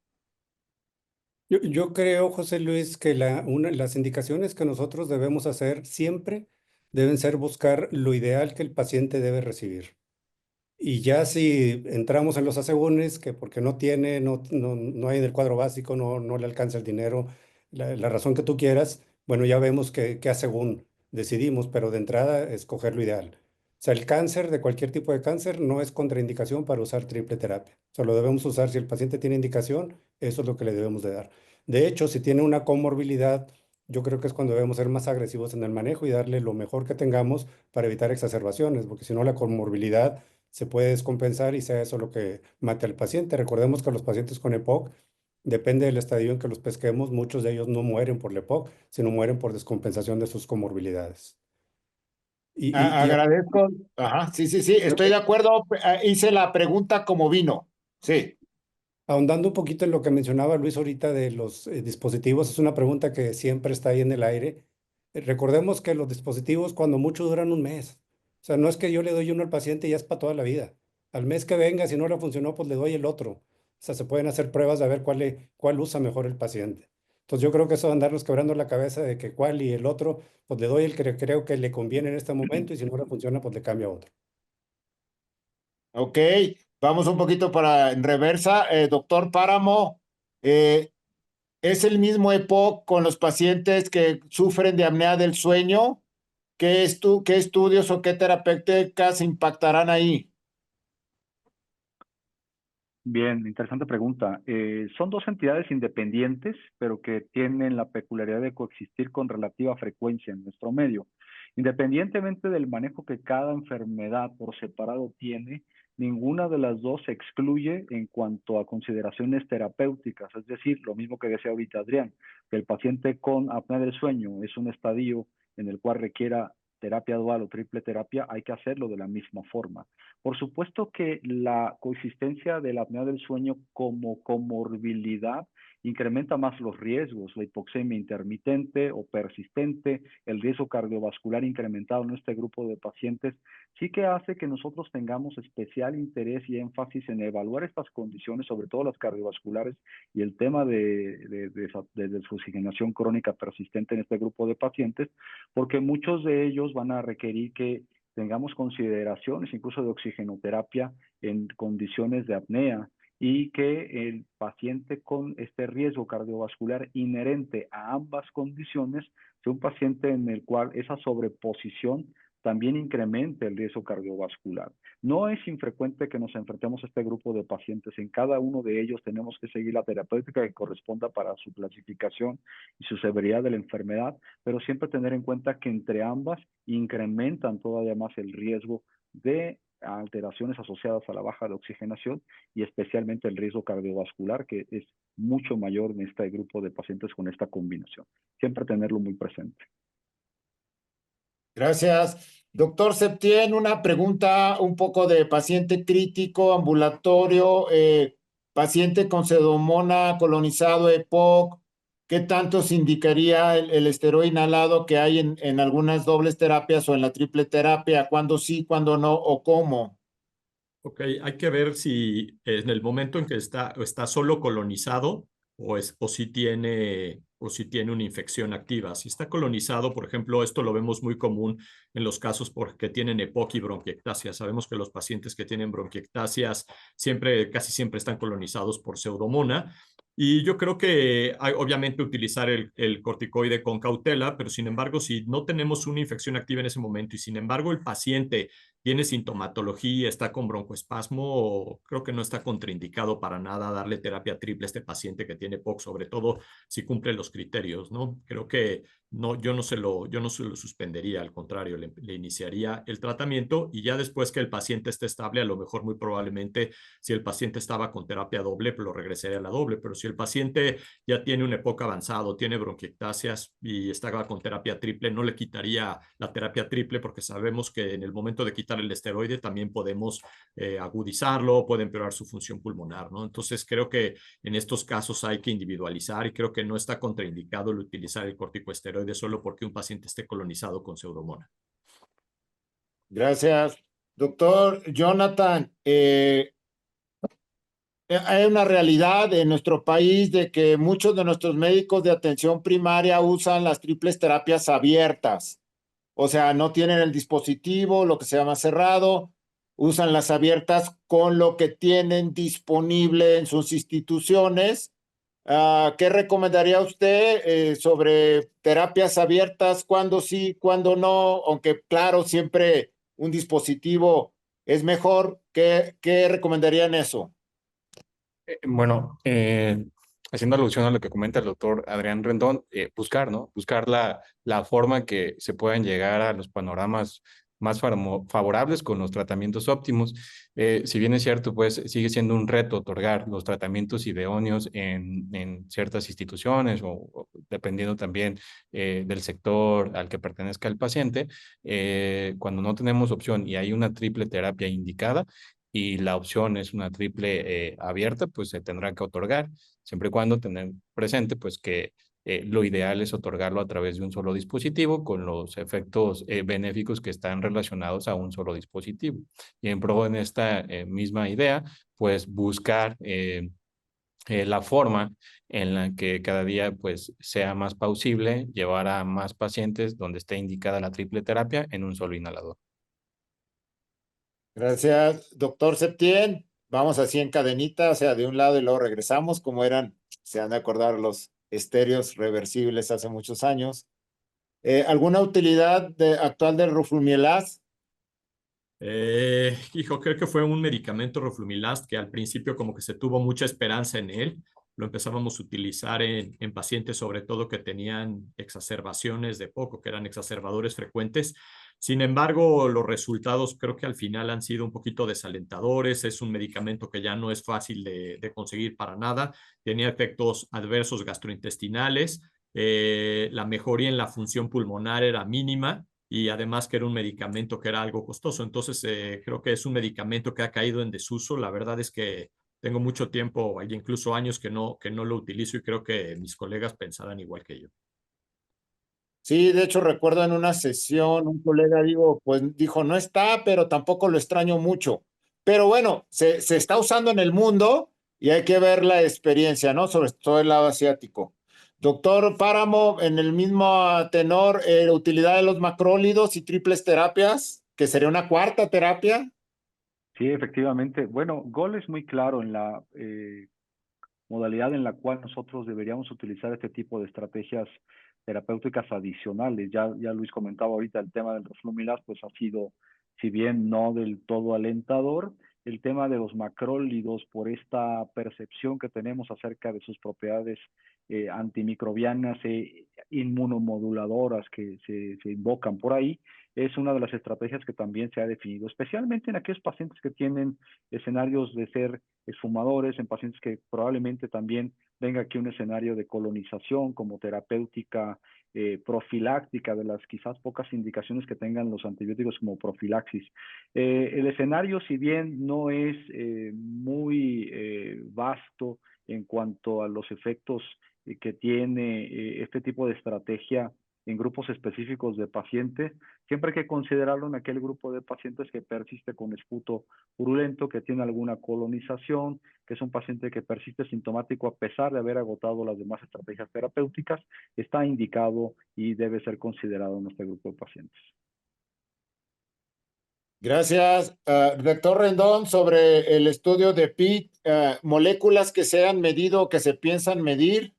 Yo creo, José Luis, que las indicaciones que nosotros debemos hacer siempre deben ser buscar lo ideal que el paciente debe recibir. Y ya si entramos en los asegúnes, que porque no tiene, no hay en el cuadro básico, no le alcanza el dinero, la razón que tú quieras, bueno, ya vemos que asegún decidimos, pero de entrada escoger lo ideal. O sea, el cáncer, de cualquier tipo de cáncer, no es contraindicación para usar triple terapia. Solo debemos usar si el paciente tiene indicación, eso es lo que le debemos de dar. De hecho, si tiene una comorbilidad, yo creo que es cuando debemos ser más agresivos en el manejo y darle lo mejor que tengamos para evitar exacerbaciones, porque si no la comorbilidad se puede descompensar y sea eso lo que mate al paciente. Recordemos que los pacientes con EPOC, depende del estadio en que los pesquemos, muchos de ellos no mueren por la EPOC, sino mueren por descompensación de sus comorbilidades. Y Agradezco. Ajá, sí, sí, sí, estoy de acuerdo. Hice la pregunta como vino. Sí. ahondando un poquito en lo que mencionaba Luis ahorita de los dispositivos, es una pregunta que siempre está ahí en el aire. Recordemos que los dispositivos cuando mucho duran un mes. O sea, no es que yo le doy uno al paciente y ya es para toda la vida. Al mes que venga, si no le funcionó, pues le doy el otro. O sea, se pueden hacer pruebas de ver cuál usa mejor el paciente. Entonces yo creo que eso de andarnos quebrando la cabeza de que cuál y el otro, pues le doy el que creo que le conviene en este momento y si no le funciona, pues le cambio a otro. Ok, vamos un poquito para en reversa. Doctor Páramo, eh, ¿es el mismo EPOC con los pacientes que sufren de apnea del sueño? ¿Qué estudios o qué terapéuticas impactarán ahí? Bien, interesante pregunta. Son dos entidades independientes, pero que tienen la peculiaridad de coexistir con relativa frecuencia en nuestro medio. Independientemente del manejo que cada enfermedad por separado tiene, ninguna de las dos se excluye en cuanto a consideraciones terapéuticas. Es decir, lo mismo que decía ahorita Adrián, que el paciente con apnea del sueño es un estadio en el cual requiera terapia dual o triple terapia, hay que hacerlo de la misma forma. Por supuesto que la coexistencia de la apnea del sueño como comorbilidad incrementa más los riesgos, la hipoxemia intermitente o persistente, el riesgo cardiovascular incrementado en este grupo de pacientes, sí que hace que nosotros tengamos especial interés y énfasis en evaluar estas condiciones, sobre todo las cardiovasculares y el tema de desoxigenación crónica persistente en este grupo de pacientes, porque muchos de ellos van a requerir que tengamos consideraciones incluso de oxigenoterapia en condiciones de apnea, y que el paciente con este riesgo cardiovascular inherente a ambas condiciones sea un paciente en el cual esa sobreposición también incremente el riesgo cardiovascular. No es infrecuente que nos enfrentemos a este grupo de pacientes. En cada uno de ellos tenemos que seguir la terapéutica que corresponda para su clasificación y su severidad de la enfermedad, pero siempre tener en cuenta que entre ambas incrementan todavía más el riesgo de alteraciones asociadas a la baja de oxigenación y especialmente el riesgo cardiovascular, que es mucho mayor en este grupo de pacientes con esta combinación. Siempre tenerlo muy presente. Gracias. Doctor Septién, una pregunta un poco de paciente crítico, ambulatorio, paciente con pseudomonas colonizado EPOC. ¿Qué tanto se indicaría el esteroide inhalado que hay en algunas dobles terapias o en la triple terapia? ¿Cuándo sí, cuándo no o cómo? Ok, hay que ver si en el momento en que está solo colonizado o si tiene una infección activa. Si está colonizado, por ejemplo, esto lo vemos muy común en los casos porque tienen EPOC y bronquiectasia. Sabemos que los pacientes que tienen bronquiectasias casi siempre están colonizados por pseudomonas. Y yo creo que hay, obviamente, utilizar el corticoide con cautela, pero sin embargo, si no tenemos una infección activa en ese momento y sin embargo el paciente tiene sintomatología, está con broncoespasmo, creo que no está contraindicado para nada darle terapia triple a este paciente que tiene POC, sobre todo si cumple los criterios, ¿no? Creo que no, yo no se lo suspendería, al contrario, le iniciaría el tratamiento y ya después que el paciente esté estable, a lo mejor muy probablemente si el paciente estaba con terapia doble, pues lo regresaría a la doble, pero si el paciente ya tiene un EPOC avanzado, tiene bronquiectasias y estaba con terapia triple, no le quitaría la terapia triple porque sabemos que en el momento de quitar el esteroide también podemos agudizarlo, puede empeorar su función pulmonar, ¿no? Entonces creo que en estos casos hay que individualizar y creo que no está contraindicado el utilizar el corticosteroide solo porque un paciente esté colonizado con pseudomonas. Gracias. Doctor Jonathan, hay una realidad en nuestro país de que muchos de nuestros médicos de atención primaria usan las triples terapias abiertas. O sea, no tienen el dispositivo, lo que se llama cerrado, usan las abiertas con lo que tienen disponible en sus instituciones. ¿Qué recomendaría usted sobre terapias abiertas? ¿Cuándo sí, cuándo no? Aunque claro, siempre un dispositivo es mejor. ¿Qué recomendaría en eso? Bueno, haciendo alusión a lo que comenta el doctor Adrián Rendón, buscar, ¿no? Buscar la forma que se puedan llegar a los panoramas más favorables con los tratamientos óptimos. Si bien es cierto, pues sigue siendo un reto otorgar los tratamientos idóneos en ciertas instituciones o dependiendo también del sector al que pertenezca el paciente, cuando no tenemos opción y hay una triple terapia indicada, y la opción es una triple abierta, pues se tendrá que otorgar, siempre y cuando tener presente pues que lo ideal es otorgarlo a través de un solo dispositivo con los efectos benéficos que están relacionados a un solo dispositivo. Y en pro en esta misma idea, pues buscar la forma en la que cada día pues sea más plausible llevar a más pacientes donde esté indicada la triple terapia en un solo inhalador. Gracias, doctor Septién. Vamos así en cadenita, o sea, de un lado y luego regresamos, como eran, se han de acordar los estéreos reversibles hace muchos años. ¿Alguna utilidad actual del roflumilast? Creo que fue un medicamento Roflumilast que al principio como que se tuvo mucha esperanza en él. Lo empezábamos a utilizar en pacientes sobre todo que tenían exacerbaciones de POC, que eran exacerbadores frecuentes. Sin embargo, los resultados creo que al final han sido un poquito desalentadores. Es un medicamento que ya no es fácil de conseguir para nada. Tenía efectos adversos gastrointestinales. La mejoría en la función pulmonar era mínima y además que era un medicamento que era algo costoso. Entonces, creo que es un medicamento que ha caído en desuso. La verdad es que Tengo mucho tiempo, hay incluso años que no lo utilizo y creo que mis colegas pensarán igual que yo. Sí, de hecho recuerdo en una sesión un colega pues dijo, no está, pero tampoco lo extraño mucho. Pero bueno, se está usando en el mundo y hay que ver la experiencia, ¿no? Sobre todo el lado asiático. Doctor Páramo, en el mismo tenor, la utilidad de los macrólidos y triples terapias, que sería una cuarta terapia. Sí, efectivamente. Bueno, Gol es muy claro en la modalidad en la cual nosotros deberíamos utilizar este tipo de estrategias terapéuticas adicionales. Ya Luis comentaba ahorita el tema del roflumilast, pues ha sido, si bien no del todo alentador, el tema de los macrólidos por esta percepción que tenemos acerca de sus propiedades antimicrobianas e inmunomoduladoras que se invocan por ahí, es una de las estrategias que también se ha definido, especialmente en aquellos pacientes que tienen escenarios de ser exfumadores, en pacientes que probablemente también venga aquí un escenario de colonización como terapéutica profiláctica, de las quizás pocas indicaciones que tengan los antibióticos como profilaxis. El escenario, si bien no es muy vasto en cuanto a los efectos que tiene este tipo de estrategia en grupos específicos de pacientes, siempre hay que considerarlo en aquel grupo de pacientes que persiste con esputo purulento, que tiene alguna colonización, que es un paciente que persiste sintomático a pesar de haber agotado las demás estrategias terapéuticas, está indicado y debe ser considerado en este grupo de pacientes. Gracias, doctor Rendón, sobre el estudio de PIT, moléculas que se han medido, que se piensan medir.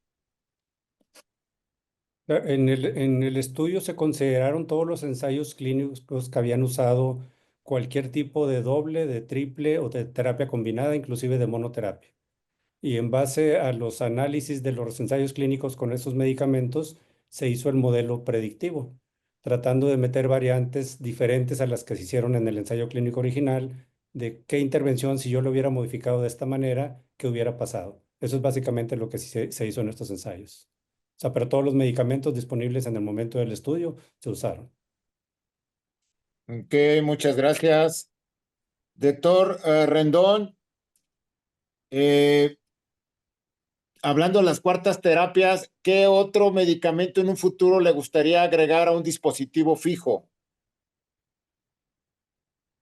En el estudio se consideraron todos los ensayos clínicos que habían usado cualquier tipo de doble, de triple o de terapia combinada, inclusive de monoterapia. Y en base a los análisis de los ensayos clínicos con esos medicamentos, se hizo el modelo predictivo, tratando de meter variantes diferentes a las que se hicieron en el ensayo clínico original, de qué intervención, si yo lo hubiera modificado de esta manera, qué hubiera pasado. Eso es básicamente lo que se hizo en estos ensayos. O sea, pero todos los medicamentos disponibles en el momento del estudio se usaron. Ok, muchas gracias. Doctor Rendón, eh, hablando de las cuartas terapias, ¿qué otro medicamento en un futuro le gustaría agregar a un dispositivo fijo?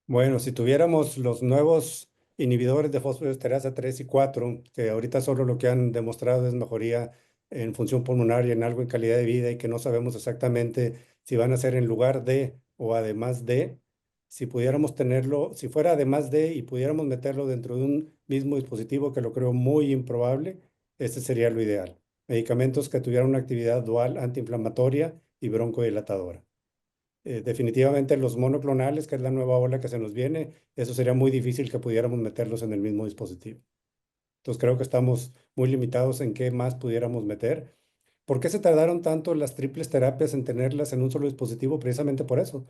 Bueno, si tuviéramos los nuevos inhibidores de fosfodiesterasa 3 y 4, que ahorita solo lo que han demostrado es mejoría en función pulmonar y en algo en calidad de vida y que no sabemos exactamente si van a ser en lugar de o además de, si pudiéramos tenerlo, si fuera además de y pudiéramos meterlo dentro de un mismo dispositivo, que lo creo muy improbable, este sería lo ideal. Medicamentos que tuvieran una actividad dual antiinflamatoria y broncodilatadora. Definitivamente los monoclonales, que es la nueva ola que se nos viene, eso sería muy difícil que pudiéramos meterlos en el mismo dispositivo. Entonces creo que estamos muy limitados en qué más pudiéramos meter. ¿Por qué se tardaron tanto las triples terapias en tenerlas en un solo dispositivo? Precisamente por eso,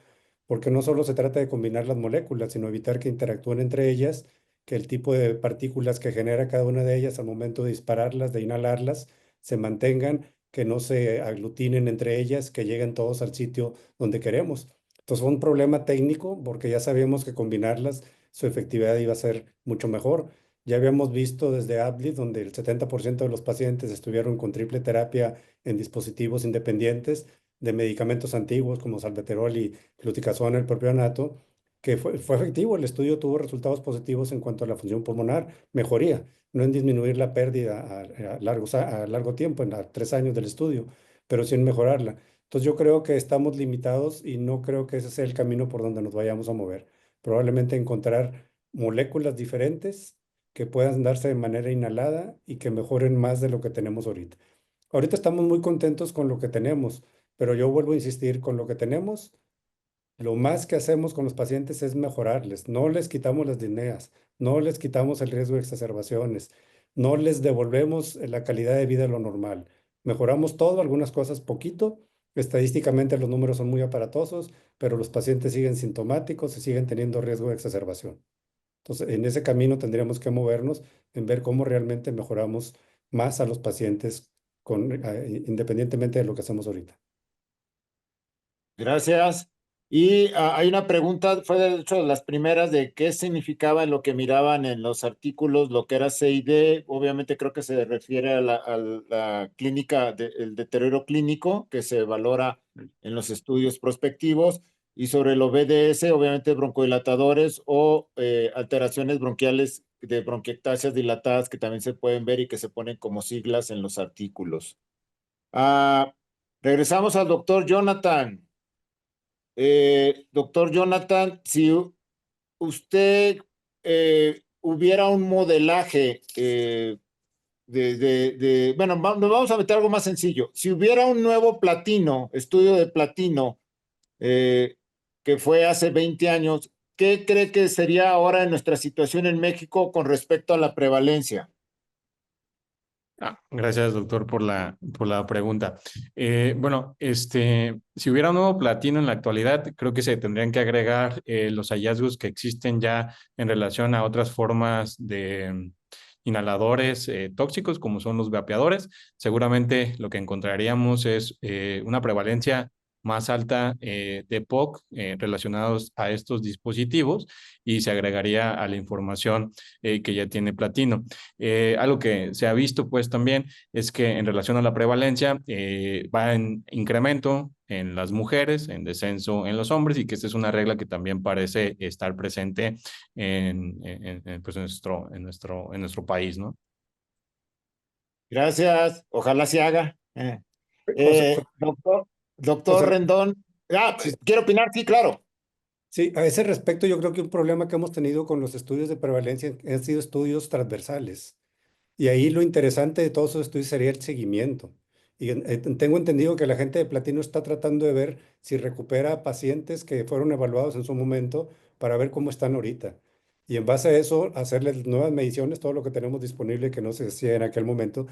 porque no solo se trata de combinar las moléculas, sino evitar que interactúen entre ellas, que el tipo de partículas que genera cada una de ellas al momento de dispararlas, de inhalarlas, se mantengan, que no se aglutinen entre ellas, que lleguen todos al sitio donde queremos. Entonces fue un problema técnico porque ya sabíamos que combinarlas, su efectividad iba a ser mucho mejor. Ya habíamos visto desde AbbVie, donde el 70% de los pacientes estuvieron con triple terapia en dispositivos independientes de medicamentos antiguos como salmeterol y fluticasona, el propionato, que fue efectivo. El estudio tuvo resultados positivos en cuanto a la función pulmonar, mejoría, no en disminuir la pérdida a largo tiempo, en 3 años del estudio, pero sí en mejorarla. Entonces yo creo que estamos limitados y no creo que ese sea el camino por donde nos vayamos a mover. Probablemente encontrar moléculas diferentes que puedan darse de manera inhalada y que mejoren más de lo que tenemos ahorita. Ahorita estamos muy contentos con lo que tenemos, pero yo vuelvo a insistir, con lo que tenemos, lo más que hacemos con los pacientes es mejorarles. No les quitamos las disneas, no les quitamos el riesgo de exacerbaciones, no les devolvemos la calidad de vida a lo normal. Mejoramos todo, algunas cosas poquito. Estadísticamente los números son muy aparatosos, pero los pacientes siguen sintomáticos y siguen teniendo riesgo de exacerbación. Entonces, en ese camino tendríamos que movernos en ver cómo realmente mejoramos más a los pacientes independientemente de lo que hacemos ahorita. Gracias. Y hay una pregunta, fue de hecho de las primeras, de qué significaba lo que miraban en los artículos, lo que era CID. Obviamente creo que se refiere a la clínica, el deterioro clínico que se valora en los estudios prospectivos. Y sobre los BDS, obviamente broncodilatadores o alteraciones bronquiales de bronquiectasias dilatadas que también se pueden ver y que se ponen como siglas en los artículos. Ah, regresamos al doctor Jonathan. Doctor Jonathan, si usted hubiera un modelaje bueno, nos vamos a meter algo más sencillo. Si hubiera un nuevo platino, estudio de platino, que fue hace 20 años, ¿qué cree que sería ahora en nuestra situación en México con respecto a la prevalencia? Gracias, doctor, por la pregunta. Bueno, si hubiera un nuevo platino en la actualidad, creo que se tendrían que agregar los hallazgos que existen ya en relación a otras formas de inhaladores tóxicos, como son los vapeadores. Seguramente lo que encontraríamos es una prevalencia más alta de POC relacionados a estos dispositivos y se agregaría a la información que ya tiene platino. Algo que se ha visto pues también es que en relación a la prevalencia va en incremento en las mujeres, en descenso en los hombres, y que esta es una regla que también parece estar presente pues en nuestro país, ¿no? Gracias, ojalá se haga. José, Doctor José, Rendón, sí, quiero opinar, sí, claro. sí, a ese respecto yo creo que un problema que hemos tenido con los estudios de prevalencia han sido estudios transversales. Y ahí lo interesante de todos esos estudios sería el seguimiento. Y tengo entendido que la gente de Platino está tratando de ver si recupera pacientes que fueron evaluados en su momento para ver cómo están ahorita. Y en base a eso, hacerles nuevas mediciones, todo lo que tenemos disponible que no se hacía en aquel momento.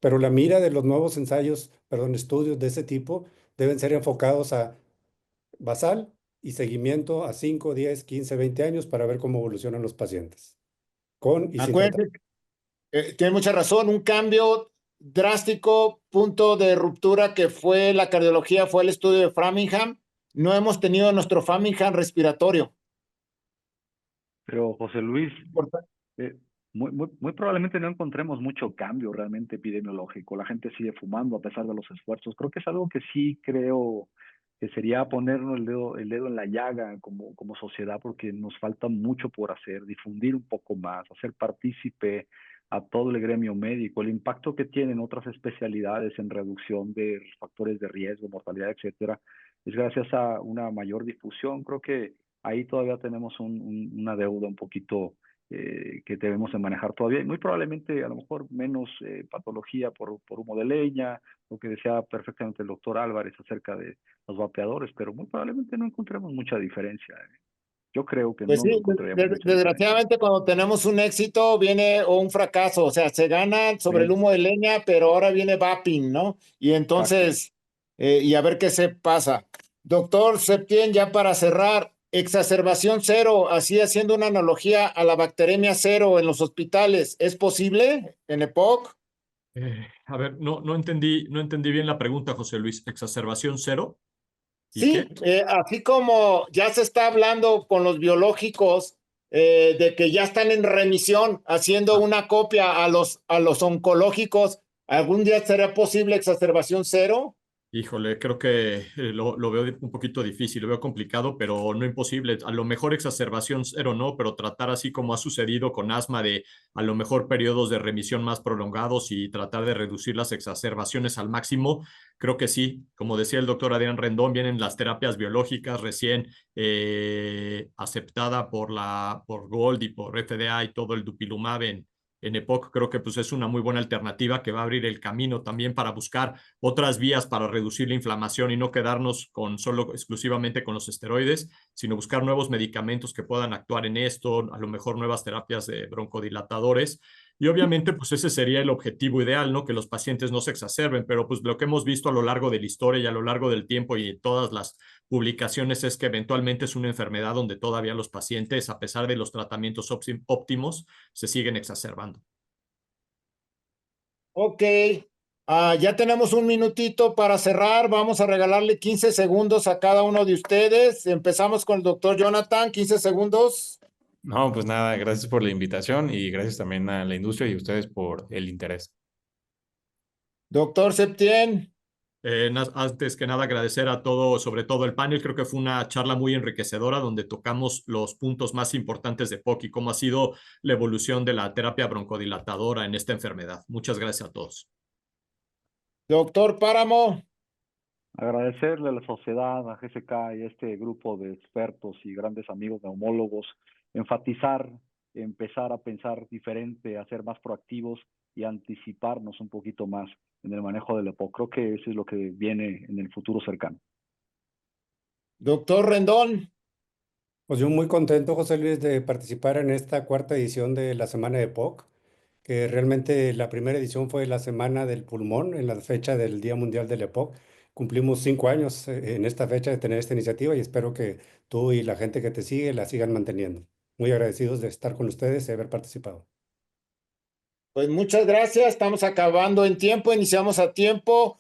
Pero la mira de los nuevos ensayos, perdón, estudios de ese tipo, deben ser enfocados a basal y seguimiento a 5, 10, 15, 20 años para ver cómo evolucionan los pacientes, con y sin Acuérdense, tratamiento. tiene mucha razón, un cambio drástico, punto de ruptura que fue la cardiología, fue el estudio de Framingham. No hemos tenido nuestro Framingham respiratorio. Pero José Luis, muy probablemente no encontremos mucho cambio realmente epidemiológico. La gente sigue fumando a pesar de los esfuerzos. Creo que es algo que sí creo que sería ponernos el dedo en la llaga como sociedad, porque nos falta mucho por hacer, difundir un poco más, hacer partícipe a todo el gremio médico, el impacto que tienen otras especialidades en reducción de factores de riesgo, mortalidad, etcétera, es gracias a una mayor difusión. Creo que ahí todavía tenemos una deuda un poquito que debemos de manejar todavía, y muy probablemente a lo mejor menos patología por humo de leña, lo que decía perfectamente el doctor Álvarez acerca de los vapeadores, pero muy probablemente no encontremos mucha diferencia. Yo creo que Pues no sí, encontraríamos mucha diferencia. desgraciadamente cuando tenemos un éxito viene o un fracaso, o sea, se gana sobre el Sí, humo de leña, pero ahora viene vaping, ¿no? Y exacto. entonces, y a ver qué se pasa. Doctor Septién, ya para cerrar, exacerbación cero, así haciendo una analogía a la bacteremia cero en los hospitales, ¿es posible en EPOC? A ver, no entendí bien la pregunta, José Luis. ¿Exacerbación cero? ¿Y Sí, qué? así como ya se está hablando con los biológicos de que ya están en remisión, haciendo una copia a los oncológicos, ¿algún día será posible exacerbación cero? Híjole, creo que lo veo un poquito difícil, lo veo complicado, pero no imposible. A lo mejor exacerbación cero no, pero tratar así como ha sucedido con asma de a lo mejor periodos de remisión más prolongados y tratar de reducir las exacerbaciones al máximo, creo que sí. Como decía el doctor Adrián Rendón, vienen las terapias biológicas recién aceptada por Gold y por FDA y todo el dupilumab en EPOC. Creo que pues es una muy buena alternativa que va a abrir el camino también para buscar otras vías para reducir la inflamación y no quedarnos con solo exclusivamente con los esteroides, sino buscar nuevos medicamentos que puedan actuar en esto, a lo mejor nuevas terapias de broncodilatadores. Y obviamente, pues ese sería el objetivo ideal, ¿no? Que los pacientes no se exacerben, pero pues lo que hemos visto a lo largo de la historia y a lo largo del tiempo y en todas las publicaciones es que eventualmente es una enfermedad donde todavía los pacientes, a pesar de los tratamientos óptimos, se siguen exacerbando. Ok, Ya tenemos un minutito para cerrar. Vamos a regalarle 15 segundos a cada uno de ustedes. Empezamos con el doctor Jonathan, 15 segundos. No, pues nada, gracias por la invitación y gracias también a la industria y a ustedes por el interés. Doctor Septién. Antes que nada, agradecer a todo, sobre todo el panel. Creo que fue una charla muy enriquecedora donde tocamos los puntos más importantes de POC y cómo ha sido la evolución de la terapia broncodilatadora en esta enfermedad. Muchas gracias a todos. Doctor Páramo. Agradecerle a la sociedad, a GSK y a este grupo de expertos y grandes amigos neumólogos, enfatizar, empezar a pensar diferente, a ser más proactivos y anticiparnos un poquito más en el manejo del EPOC. Creo que eso es lo que viene en el futuro cercano. Doctor Rendón. Pues yo muy contento, José Luis, de participar en esta cuarta edición de la Semana de POC, que realmente la primera edición fue la Semana del Pulmón, en la fecha del Día Mundial del EPOC. Cumplimos 5 años en esta fecha de tener esta iniciativa y espero que tú y la gente que te sigue la sigan manteniendo. Muy agradecidos de estar con ustedes y haber participado. Pues muchas gracias. Estamos acabando en tiempo, iniciamos a tiempo.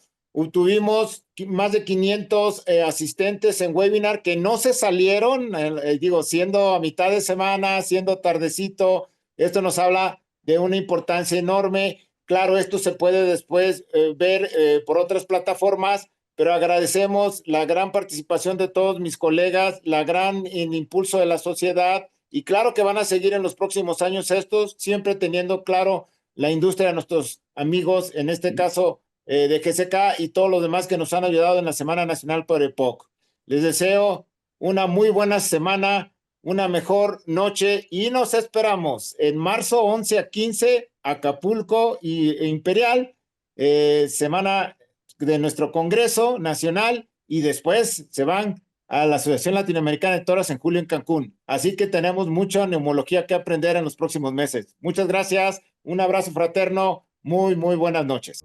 Tuvimos más de 500 asistentes en webinar que no se salieron, digo, siendo a mitad de semana, siendo tardecito. Esto nos habla de una importancia enorme. Claro, esto se puede después ver por otras plataformas, pero agradecemos la gran participación de todos mis colegas, la gran impulso de la sociedad y claro que van a seguir en los próximos años estos, siempre teniendo claro la industria de nuestros amigos, en este caso de GSK y todos los demás que nos han ayudado en la Semana Nacional por EPOC. Les deseo una muy buena semana, una mejor noche y nos esperamos en marzo 11 a 15, Acapulco e Imperial, semana de nuestro Congreso Nacional y después se van a la Asociación Latinoamericana de Toros en julio en Cancún. Así que tenemos mucha neumología que aprender en los próximos meses. Muchas gracias, un abrazo fraterno, muy buenas noches.